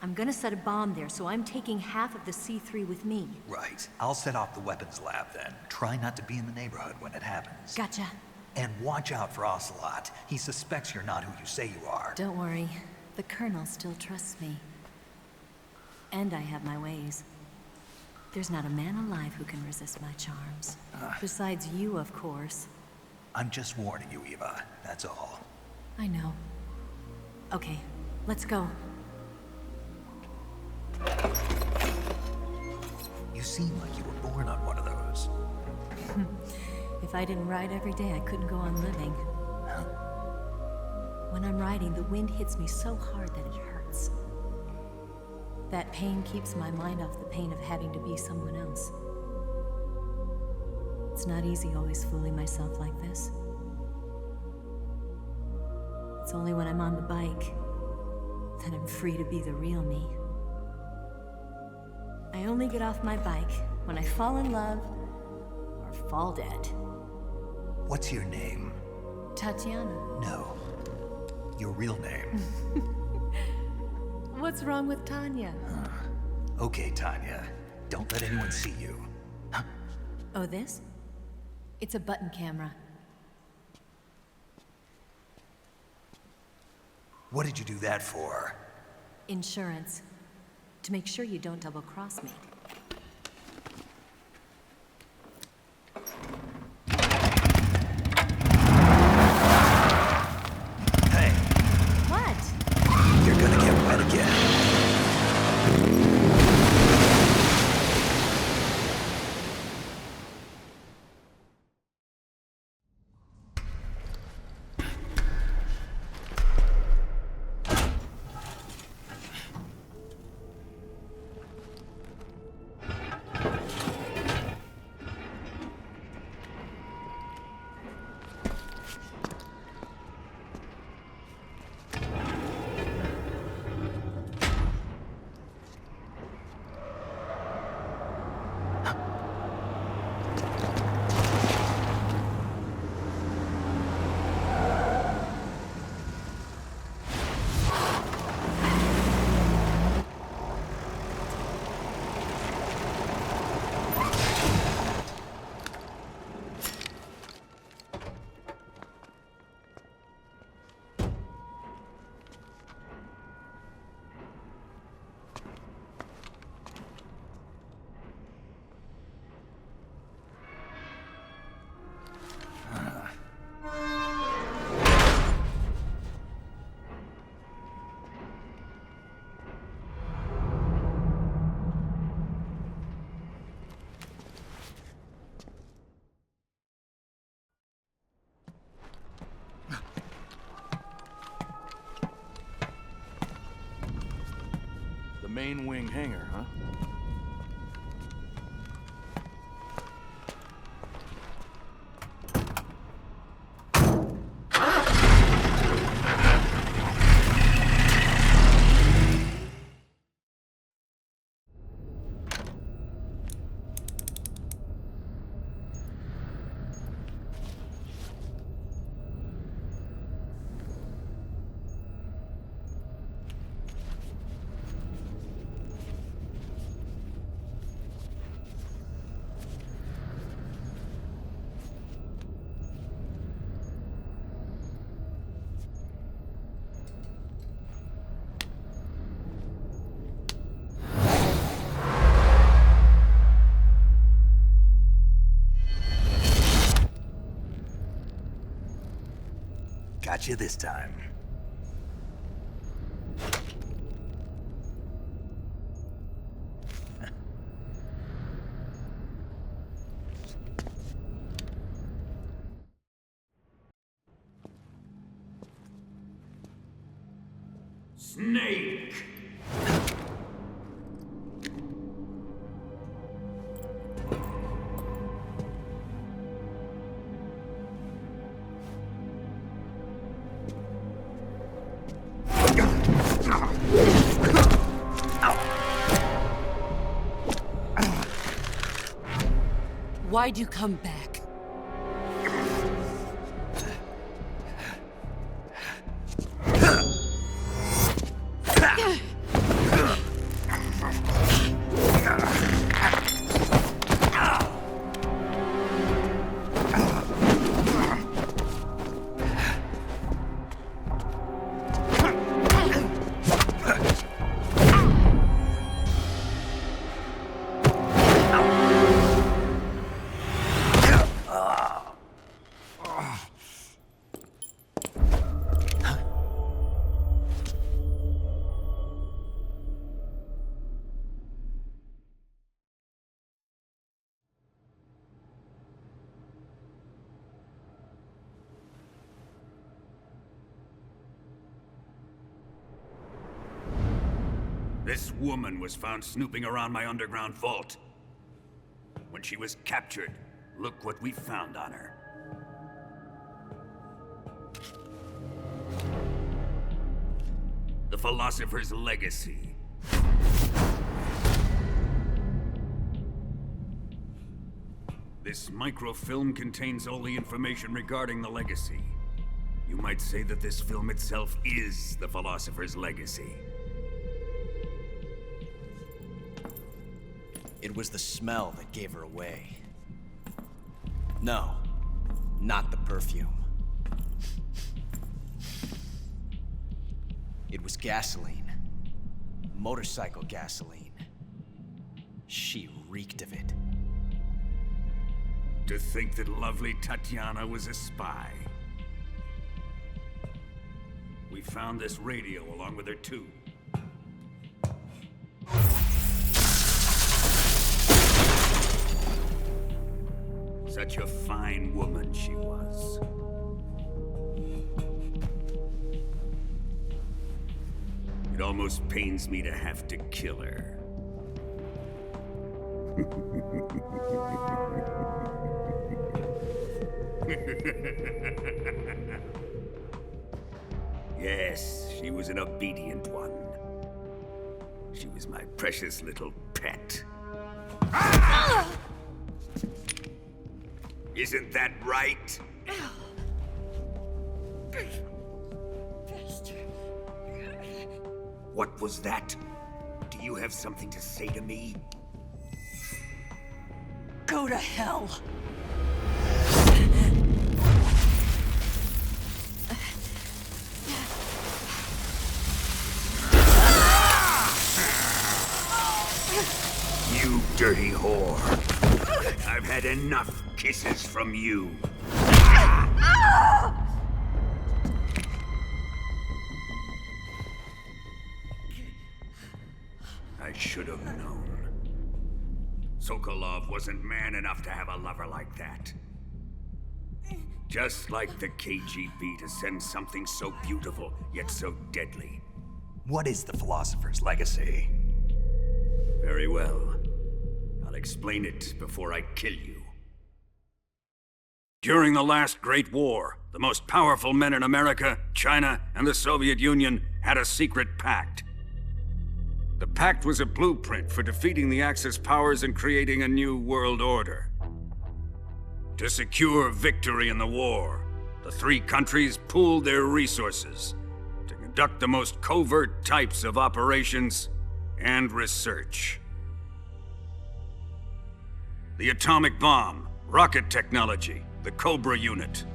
I'm gonna set a bomb there, so I'm taking half of the C3 with me. Right. I'll set off the weapons lab then. Try not to be in the neighborhood when it happens. Gotcha. And watch out for Ocelot. He suspects you're not who you say you are. Don't worry. The Colonel still trusts me. And I have my ways. There's not a man alive who can resist my charms. Besides you, of course. I'm just warning you, Eva. That's all. I know. Okay, let's go. You seem like you were born on one of those. If I didn't ride every day, I couldn't go on living. When I'm riding, the wind hits me so hard that it hurts. That pain keeps my mind off the pain of having to be someone else. It's not easy always fooling myself like this. It's only when I'm on the bike that I'm free to be the real me. I only get off my bike when I fall in love or fall dead. What's your name? Tatiana. No. Your real name. What's wrong with Tanya? Okay, Tanya. Don't let anyone see you. Oh, this? It's a button camera. What did you do that for? Insurance. To make sure you don't double-cross me. Hey. What? You're gonna get wet again. Main wing hangar, huh? got you this time. Snake! Why'd you come back? This woman was found snooping around my underground vault. When she was captured, look what we found on her. The Philosopher's Legacy. This microfilm contains all the information regarding the Legacy. You might say that this film itself is the Philosopher's Legacy. It was the smell that gave her away. No, not the perfume. It was gasoline. Motorcycle gasoline. She reeked of it. To think that lovely Tatiana was a spy. We found this radio along with her too. Such a fine woman she was. It almost pains me to have to kill her. Yes, she was an obedient one. She was my precious little pet. Isn't that right? What was that? Do you have something to say to me? Go to hell! You dirty whore. I've had enough kisses from you. I should have known. Sokolov wasn't man enough to have a lover like that. Just like the KGB to send something so beautiful, yet so deadly. What is the Philosopher's Legacy? Very well. I'll explain it before I kill you. During the last Great War, the most powerful men in America, China, and the Soviet Union had a secret pact. The pact was a blueprint for defeating the Axis powers and creating a new world order. To secure victory in the war, the three countries pooled their resources to conduct the most covert types of operations and research. The atomic bomb, rocket technology, the Cobra unit.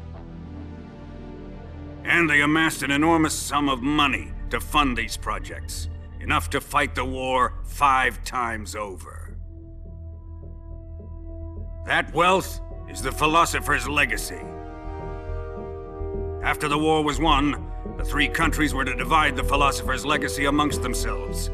And they amassed an enormous sum of money to fund these projects, enough to fight the war 5 times over. That wealth is the Philosopher's Legacy. After the war was won, the three countries were to divide the philosopher's legacy amongst themselves.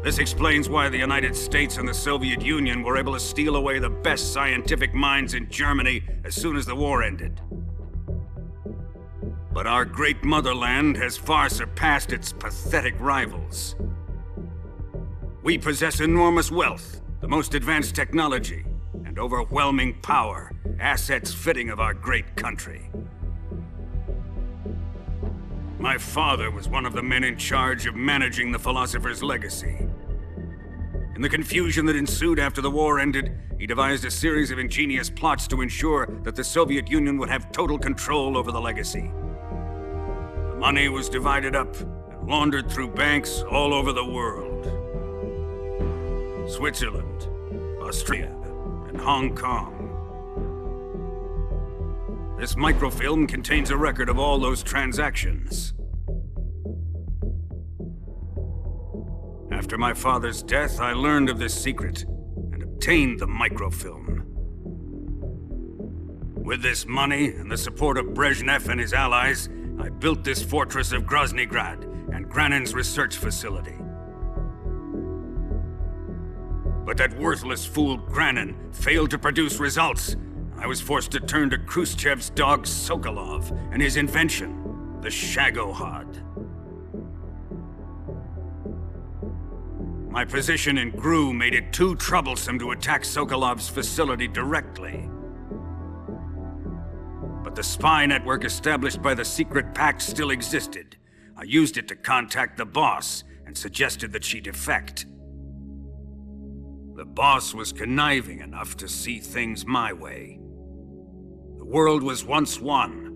This explains why the United States and the Soviet Union were able to steal away the best scientific minds in Germany as soon as the war ended. But our great motherland has far surpassed its pathetic rivals. We possess enormous wealth, the most advanced technology, and overwhelming power, assets fitting of our great country. My father was one of the men in charge of managing the philosopher's legacy. In the confusion that ensued after the war ended, he devised a series of ingenious plots to ensure that the Soviet Union would have total control over the legacy. The money was divided up and laundered through banks all over the world. Switzerland, Austria, and Hong Kong. This microfilm contains a record of all those transactions. After my father's death, I learned of this secret and obtained the microfilm. With this money and the support of Brezhnev and his allies, I built this fortress of Groznygrad and Granin's research facility. But that worthless fool Granin failed to produce results. I was forced to turn to Khrushchev's dog Sokolov and his invention, the Shagohod. My position in GRU made it too troublesome to attack Sokolov's facility directly. But the spy network established by the secret pact still existed. I used it to contact the boss and suggested that she defect. The boss was conniving enough to see things my way. The world was once one,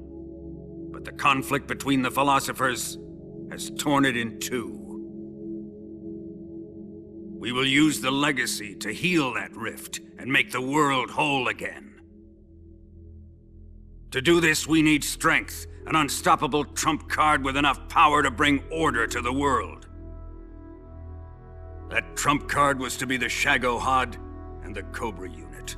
but the conflict between the philosophers has torn it in two. We will use the legacy to heal that rift and make the world whole again. To do this, we need strength, an unstoppable trump card with enough power to bring order to the world. That trump card was to be the Shagohod and the Cobra unit.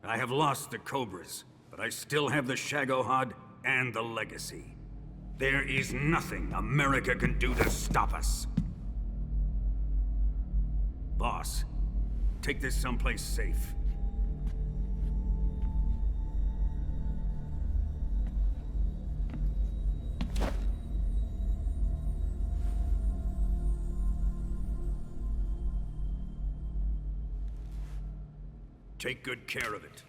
I have lost the Cobras, but I still have the Shagohod and the legacy. There is nothing America can do to stop us. Boss, take this someplace safe. Take good care of it.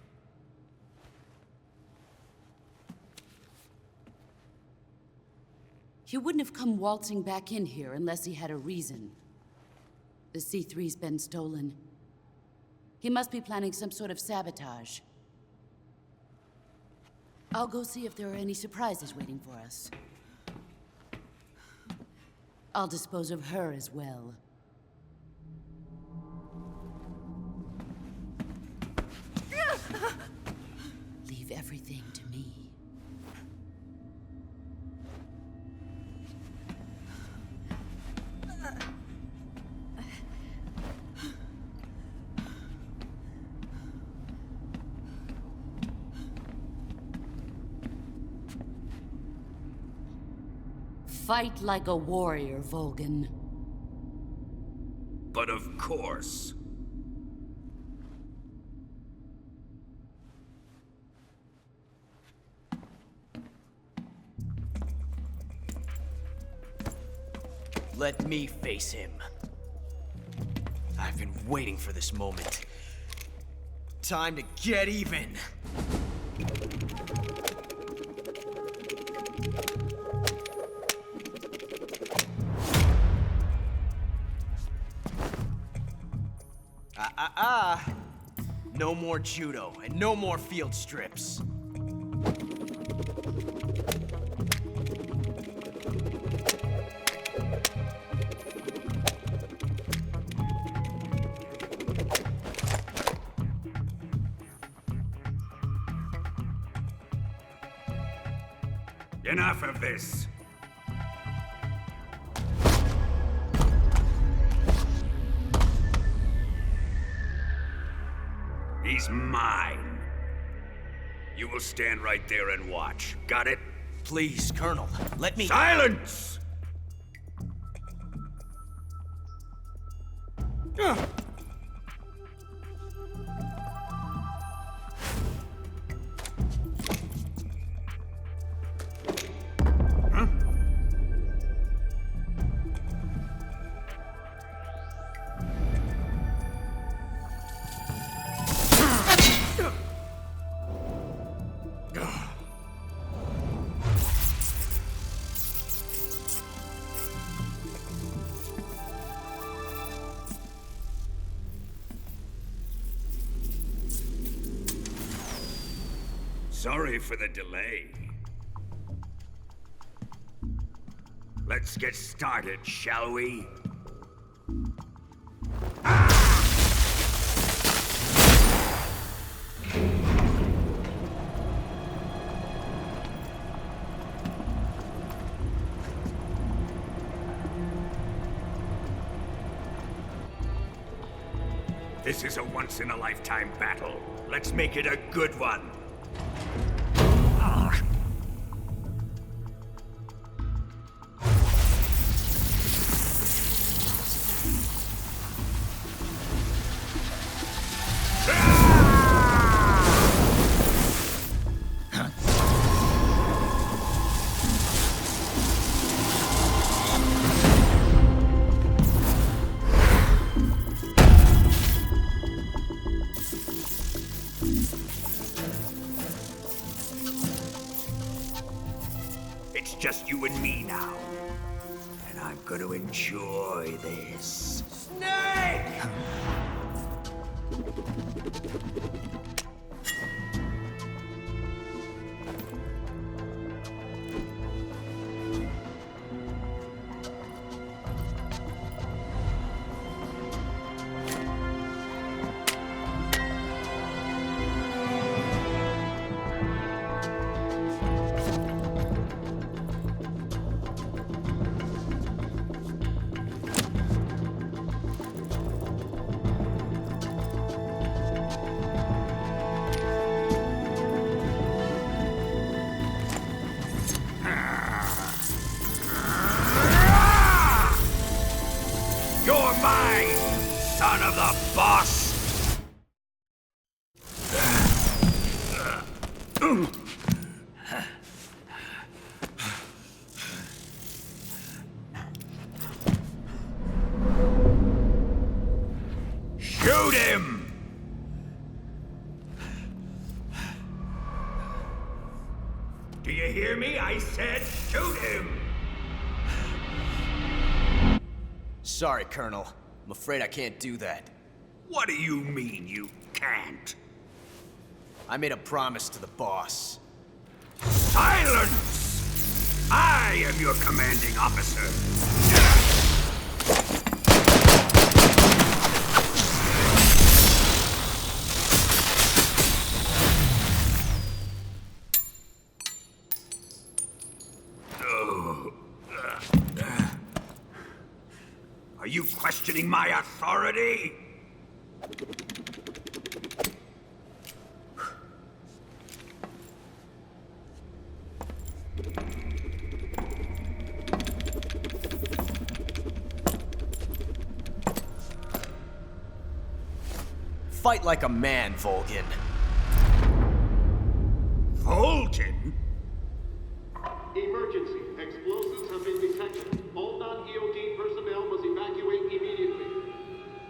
He wouldn't have come waltzing back in here unless he had a reason. The C3's been stolen. He must be planning some sort of sabotage. I'll go see if there are any surprises waiting for us. I'll dispose of her as well. Leave everything to me. Fight like a warrior, Volgan. But of course. Let me face him. I've been waiting for this moment. Time to get even. No more judo, and no more field strips. Enough of this. He's mine. You will stand right there and watch. Got it? Please, Colonel, let me— Silence! Sorry for the delay. Let's get started, shall we? This is a once-in-a-lifetime battle. Let's make it a good one. It's just you and me now. And I'm gonna enjoy this. Snake! You're mine, son of the boss! Shoot him! Do you hear me? I said shoot him! Sorry, Colonel. I'm afraid I can't do that. What do you mean you can't? I made a promise to the boss. Silence! I am your commanding officer. Are you questioning my authority? Fight like a man, Volgin. Volgin? Emergency. Explosives have been detected. All non-EOD personnel must evacuate immediately.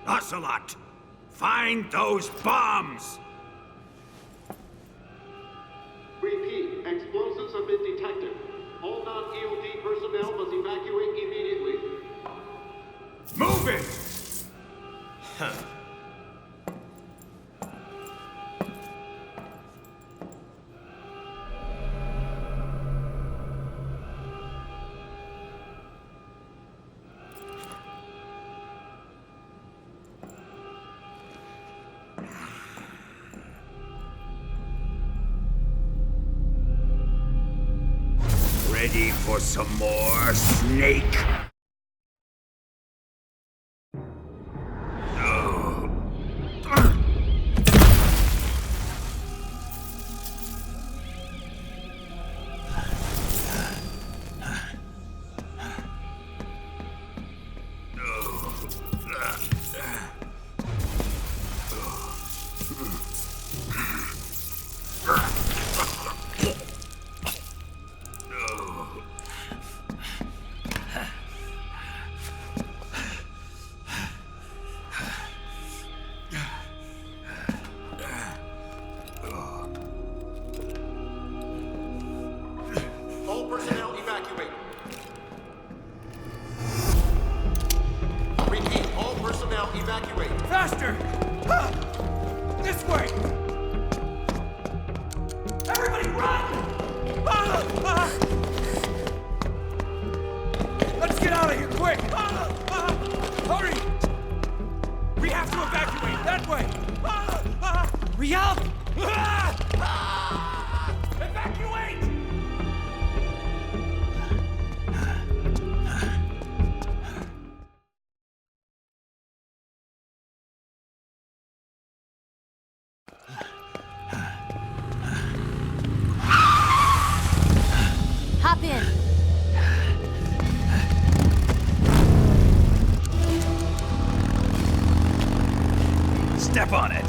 Ocelot! Find those bombs! Repeat. Explosives have been detected. All non-EOD personnel must evacuate immediately. Move it! Huh. Ready for some more, Snake? This way! Everybody run! Let's get out of here, quick! Hurry! We have to evacuate, that way! Hurry up! Evacuate! Hop in. Step on it.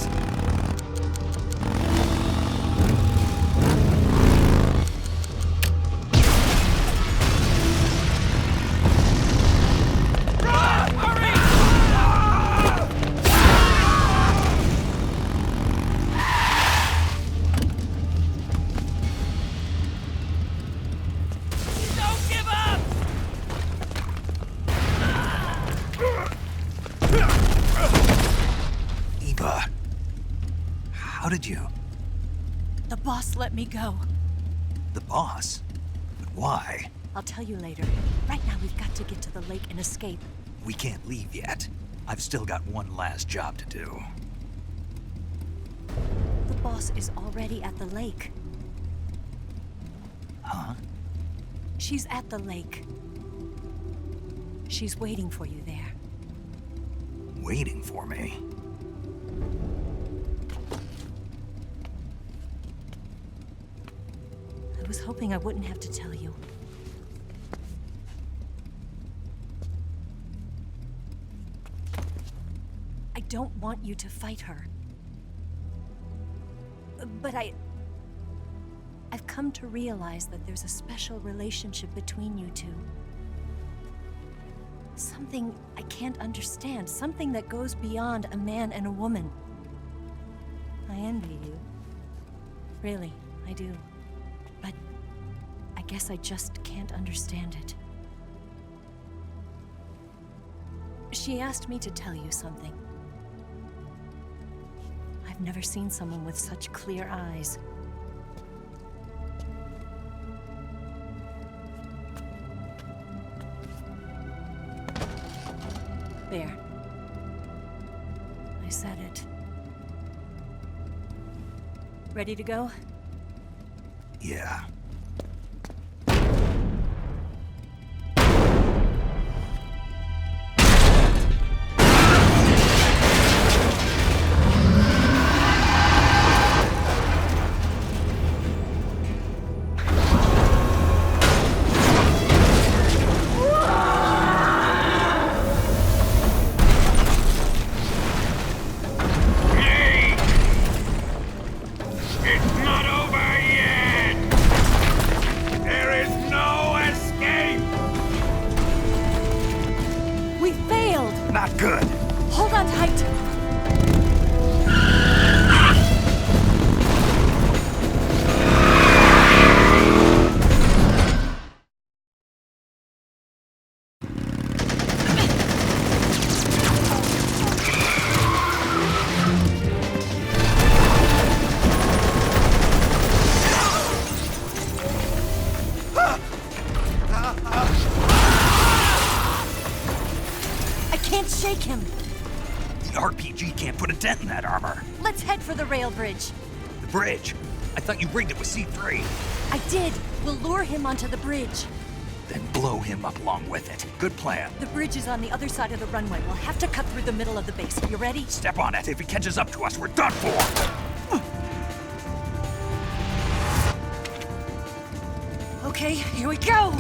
How did you? The boss let me go. The boss? But why? I'll tell you later. Right now, we've got to get to the lake and escape. We can't leave yet. I've still got one last job to do. The boss is already at the lake. Huh? She's at the lake. She's waiting for you there. Waiting for me? I was hoping I wouldn't have to tell you. I don't want you to fight her. But I've come to realize that there's a special relationship between you two. Something I can't understand. Something that goes beyond a man and a woman. I envy you. Really, I do. But I guess I just can't understand it. She asked me to tell you something. I've never seen someone with such clear eyes. There. I said it. Ready to go? Yeah. Not good. Hold on tight. Shake him. The RPG can't put a dent in that armor. Let's head for the rail bridge. The bridge? I thought you rigged it with C3. I did. We'll lure him onto the bridge. Then blow him up along with it. Good plan. The bridge is on the other side of the runway. We'll have to cut through the middle of the base. You ready? Step on it. If he catches up to us, we're done for. Okay, here we go.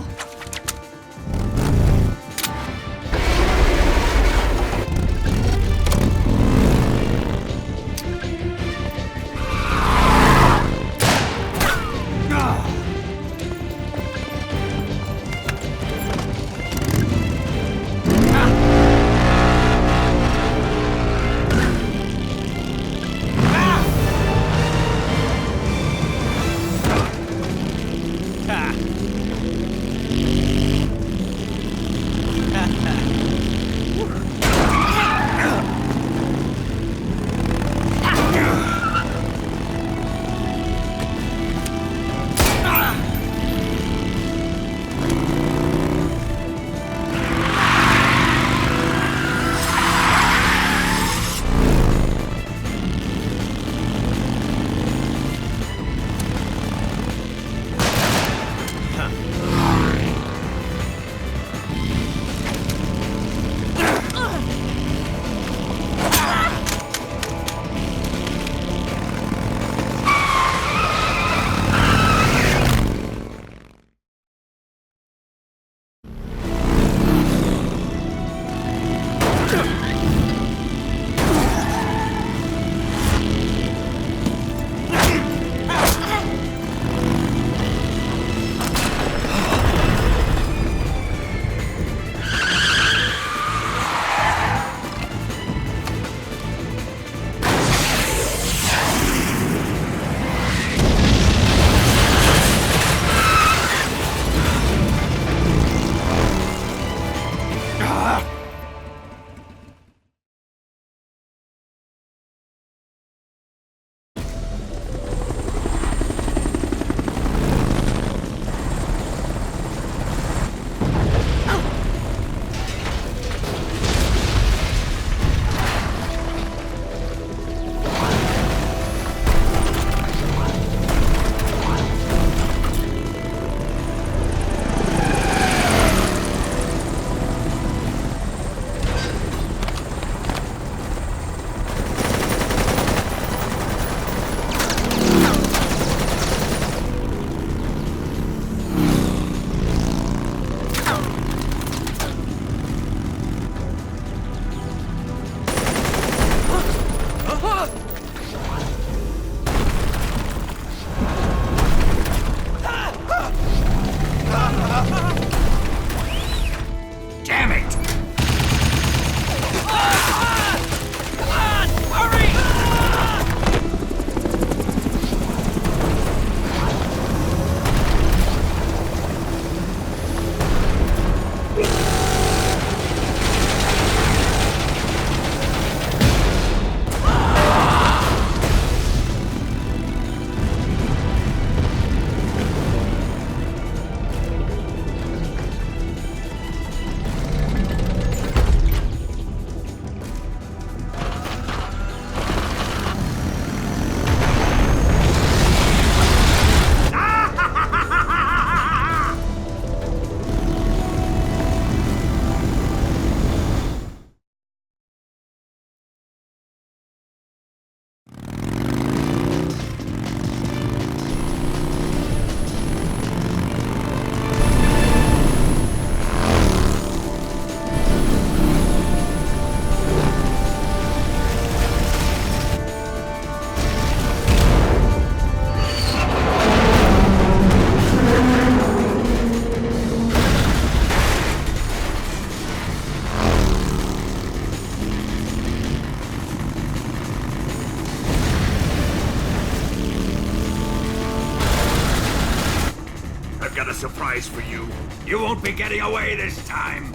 a surprise for you. You won't be getting away this time.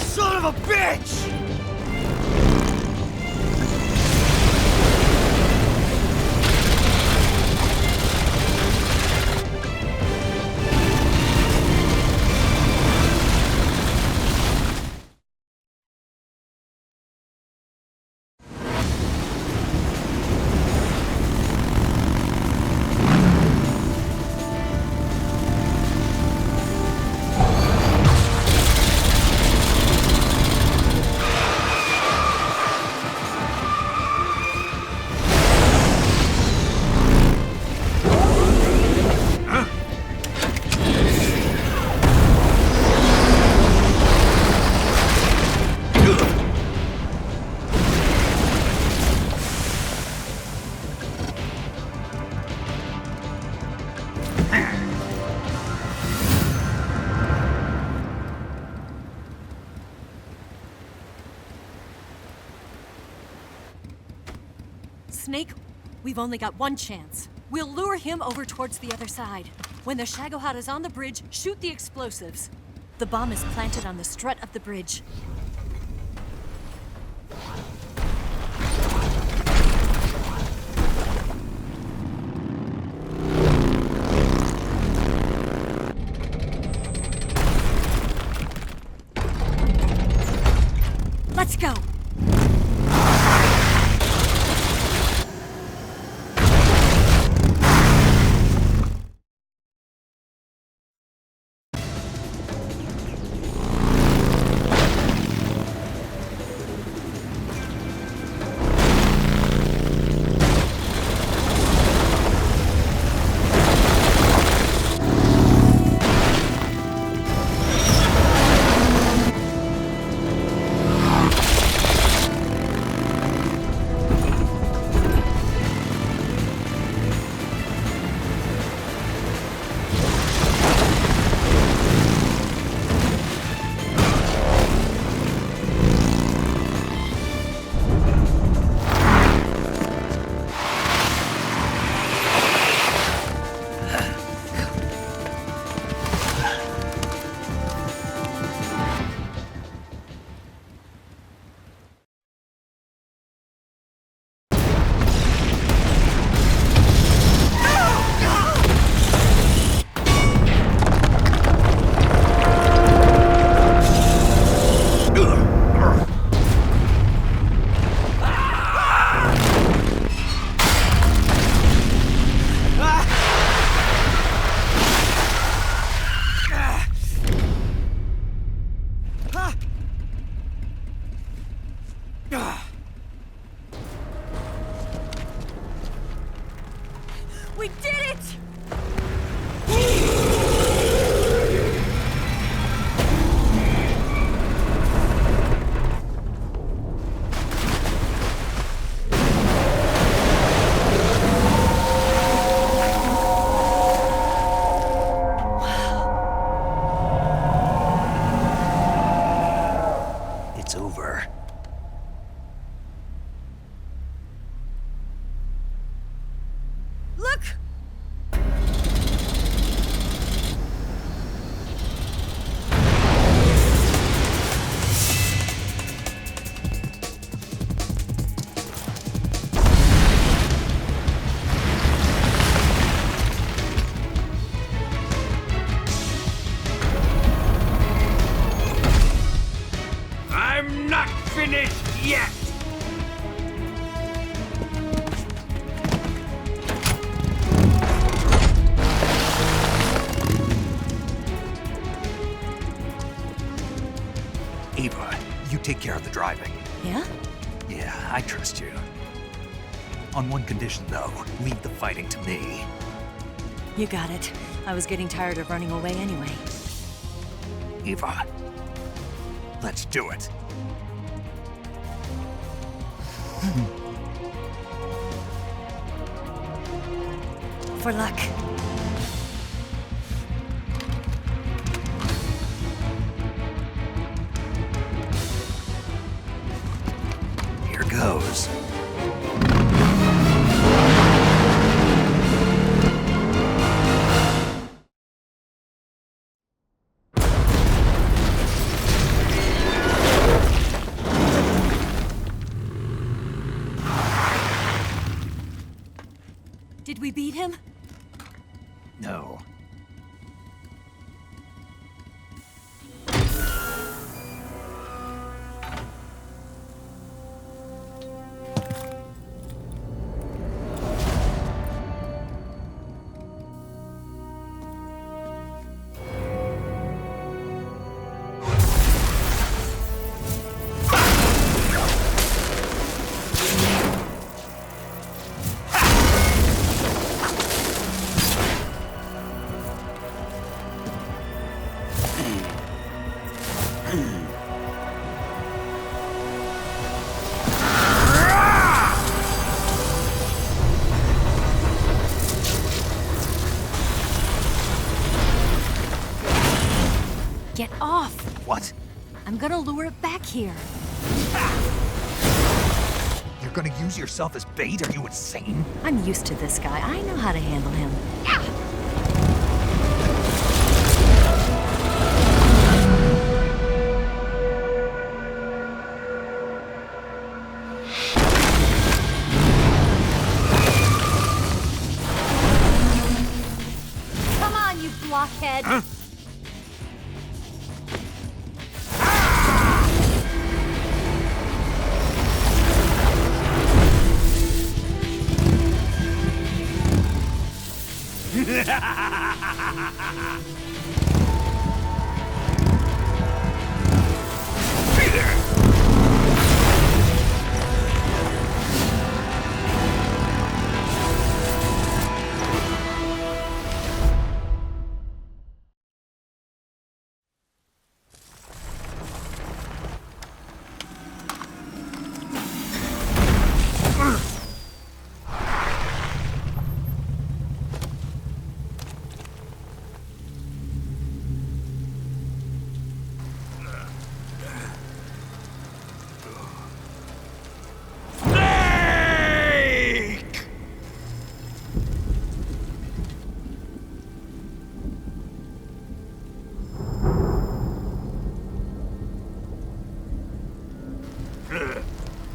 Son of a bitch! Snake, we've only got one chance. We'll lure him over towards the other side. When the Shagohod is on the bridge, shoot the explosives. The bomb is planted on the strut of the bridge. Let's go! We did it! It's over. Look! I'm not finished yet! Ava, you take care of the driving. Yeah? Yeah, I trust you. On one condition, though, leave the fighting to me. You got it. I was getting tired of running away anyway. Ava, let's do it. For luck. Did we beat him? No. Get off! What? I'm gonna lure it back here. You're gonna use yourself as bait? Are you insane? I'm used to this guy. I know how to handle him. Come on, you blockhead! Huh?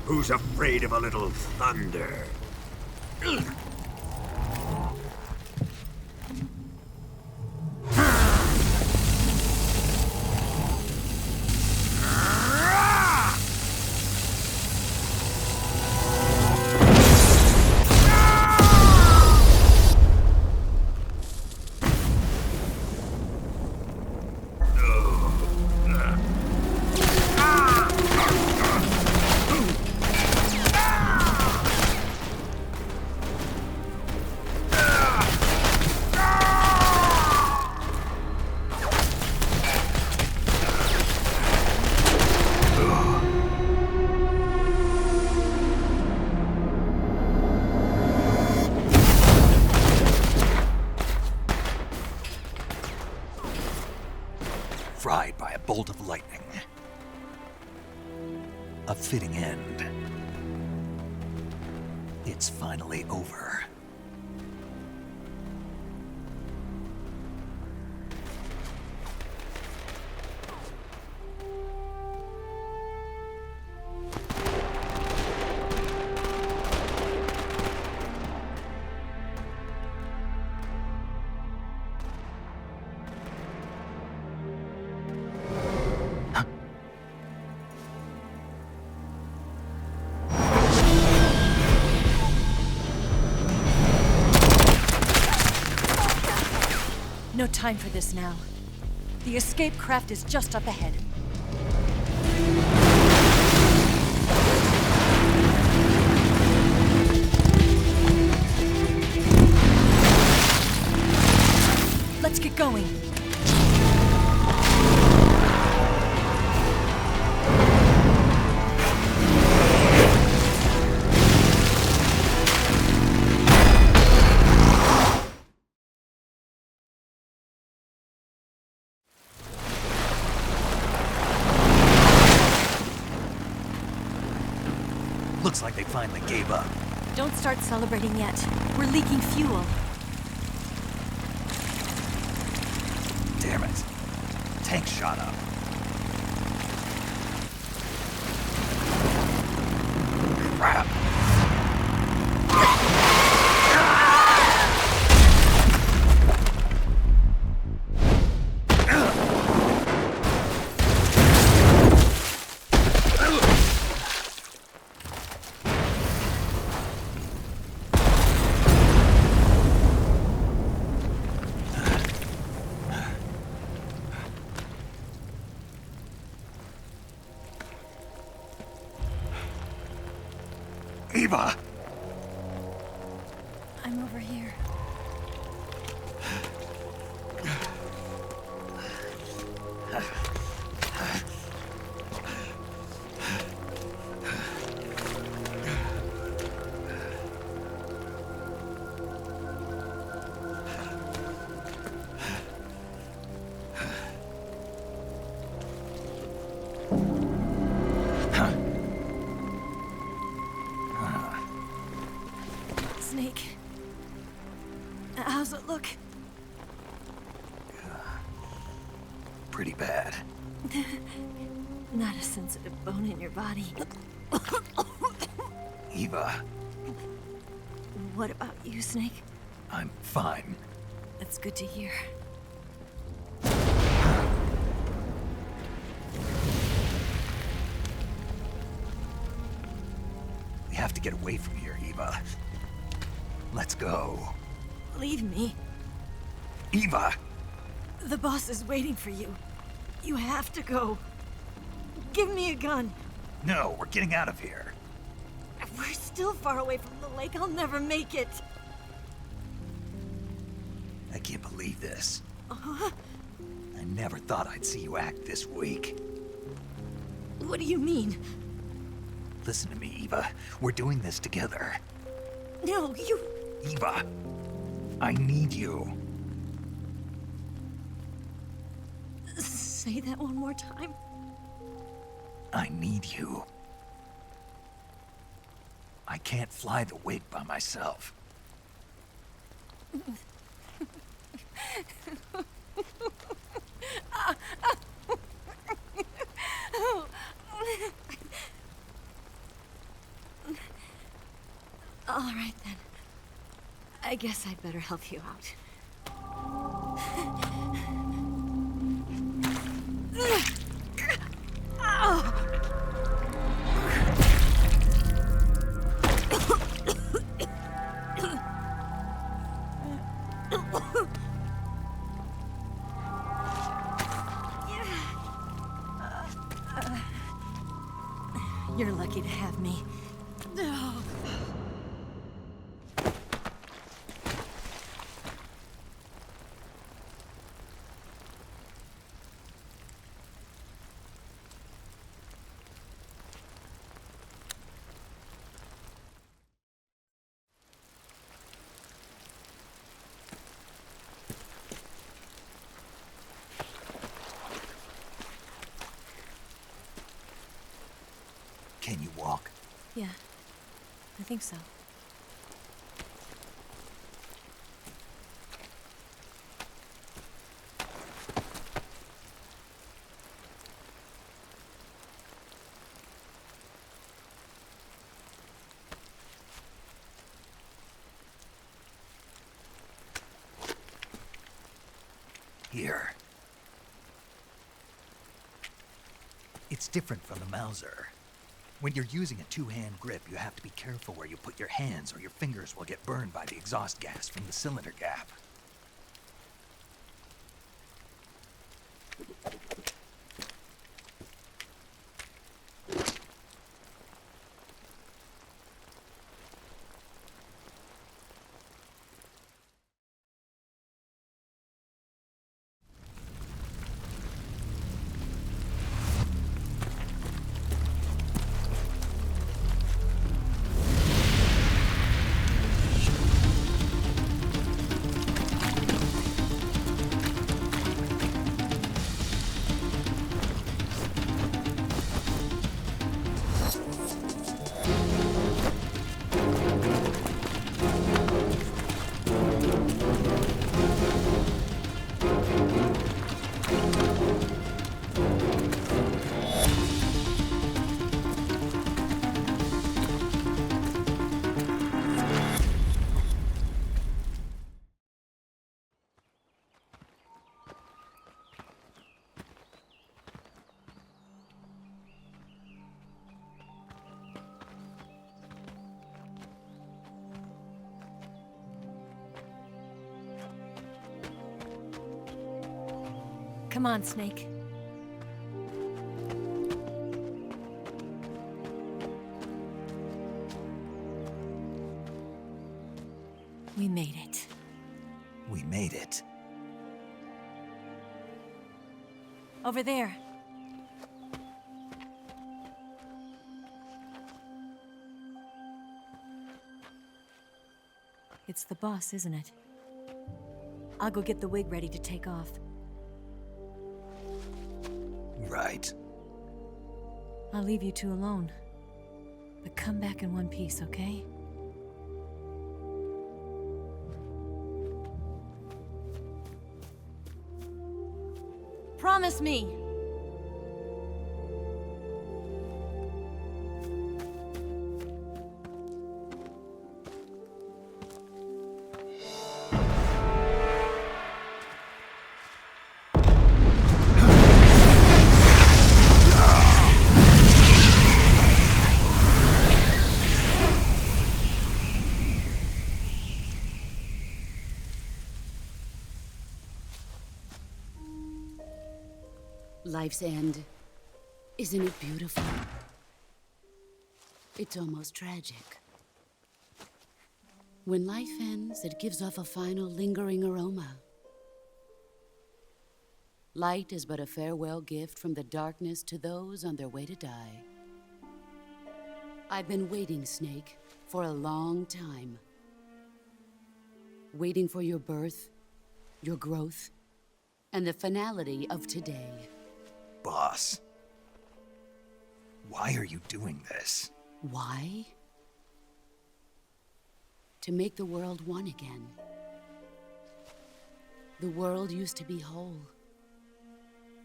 Who's afraid of a little thunder? Fried by a bolt of lightning. A fitting end. It's finally over. No time for this now. The escape craft is just up ahead. Let's get going. Looks like they finally gave up. Don't start celebrating yet. We're leaking fuel. Damn it. Tank shot up. Crap. Eva! I'm over here. Snake. How's it look? Pretty bad. Not a sensitive bone in your body. Eva, What about you, Snake? I'm fine. That's good to hear. We have to get away from here, Eva. Let's go. Leave me. Eva! The boss is waiting for you. You have to go. Give me a gun. No, we're getting out of here. We're still far away from the lake. I'll never make it. I can't believe this. I never thought I'd see you act this weak. What do you mean? Listen to me, Eva. We're doing this together. No, you... Eva, I need you. Say that one more time. I need you. I can't fly the wig by myself. All right, then. I guess I'd better help you out. You're lucky to have me. Can you walk? Yeah, I think so. Here. It's different from the Mauser. When you're using a two-hand grip, you have to be careful where you put your hands or your fingers will get burned by the exhaust gas from the cylinder gap. Come on, Snake. We made it. Over there. It's the boss, isn't it? I'll go get the wig ready to take off. Right. I'll leave you two alone. But come back in one piece, okay? Promise me! Life's end. Isn't it beautiful? It's almost tragic. When life ends, it gives off a final lingering aroma. Light is but a farewell gift from the darkness to those on their way to die. I've been waiting, Snake, for a long time. Waiting for your birth, your growth, and the finality of today. Boss. Why are you doing this? Why? To make the world one again. The world used to be whole.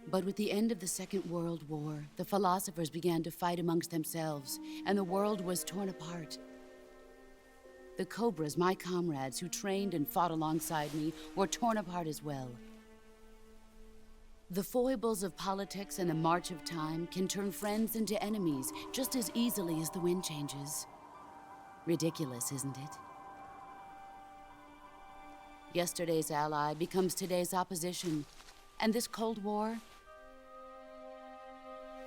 But with the end of the Second World War, the philosophers began to fight amongst themselves, and the world was torn apart. The Cobras, my comrades who trained and fought alongside me, were torn apart as well. The foibles of politics and the march of time can turn friends into enemies just as easily as the wind changes. Ridiculous, isn't it? Yesterday's ally becomes today's opposition. And this Cold War?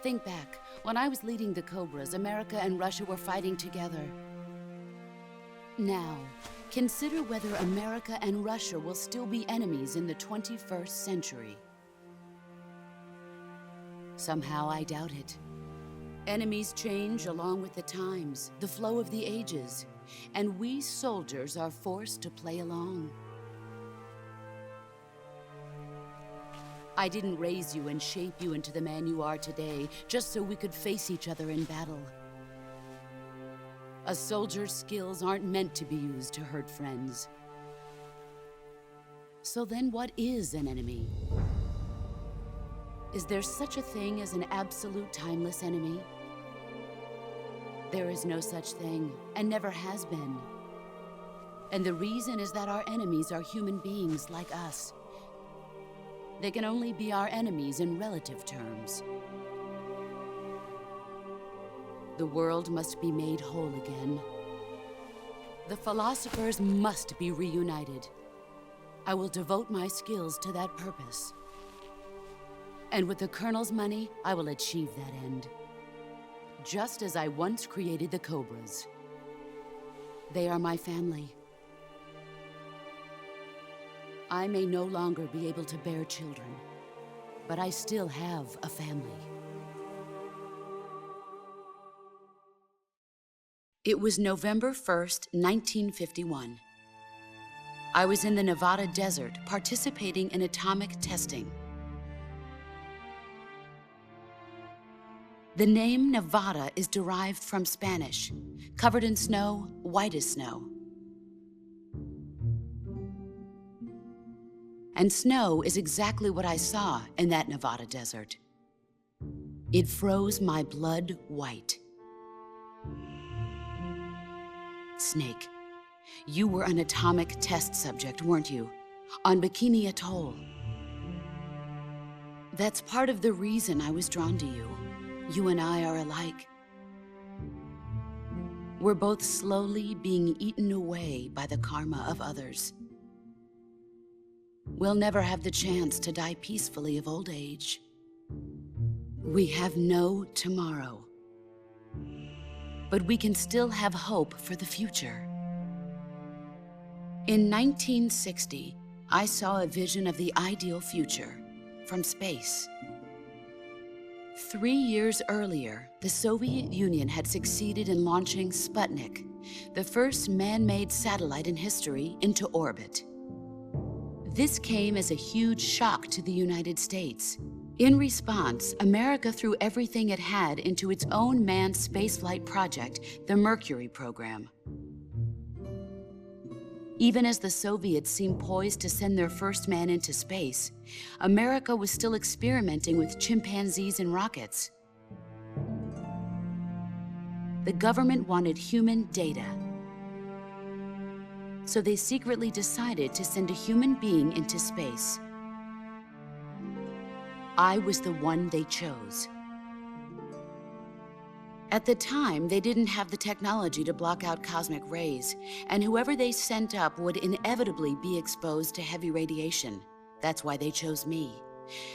Think back. When I was leading the Cobras, America and Russia were fighting together. Now, consider whether America and Russia will still be enemies in the 21st century. Somehow I doubt it. Enemies change along with the times, the flow of the ages, and we soldiers are forced to play along. I didn't raise you and shape you into the man you are today just so we could face each other in battle. A soldier's skills aren't meant to be used to hurt friends. So then what is an enemy? Is there such a thing as an absolute timeless enemy? There is no such thing, and never has been. And the reason is that our enemies are human beings like us. They can only be our enemies in relative terms. The world must be made whole again. The philosophers must be reunited. I will devote my skills to that purpose. And with the Colonel's money, I will achieve that end. Just as I once created the Cobras. They are my family. I may no longer be able to bear children, but I still have a family. It was November 1st, 1951. I was in the Nevada desert participating in atomic testing. The name Nevada is derived from Spanish, covered in snow, white as snow. And snow is exactly what I saw in that Nevada desert. It froze my blood white. Snake, you were an atomic test subject, weren't you? On Bikini Atoll. That's part of the reason I was drawn to you. You and I are alike. We're both slowly being eaten away by the karma of others. We'll never have the chance to die peacefully of old age. We have no tomorrow. But we can still have hope for the future. In 1960, I saw a vision of the ideal future from space. 3 years earlier, the Soviet Union had succeeded in launching Sputnik, the first man-made satellite in history, into orbit. This came as a huge shock to the United States. In response, America threw everything it had into its own manned spaceflight project, the Mercury program. Even as the Soviets seemed poised to send their first man into space, America was still experimenting with chimpanzees and rockets. The government wanted human data. So they secretly decided to send a human being into space. I was the one they chose. At the time, they didn't have the technology to block out cosmic rays, and whoever they sent up would inevitably be exposed to heavy radiation. That's why they chose me.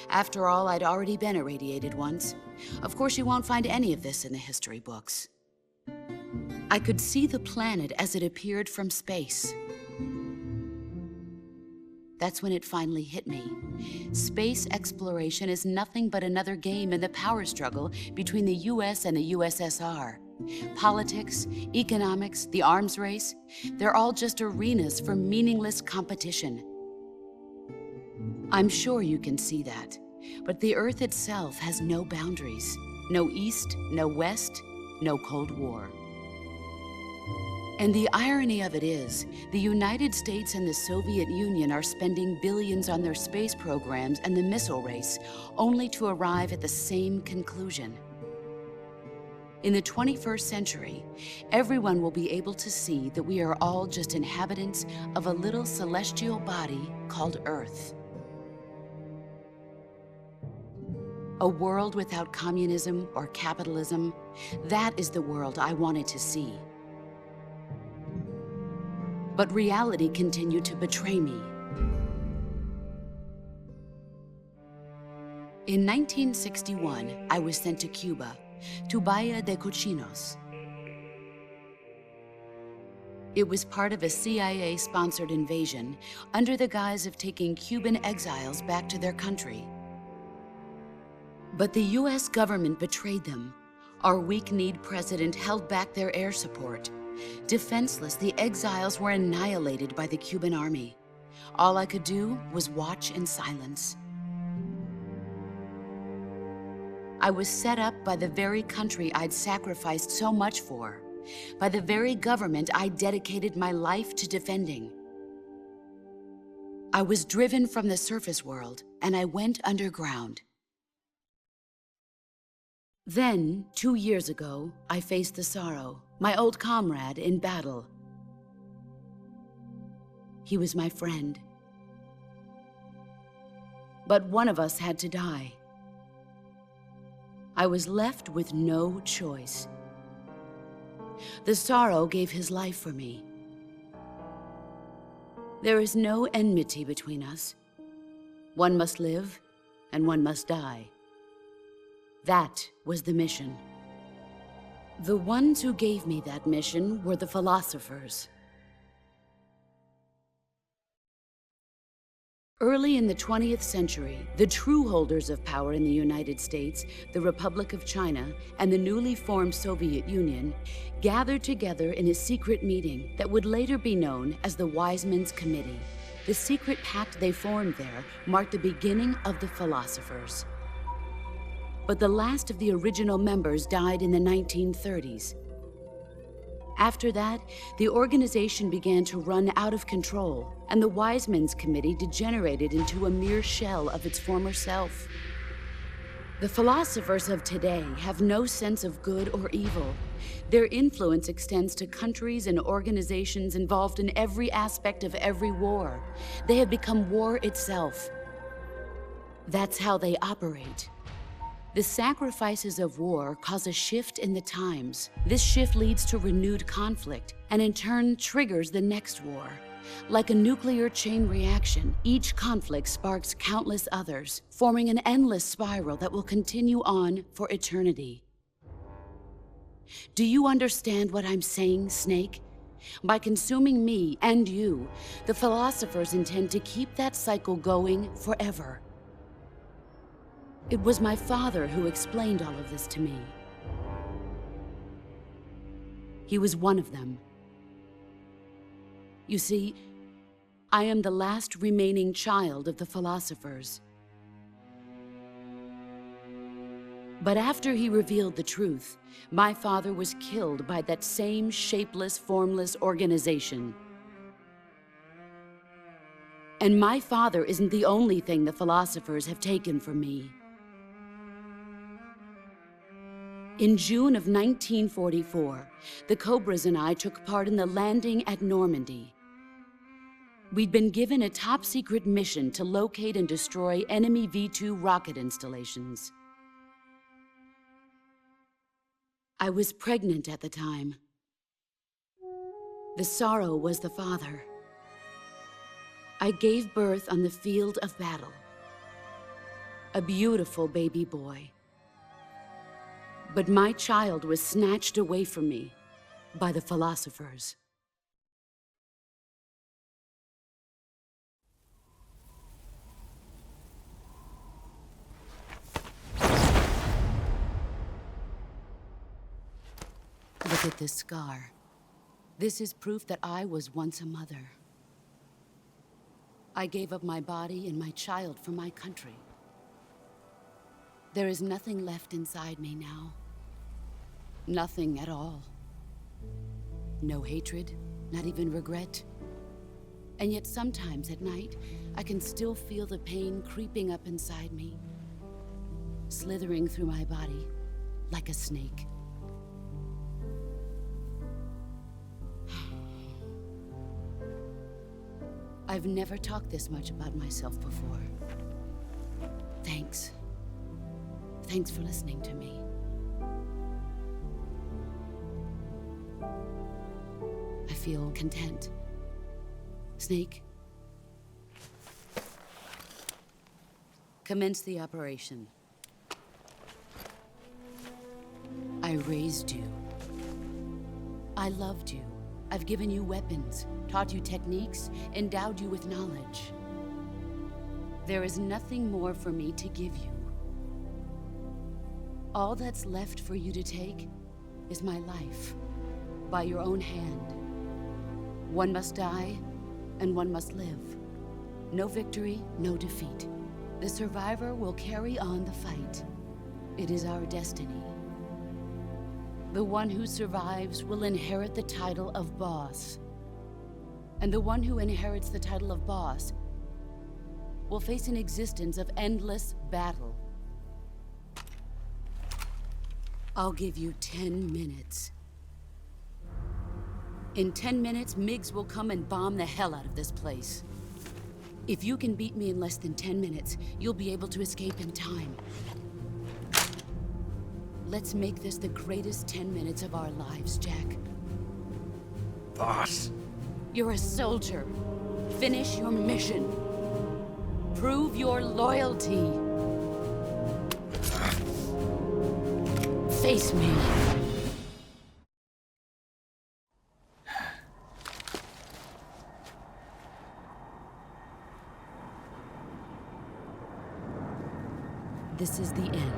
After all, I'd already been irradiated once. Of course, you won't find any of this in the history books. I could see the planet as it appeared from space. That's when it finally hit me. Space exploration is nothing but another game in the power struggle between the US and the USSR. Politics, economics, the arms race, they're all just arenas for meaningless competition. I'm sure you can see that, but the Earth itself has no boundaries. No East, no West, no Cold War. And the irony of it is, the United States and the Soviet Union are spending billions on their space programs and the missile race, only to arrive at the same conclusion. In the 21st century, everyone will be able to see that we are all just inhabitants of a little celestial body called Earth. A world without communism or capitalism, that is the world I wanted to see. But reality continued to betray me. In 1961, I was sent to Cuba, to Bahia de Cochinos. It was part of a CIA-sponsored invasion under the guise of taking Cuban exiles back to their country. But the US government betrayed them. Our weak-kneed president held back their air support. Defenseless, the exiles were annihilated by the Cuban army. All I could do was watch in silence. I was set up by the very country I'd sacrificed so much for, by the very government I dedicated my life to defending. I was driven from the surface world, and I went underground. Then, 2 years ago, I faced the sorrow, my old comrade in battle. He was my friend. But one of us had to die. I was left with no choice. The sorrow gave his life for me. There is no enmity between us. One must live, and one must die. That was the mission. The ones who gave me that mission were the philosophers. Early in the 20th century, the true holders of power in the United States, the Republic of China, and the newly formed Soviet Union gathered together in a secret meeting that would later be known as the Wise Men's Committee. The secret pact they formed there marked the beginning of the philosophers. But the last of the original members died in the 1930s. After that, the organization began to run out of control, and the Wise Men's Committee degenerated into a mere shell of its former self. The philosophers of today have no sense of good or evil. Their influence extends to countries and organizations involved in every aspect of every war. They have become war itself. That's how they operate. The sacrifices of war cause a shift in the times. This shift leads to renewed conflict, and in turn triggers the next war. Like a nuclear chain reaction, each conflict sparks countless others, forming an endless spiral that will continue on for eternity. Do you understand what I'm saying, Snake? By consuming me and you, the philosophers intend to keep that cycle going forever. It was my father who explained all of this to me. He was one of them. You see, I am the last remaining child of the philosophers. But after he revealed the truth, my father was killed by that same shapeless, formless organization. And my father isn't the only thing the philosophers have taken from me. In June of 1944, the Cobras and I took part in the landing at Normandy. We'd been given a top-secret mission to locate and destroy enemy V-2 rocket installations. I was pregnant at the time. The sorrow was the father. I gave birth on the field of battle. A beautiful baby boy. But my child was snatched away from me by the philosophers. Look at this scar. This is proof that I was once a mother. I gave up my body and my child for my country. There is nothing left inside me now. Nothing at all. No hatred, not even regret. And yet sometimes at night, I can still feel the pain creeping up inside me, slithering through my body like a snake. I've never talked this much about myself before. Thanks. Thanks for listening to me. I feel content. Snake, commence the operation. I raised you. I loved you. I've given you weapons, taught you techniques, endowed you with knowledge. There is nothing more for me to give you. All that's left for you to take is my life, by your own hand. One must die, and one must live. No victory, no defeat. The survivor will carry on the fight. It is our destiny. The one who survives will inherit the title of boss. And the one who inherits the title of boss will face an existence of endless battle. I'll give you 10 minutes. In 10 minutes, MiGs will come and bomb the hell out of this place. If you can beat me in less than 10 minutes, you'll be able to escape in time. Let's make this the greatest 10 minutes of our lives, Jack. Boss. You're a soldier. Finish your mission. Prove your loyalty. Face me. This is the end.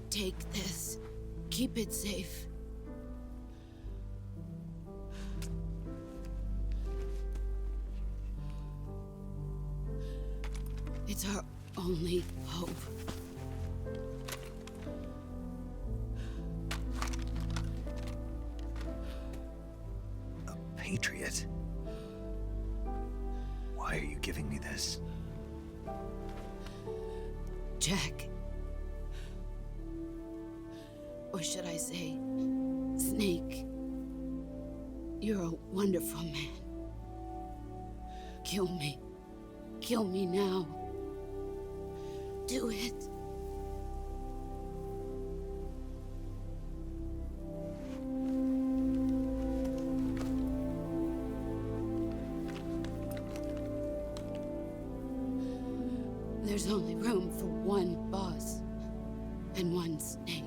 Take this. Keep it safe. It's our only hope. A patriot? Why are you giving me this? Jack. Or should I say, Snake. You're a wonderful man. Kill me. Kill me now. Do it. There's only room for one boss and one snake.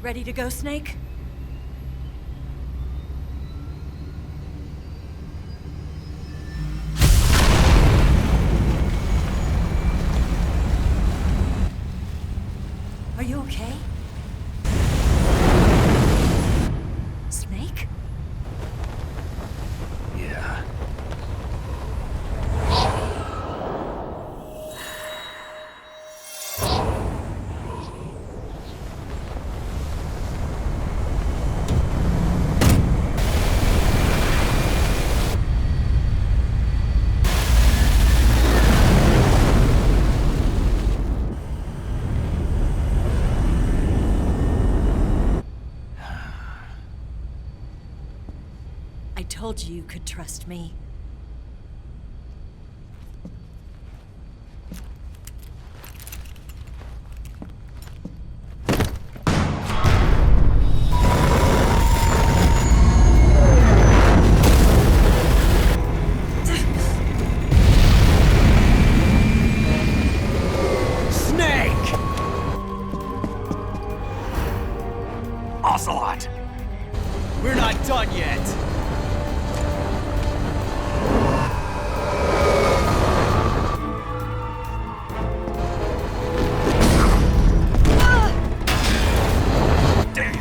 Ready to go, Snake? Are you okay? Snake? Yeah. I told you you could trust me. Ocelot! We're not done yet! Damn!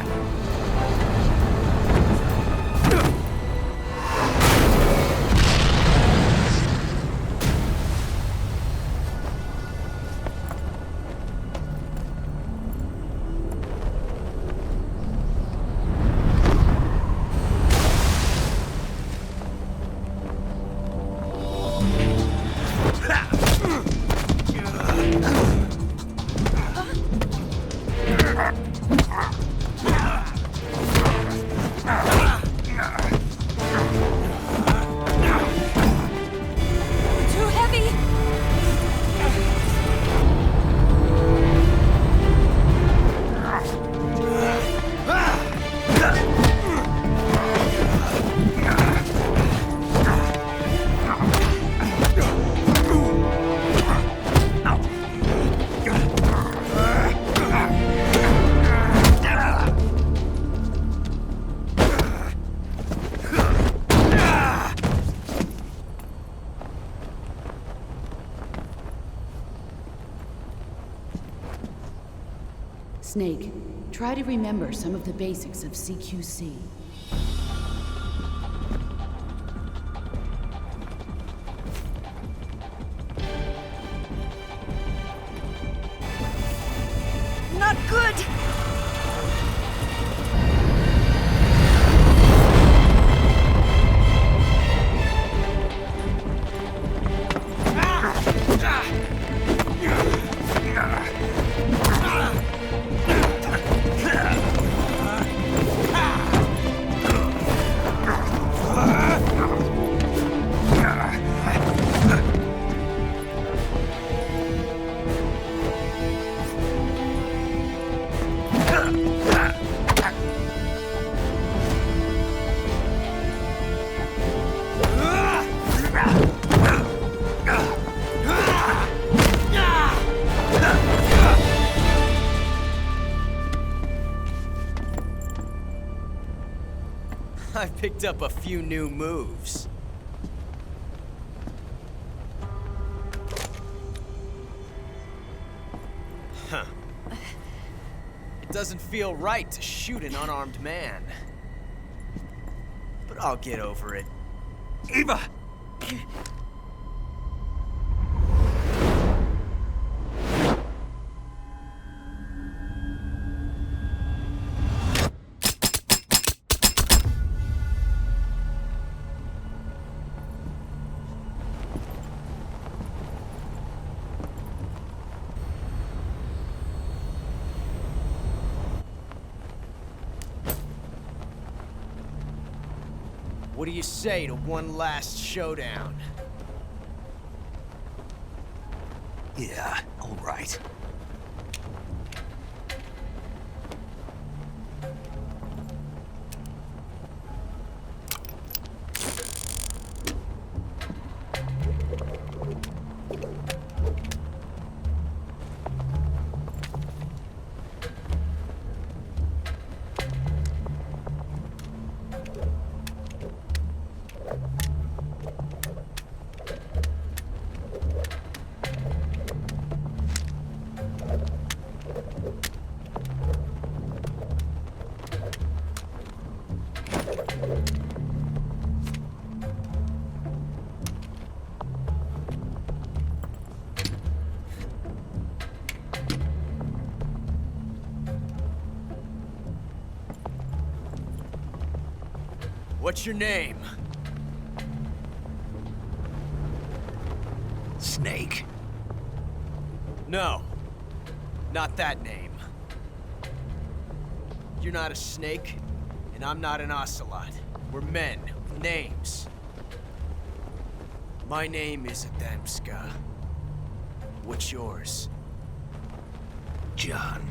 Snake, try to remember some of the basics of CQC. Not good! I picked up a few new moves. Huh. It doesn't feel right to shoot an unarmed man. But I'll get over it. Eva! What do you say to one last showdown? Yeah, all right. What's your name? Snake. No. Not that name. You're not a snake, and I'm not an ocelot. We're men with names. My name is Adamska. What's yours? John.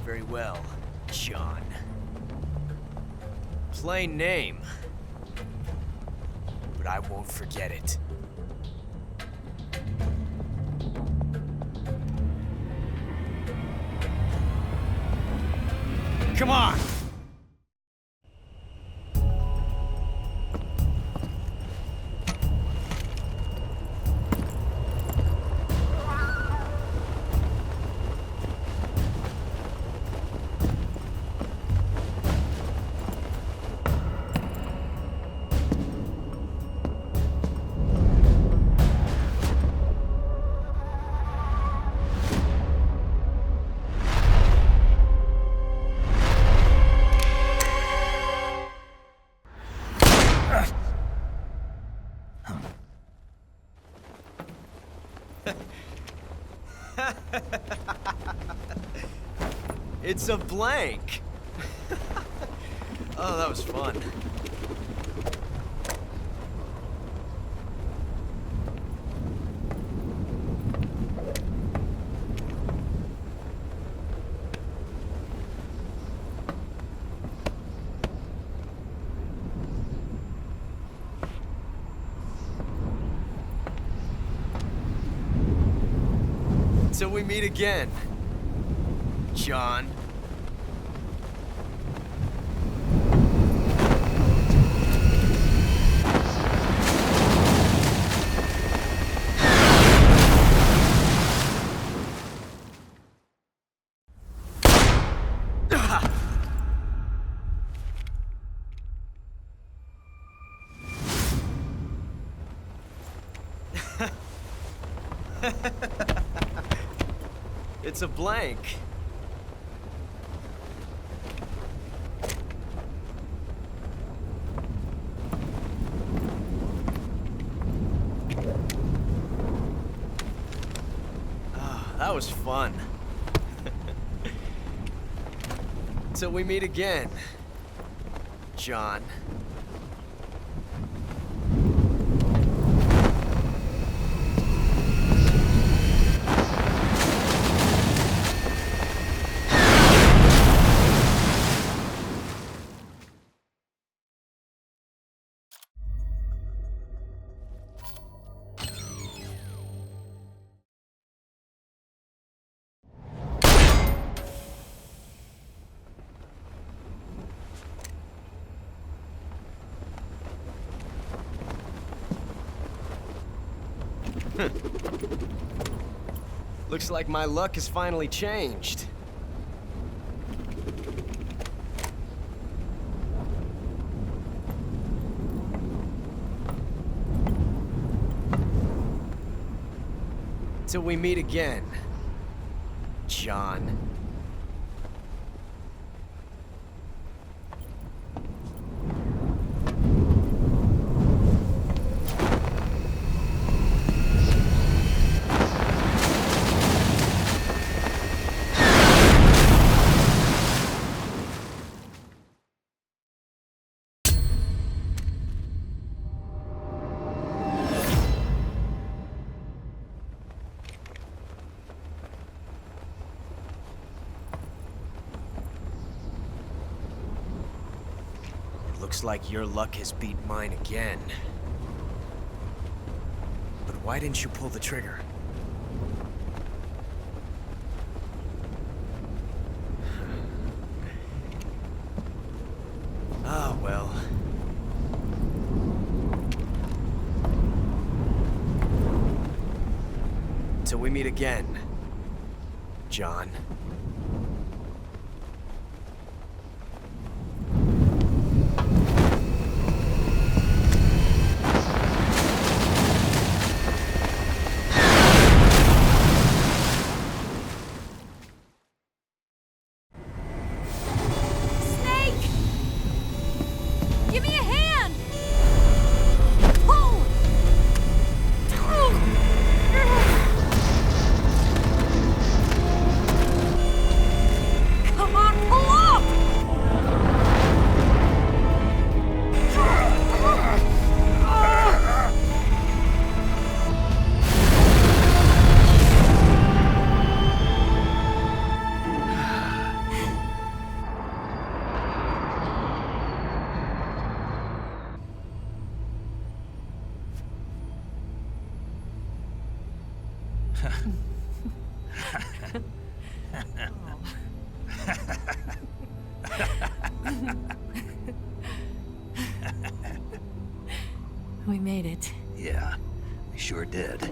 Very well, John. Plain name. But I won't forget it. Come on! It's a blank. Oh, that was fun. Till we meet again, John. It's a blank. That was fun. Till we meet again, John. Looks like my luck has finally changed. Till we meet again, John. Looks like your luck has beat mine again. But why didn't you pull the trigger? Ah, well. Till we meet again, John. We made it. Yeah, we sure did.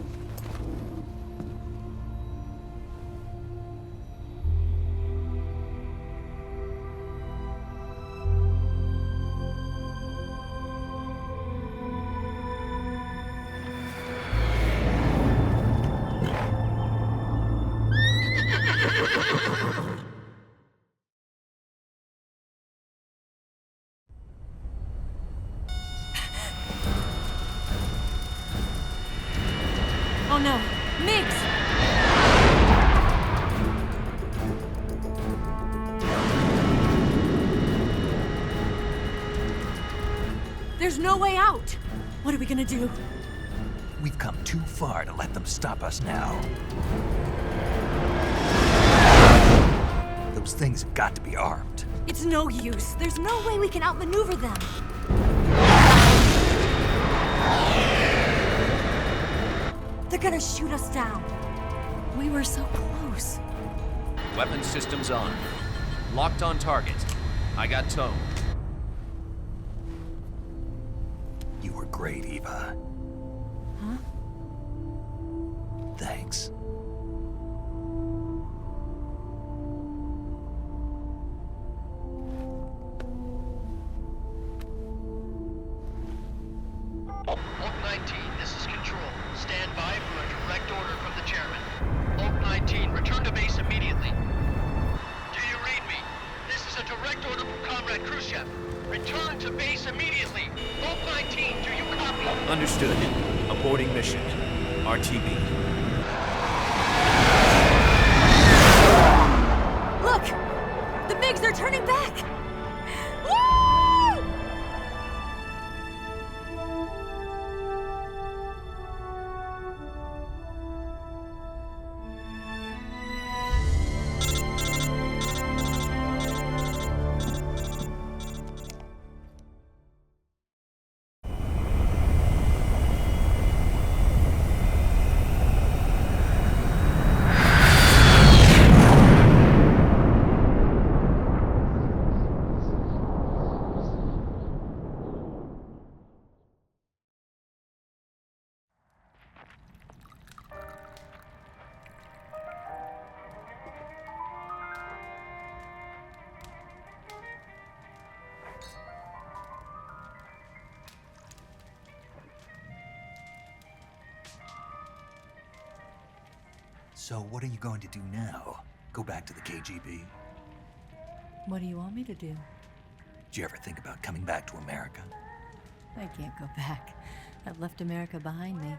Oh no, Migs! There's no way out! What are we gonna do? We've come too far to let them stop us now. Those things have got to be armed. It's no use. There's no way we can outmaneuver them. They're gonna shoot us down. We were so close. Weapon systems on. Locked on target. I got towed. You were great, Eva. Huh? Thanks. Hulk 19, this is Control. Stand by for a direct direct order from the chairman. Oak 19, return to base immediately. Do you read me? This is a direct order from Comrade Khrushchev. Return to base immediately. Oak 19, do you copy? Understood. Aborting mission. RTB. Look! The MiGs are turning back! Woo! So what are you going to do now? Go back to the KGB? What do you want me to do? Did you ever think about coming back to America? I can't go back. I've left America behind me.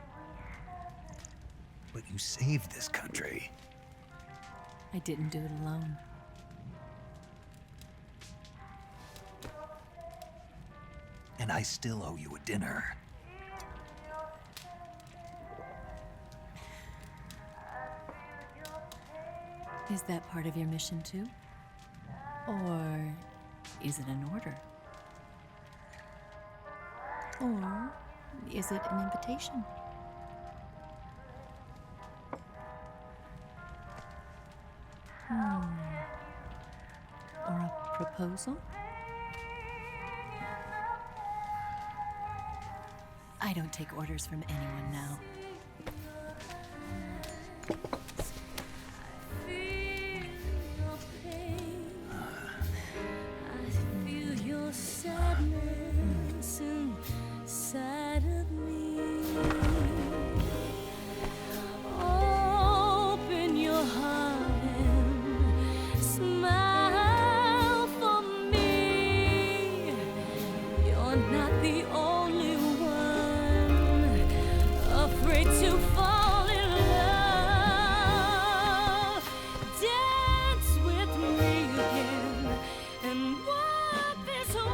But you saved this country. I didn't do it alone. And I still owe you a dinner. Is that part of your mission too? Or is it an order? Or is it an invitation? Or a proposal? I don't take orders from anyone now. Sadness inside of me. Open your heart and smile for me. You're not the only one afraid to fall in love. Dance with me again and wipe this away.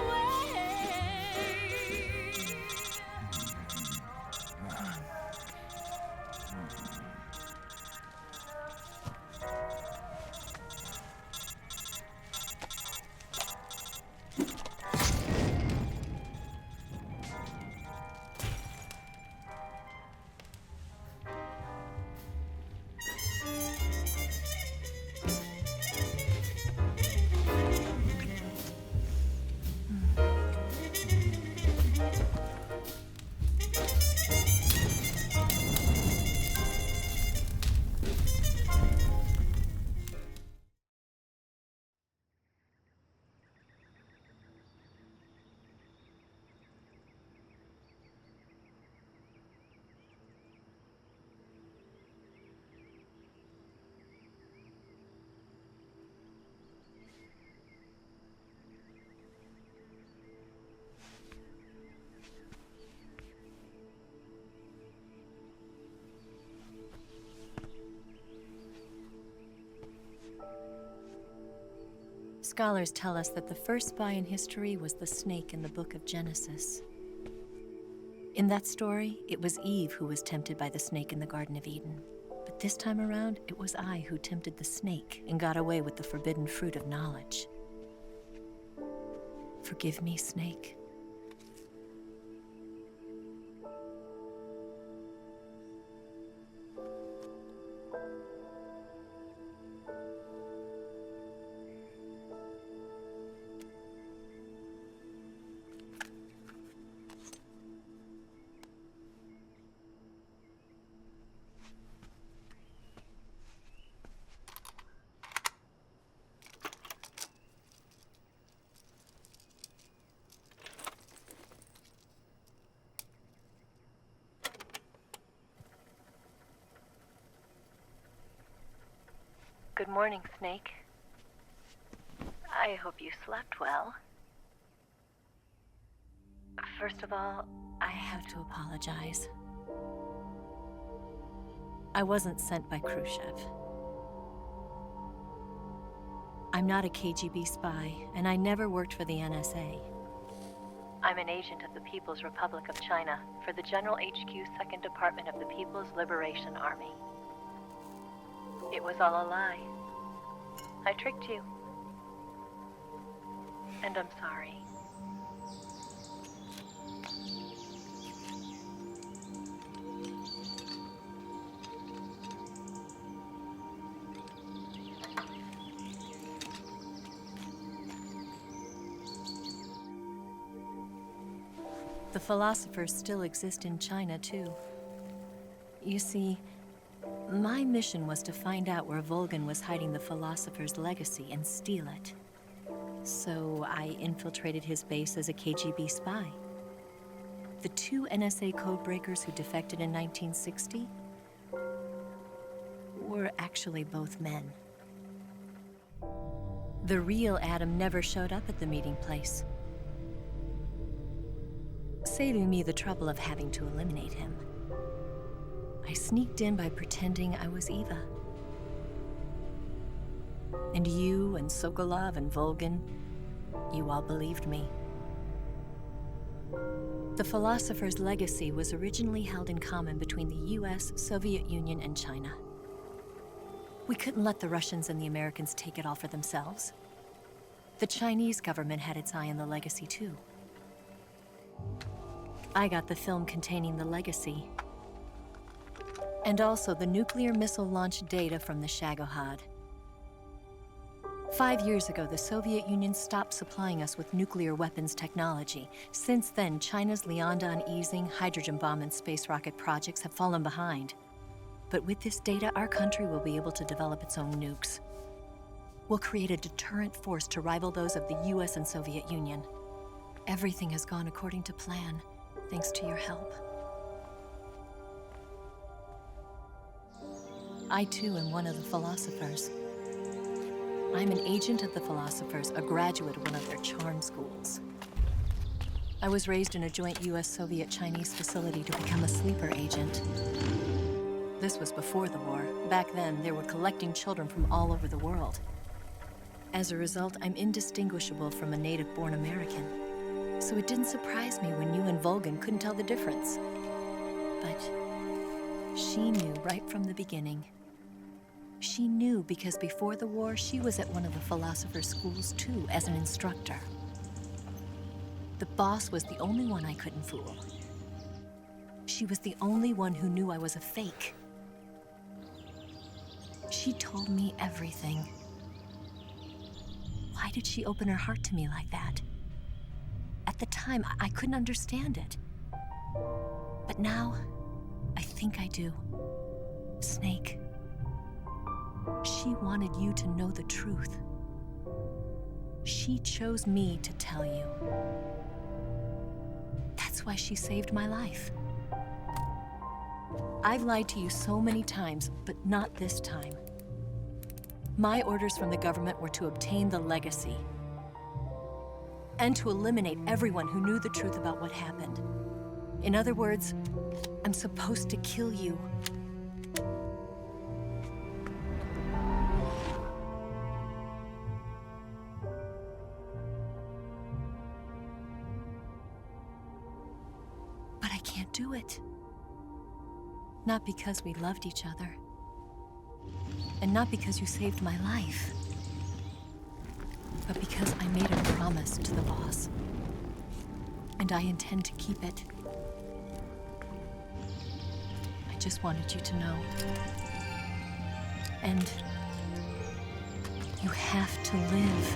Scholars tell us that the first spy in history was the snake in the book of Genesis. In that story, it was Eve who was tempted by the snake in the Garden of Eden. But this time around, it was I who tempted the snake and got away with the forbidden fruit of knowledge. Forgive me, snake. Good morning, Snake. I hope you slept well. First of all, I have to apologize. I wasn't sent by Khrushchev. I'm not a KGB spy, and I never worked for the NSA. I'm an agent of the People's Republic of China for the General HQ 2nd Department of the People's Liberation Army. It was all a lie. I tricked you. And I'm sorry. The philosophers still exist in China, too. You see, my mission was to find out where Volgan was hiding the philosopher's legacy and steal it. So I infiltrated his base as a KGB spy. The 2 NSA codebreakers who defected in 1960 were actually both men. The real Adam never showed up at the meeting place, saving me the trouble of having to eliminate him. I sneaked in by pretending I was Eva. And you and Sokolov and Volgan, you all believed me. The philosopher's legacy was originally held in common between the US, Soviet Union, and China. We couldn't let the Russians and the Americans take it all for themselves. The Chinese government had its eye on the legacy, too. I got the film containing the legacy, and also the nuclear missile launch data from the Shagohod. 5 years ago, the Soviet Union stopped supplying us with nuclear weapons technology. Since then, China's Liandon easing, hydrogen bomb, and space rocket projects have fallen behind. But with this data, our country will be able to develop its own nukes. We'll create a deterrent force to rival those of the US and Soviet Union. Everything has gone according to plan, thanks to your help. I too am one of the philosophers. I'm an agent of the philosophers, a graduate of one of their charm schools. I was raised in a joint US-Soviet-Chinese facility to become a sleeper agent. This was before the war. Back then, they were collecting children from all over the world. As a result, I'm indistinguishable from a native-born American. So it didn't surprise me when you and Volgan couldn't tell the difference. But she knew right from the beginning. She knew because before the war, she was at one of the philosopher's schools too, as an instructor. The boss was the only one I couldn't fool. She was the only one who knew I was a fake. She told me everything. Why did she open her heart to me like that? At the time, I couldn't understand it. But now, I think I do. Snake. She wanted you to know the truth. She chose me to tell you. That's why she saved my life. I've lied to you so many times, but not this time. My orders from the government were to obtain the legacy and to eliminate everyone who knew the truth about what happened. In other words, I'm supposed to kill you. But I can't do it. Not because we loved each other. And not because you saved my life. But because I made a promise to the boss. And I intend to keep it. I just wanted you to know. And you have to live.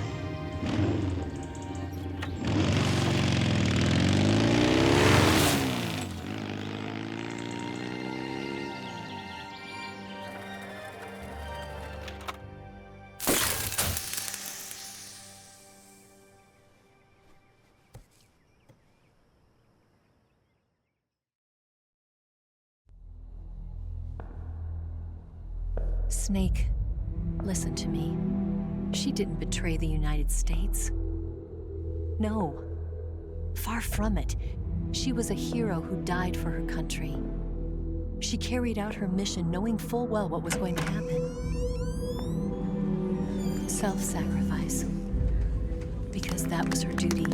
Snake, Listen to me. She didn't betray the United States. No. Far from it. She was a hero who died for her country. She carried out her mission knowing full well what was going to happen. Self-sacrifice. Because that was her duty.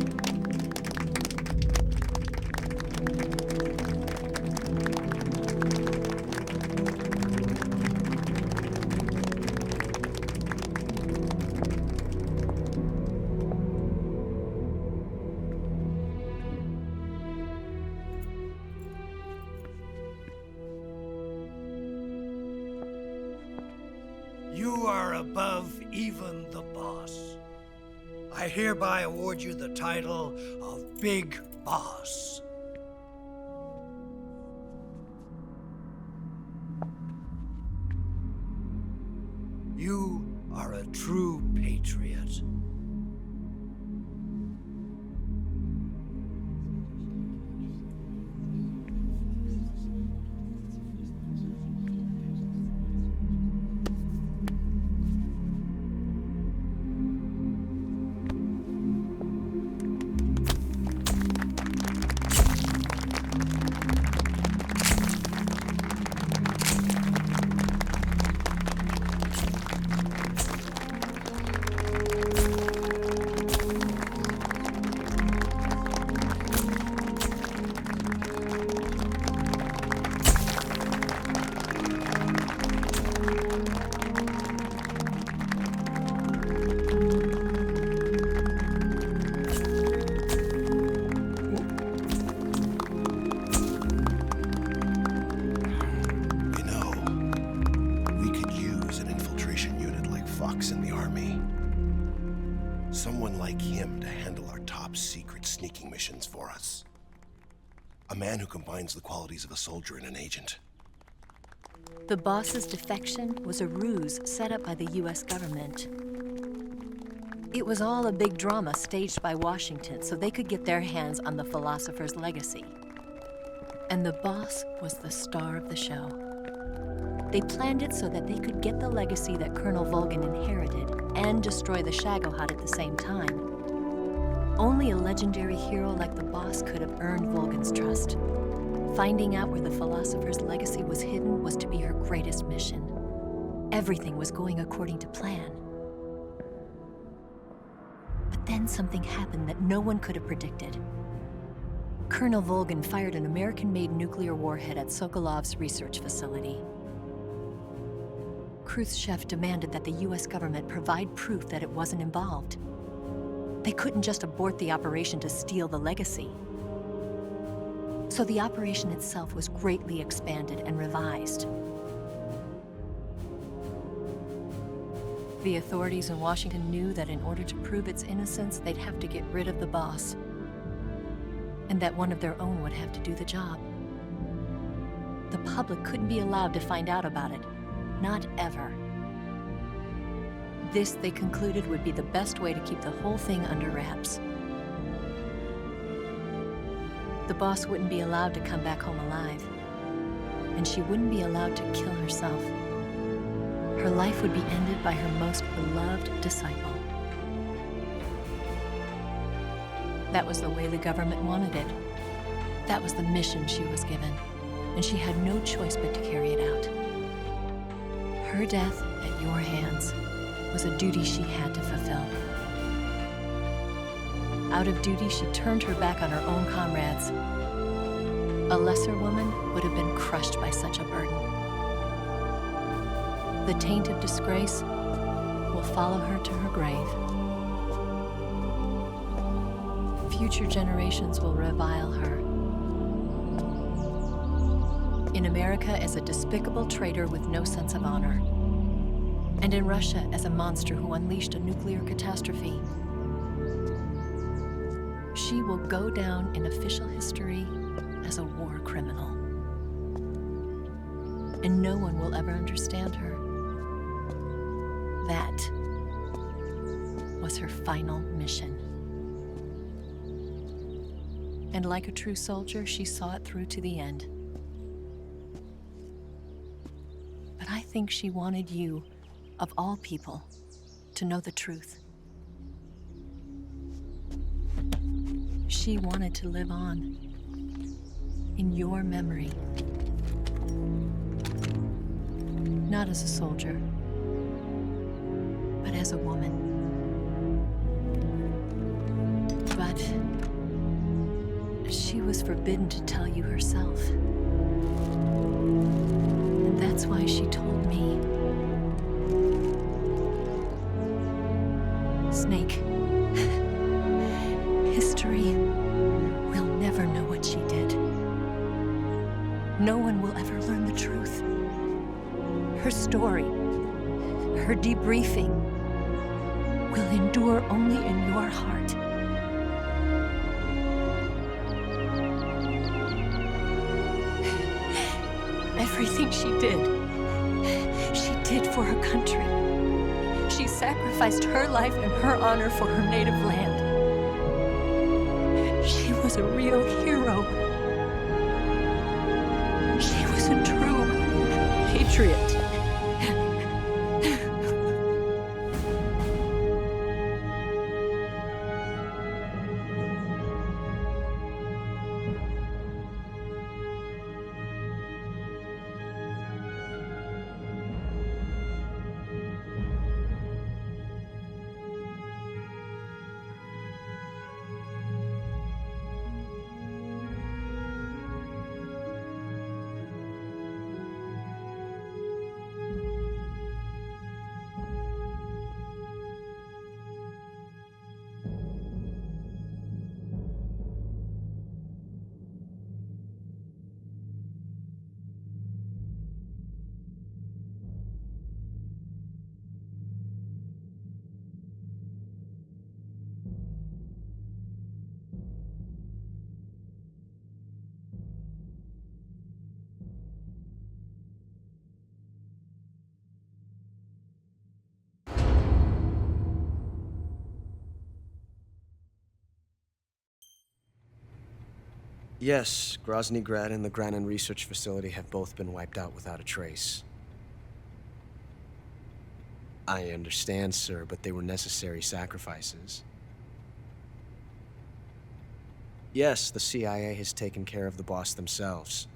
You are above even the boss. I hereby award you the title of Big Boss. You are a true patriot. Someone like him to handle our top secret sneaking missions for us. A man who combines the qualities of a soldier and an agent. The boss's defection was a ruse set up by the US government. It was all a big drama staged by Washington so they could get their hands on the philosopher's legacy. And the boss was the star of the show. They planned it so that they could get the legacy that Colonel Volgin inherited and destroy the Shagohod at the same time. Only a legendary hero like the boss could have earned Volgin's trust. Finding out where the philosopher's legacy was hidden was to be her greatest mission. Everything was going according to plan. But then something happened that no one could have predicted. Colonel Volgin fired an American-made nuclear warhead at Sokolov's research facility. Khrushchev demanded that the US government provide proof that it wasn't involved. They couldn't just abort the operation to steal the legacy. So the operation itself was greatly expanded and revised. The authorities in Washington knew that in order to prove its innocence, they'd have to get rid of the boss, and that one of their own would have to do the job. The public couldn't be allowed to find out about it. Not ever. This, they concluded, would be the best way to keep the whole thing under wraps. The boss wouldn't be allowed to come back home alive, and she wouldn't be allowed to kill herself. Her life would be ended by her most beloved disciple. That was the way the government wanted it. That was the mission she was given, and she had no choice but to carry it out. Her death at your hands was a duty she had to fulfill. Out of duty, she turned her back on her own comrades. A lesser woman would have been crushed by such a burden. The taint of disgrace will follow her to her grave. Future generations will revile her. In America as a despicable traitor with no sense of honor. And in Russia as a monster who unleashed a nuclear catastrophe. She will go down in official history as a war criminal. And no one will ever understand her. That was her final mission. And like a true soldier, she saw it through to the end. But I think she wanted you of all people, to know the truth. She wanted to live on, in your memory. Not as a soldier, but as a woman. But she was forbidden to tell you herself. And that's why she told me. Snake, history will never know what she did. No one will ever learn the truth. Her story, her debriefing, will endure only in your heart. Everything she did for her country. She sacrificed her life and her honor for her native land. She was a real hero. She was a true patriot. Yes, Grozny Grad and the Granin Research Facility have both been wiped out without a trace. I understand, sir, but they were necessary sacrifices. Yes, the CIA has taken care of the boss themselves.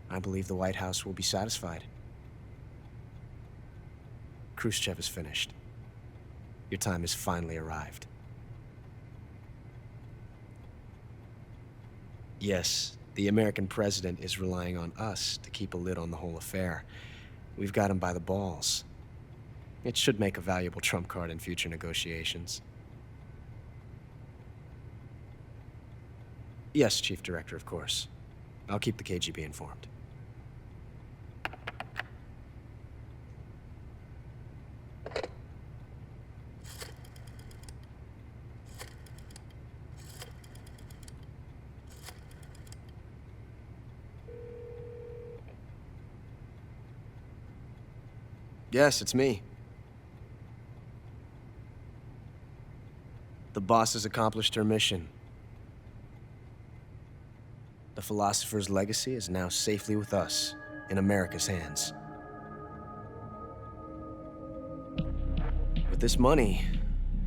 I believe the White House will be satisfied. Khrushchev is finished. Your time has finally arrived. Yes, the American president is relying on us to keep a lid on the whole affair. We've got him by the balls. It should make a valuable trump card in future negotiations. Yes, Chief Director, of course. I'll keep the KGB informed. Yes, it's me. The boss has accomplished her mission. The philosopher's legacy is now safely with us, in America's hands. With this money,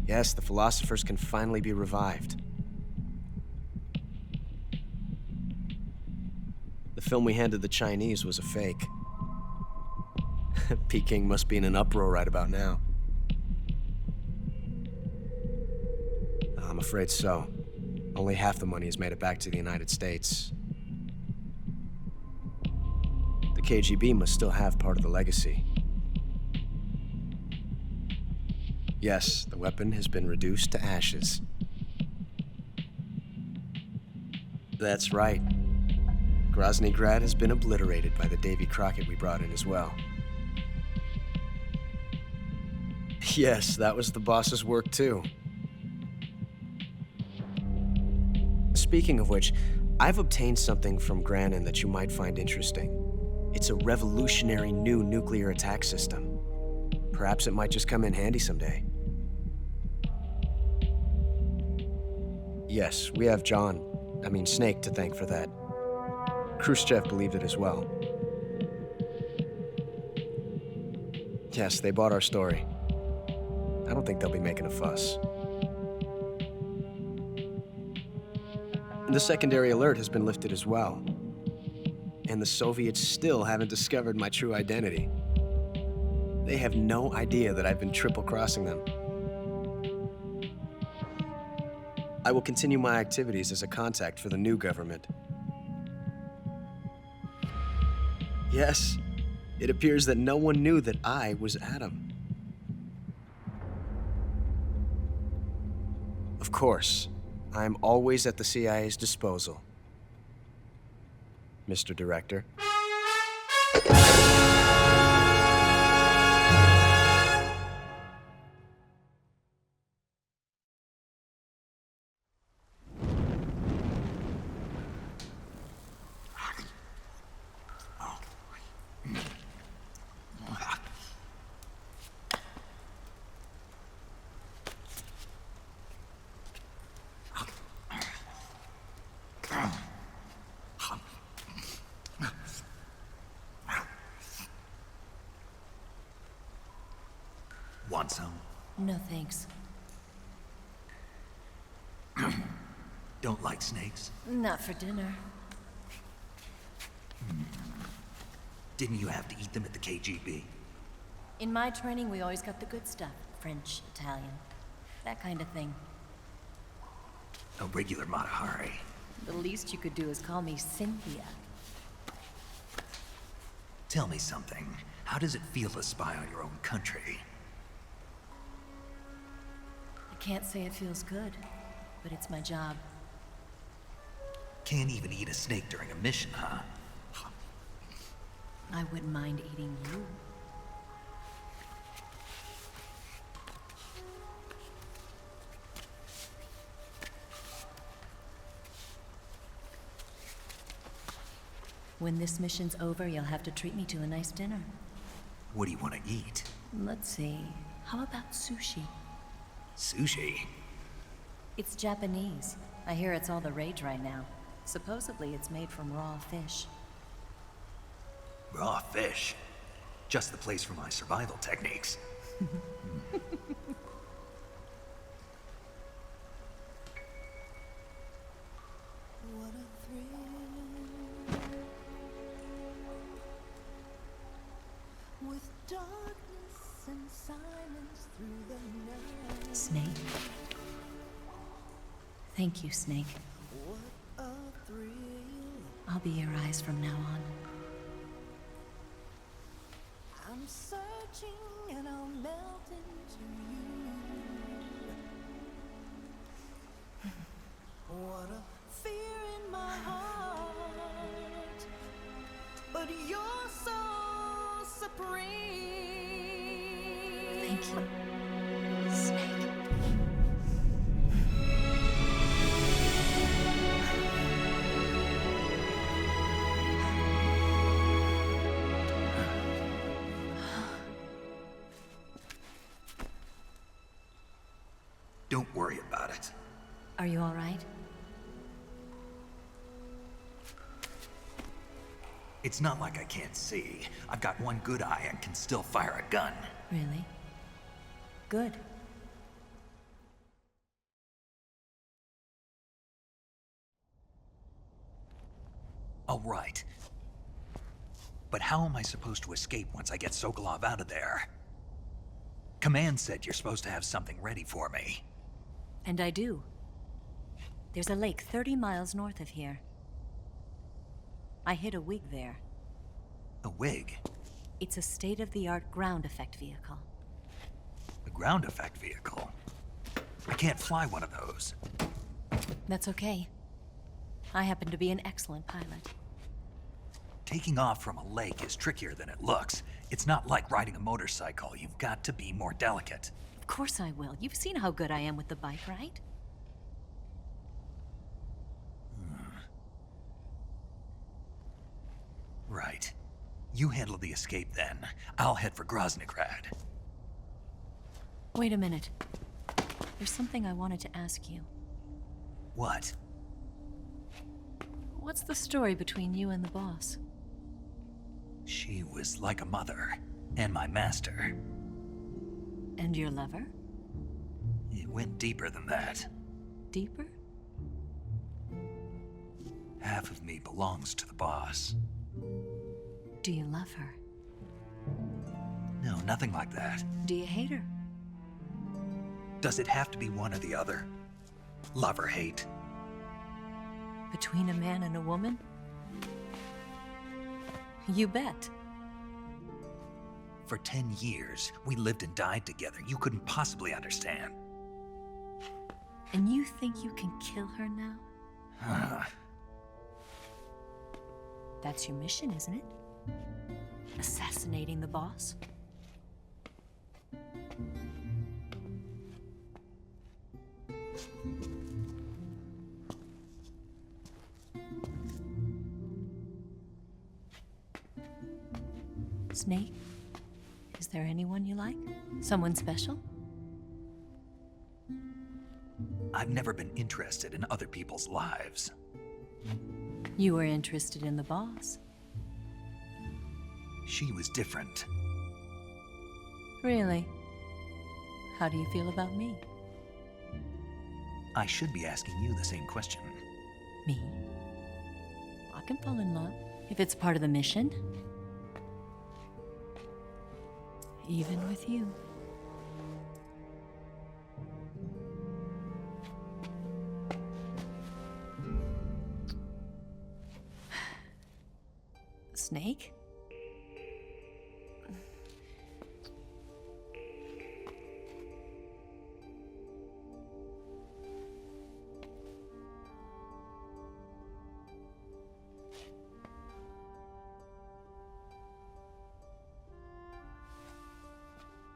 yes, the philosophers can finally be revived. The film we handed the Chinese was a fake. Peking must be in an uproar right about now. I'm afraid so. Only half the money has made it back to the United States. The KGB must still have part of the legacy. Yes, the weapon has been reduced to ashes. That's right. Grozny Grad has been obliterated by the Davy Crockett we brought in as well. Yes, that was the boss's work too. Speaking of which, I've obtained something from Granin that you might find interesting. It's a revolutionary new nuclear attack system. Perhaps it might just come in handy someday. Yes, we have Snake to thank for that. Khrushchev believed it as well. Yes, they bought our story. I don't think they'll be making a fuss. The secondary alert has been lifted as well. And the Soviets still haven't discovered my true identity. They have no idea that I've been triple-crossing them. I will continue my activities as a contact for the new government. Yes, it appears that no one knew that I was Adam. Of course, I'm always at the CIA's disposal, Mr. Director. Want some? No, thanks. Don't like snakes? Not for dinner. Didn't you have to eat them at the KGB? In my training, we always got the good stuff. French, Italian, that kind of thing. A regular Matahari. The least you could do is call me Cynthia. Tell me something. How does it feel to spy on your own country? I can't say it feels good, but it's my job. Can't even eat a snake during a mission, huh? I wouldn't mind eating you. When this mission's over, you'll have to treat me to a nice dinner. What do you want to eat? Let's see. How about sushi? Sushi? It's Japanese. I hear it's all the rage right now. Supposedly, it's made from raw fish. Raw fish? Just the place for my survival techniques. What a thrill. With darkness and silence through the night. Snake. Thank you, Snake. What a thrill. I'll be your eyes from now on. I'm searching and I'll melt into you. What a fear in my heart, but you're so supreme. Thank you, Snake. Don't worry about it. Are you all right? It's not like I can't see. I've got one good eye and can still fire a gun. Really? Good. All right. But how am I supposed to escape once I get Sokolov out of there? Command said you're supposed to have something ready for me. And I do. There's a lake 30 miles north of here. I hid a wig there. A wig? It's a state-of-the-art ground effect vehicle. A ground effect vehicle? I can't fly one of those. That's okay. I happen to be an excellent pilot. Taking off from a lake is trickier than it looks. It's not like riding a motorcycle. You've got to be more delicate. Of course I will. You've seen how good I am with the bike, right? Right. You handle the escape then. I'll head for Groznygrad. Wait a minute. There's something I wanted to ask you. What? What's the story between you and the boss? She was like a mother. And my master. And your lover? It went deeper than that. Deeper? Half of me belongs to the boss. Do you love her? No, nothing like that. Do you hate her? Does it have to be one or the other? Love or hate? Between a man and a woman? You bet. For 10 years, we lived and died together. You couldn't possibly understand. And you think you can kill her now? That's your mission, isn't it? Assassinating the boss? Snake, is there anyone you like? Someone special? I've never been interested in other people's lives. You were interested in the boss. She was different. Really? How do you feel about me? I should be asking you the same question. Me? I can fall in love if it's part of the mission. Even with you. Snake?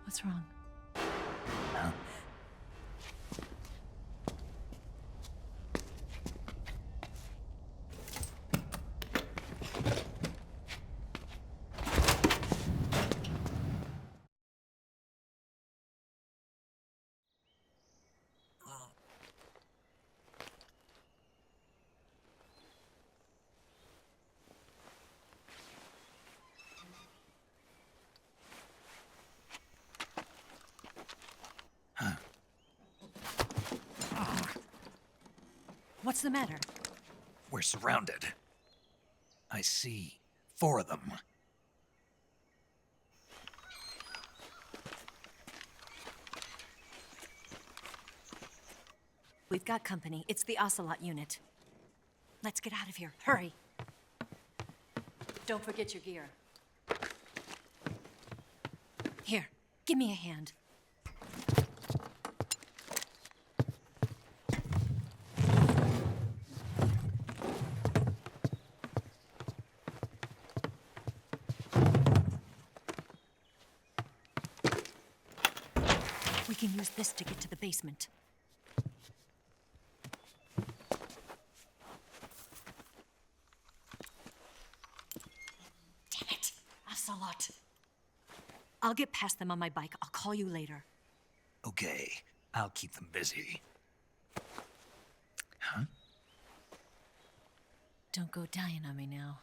What's wrong? Huh? What's the matter? We're surrounded. I see 4 of them. We've got company. It's the Ocelot unit. Let's get out of here. Hurry. Don't forget your gear. Here, give me a hand. We can use this to get to the basement. Damn it, Ocelot. I'll get past them on my bike. I'll call you later. Okay, I'll keep them busy. Huh? Don't go dying on me now.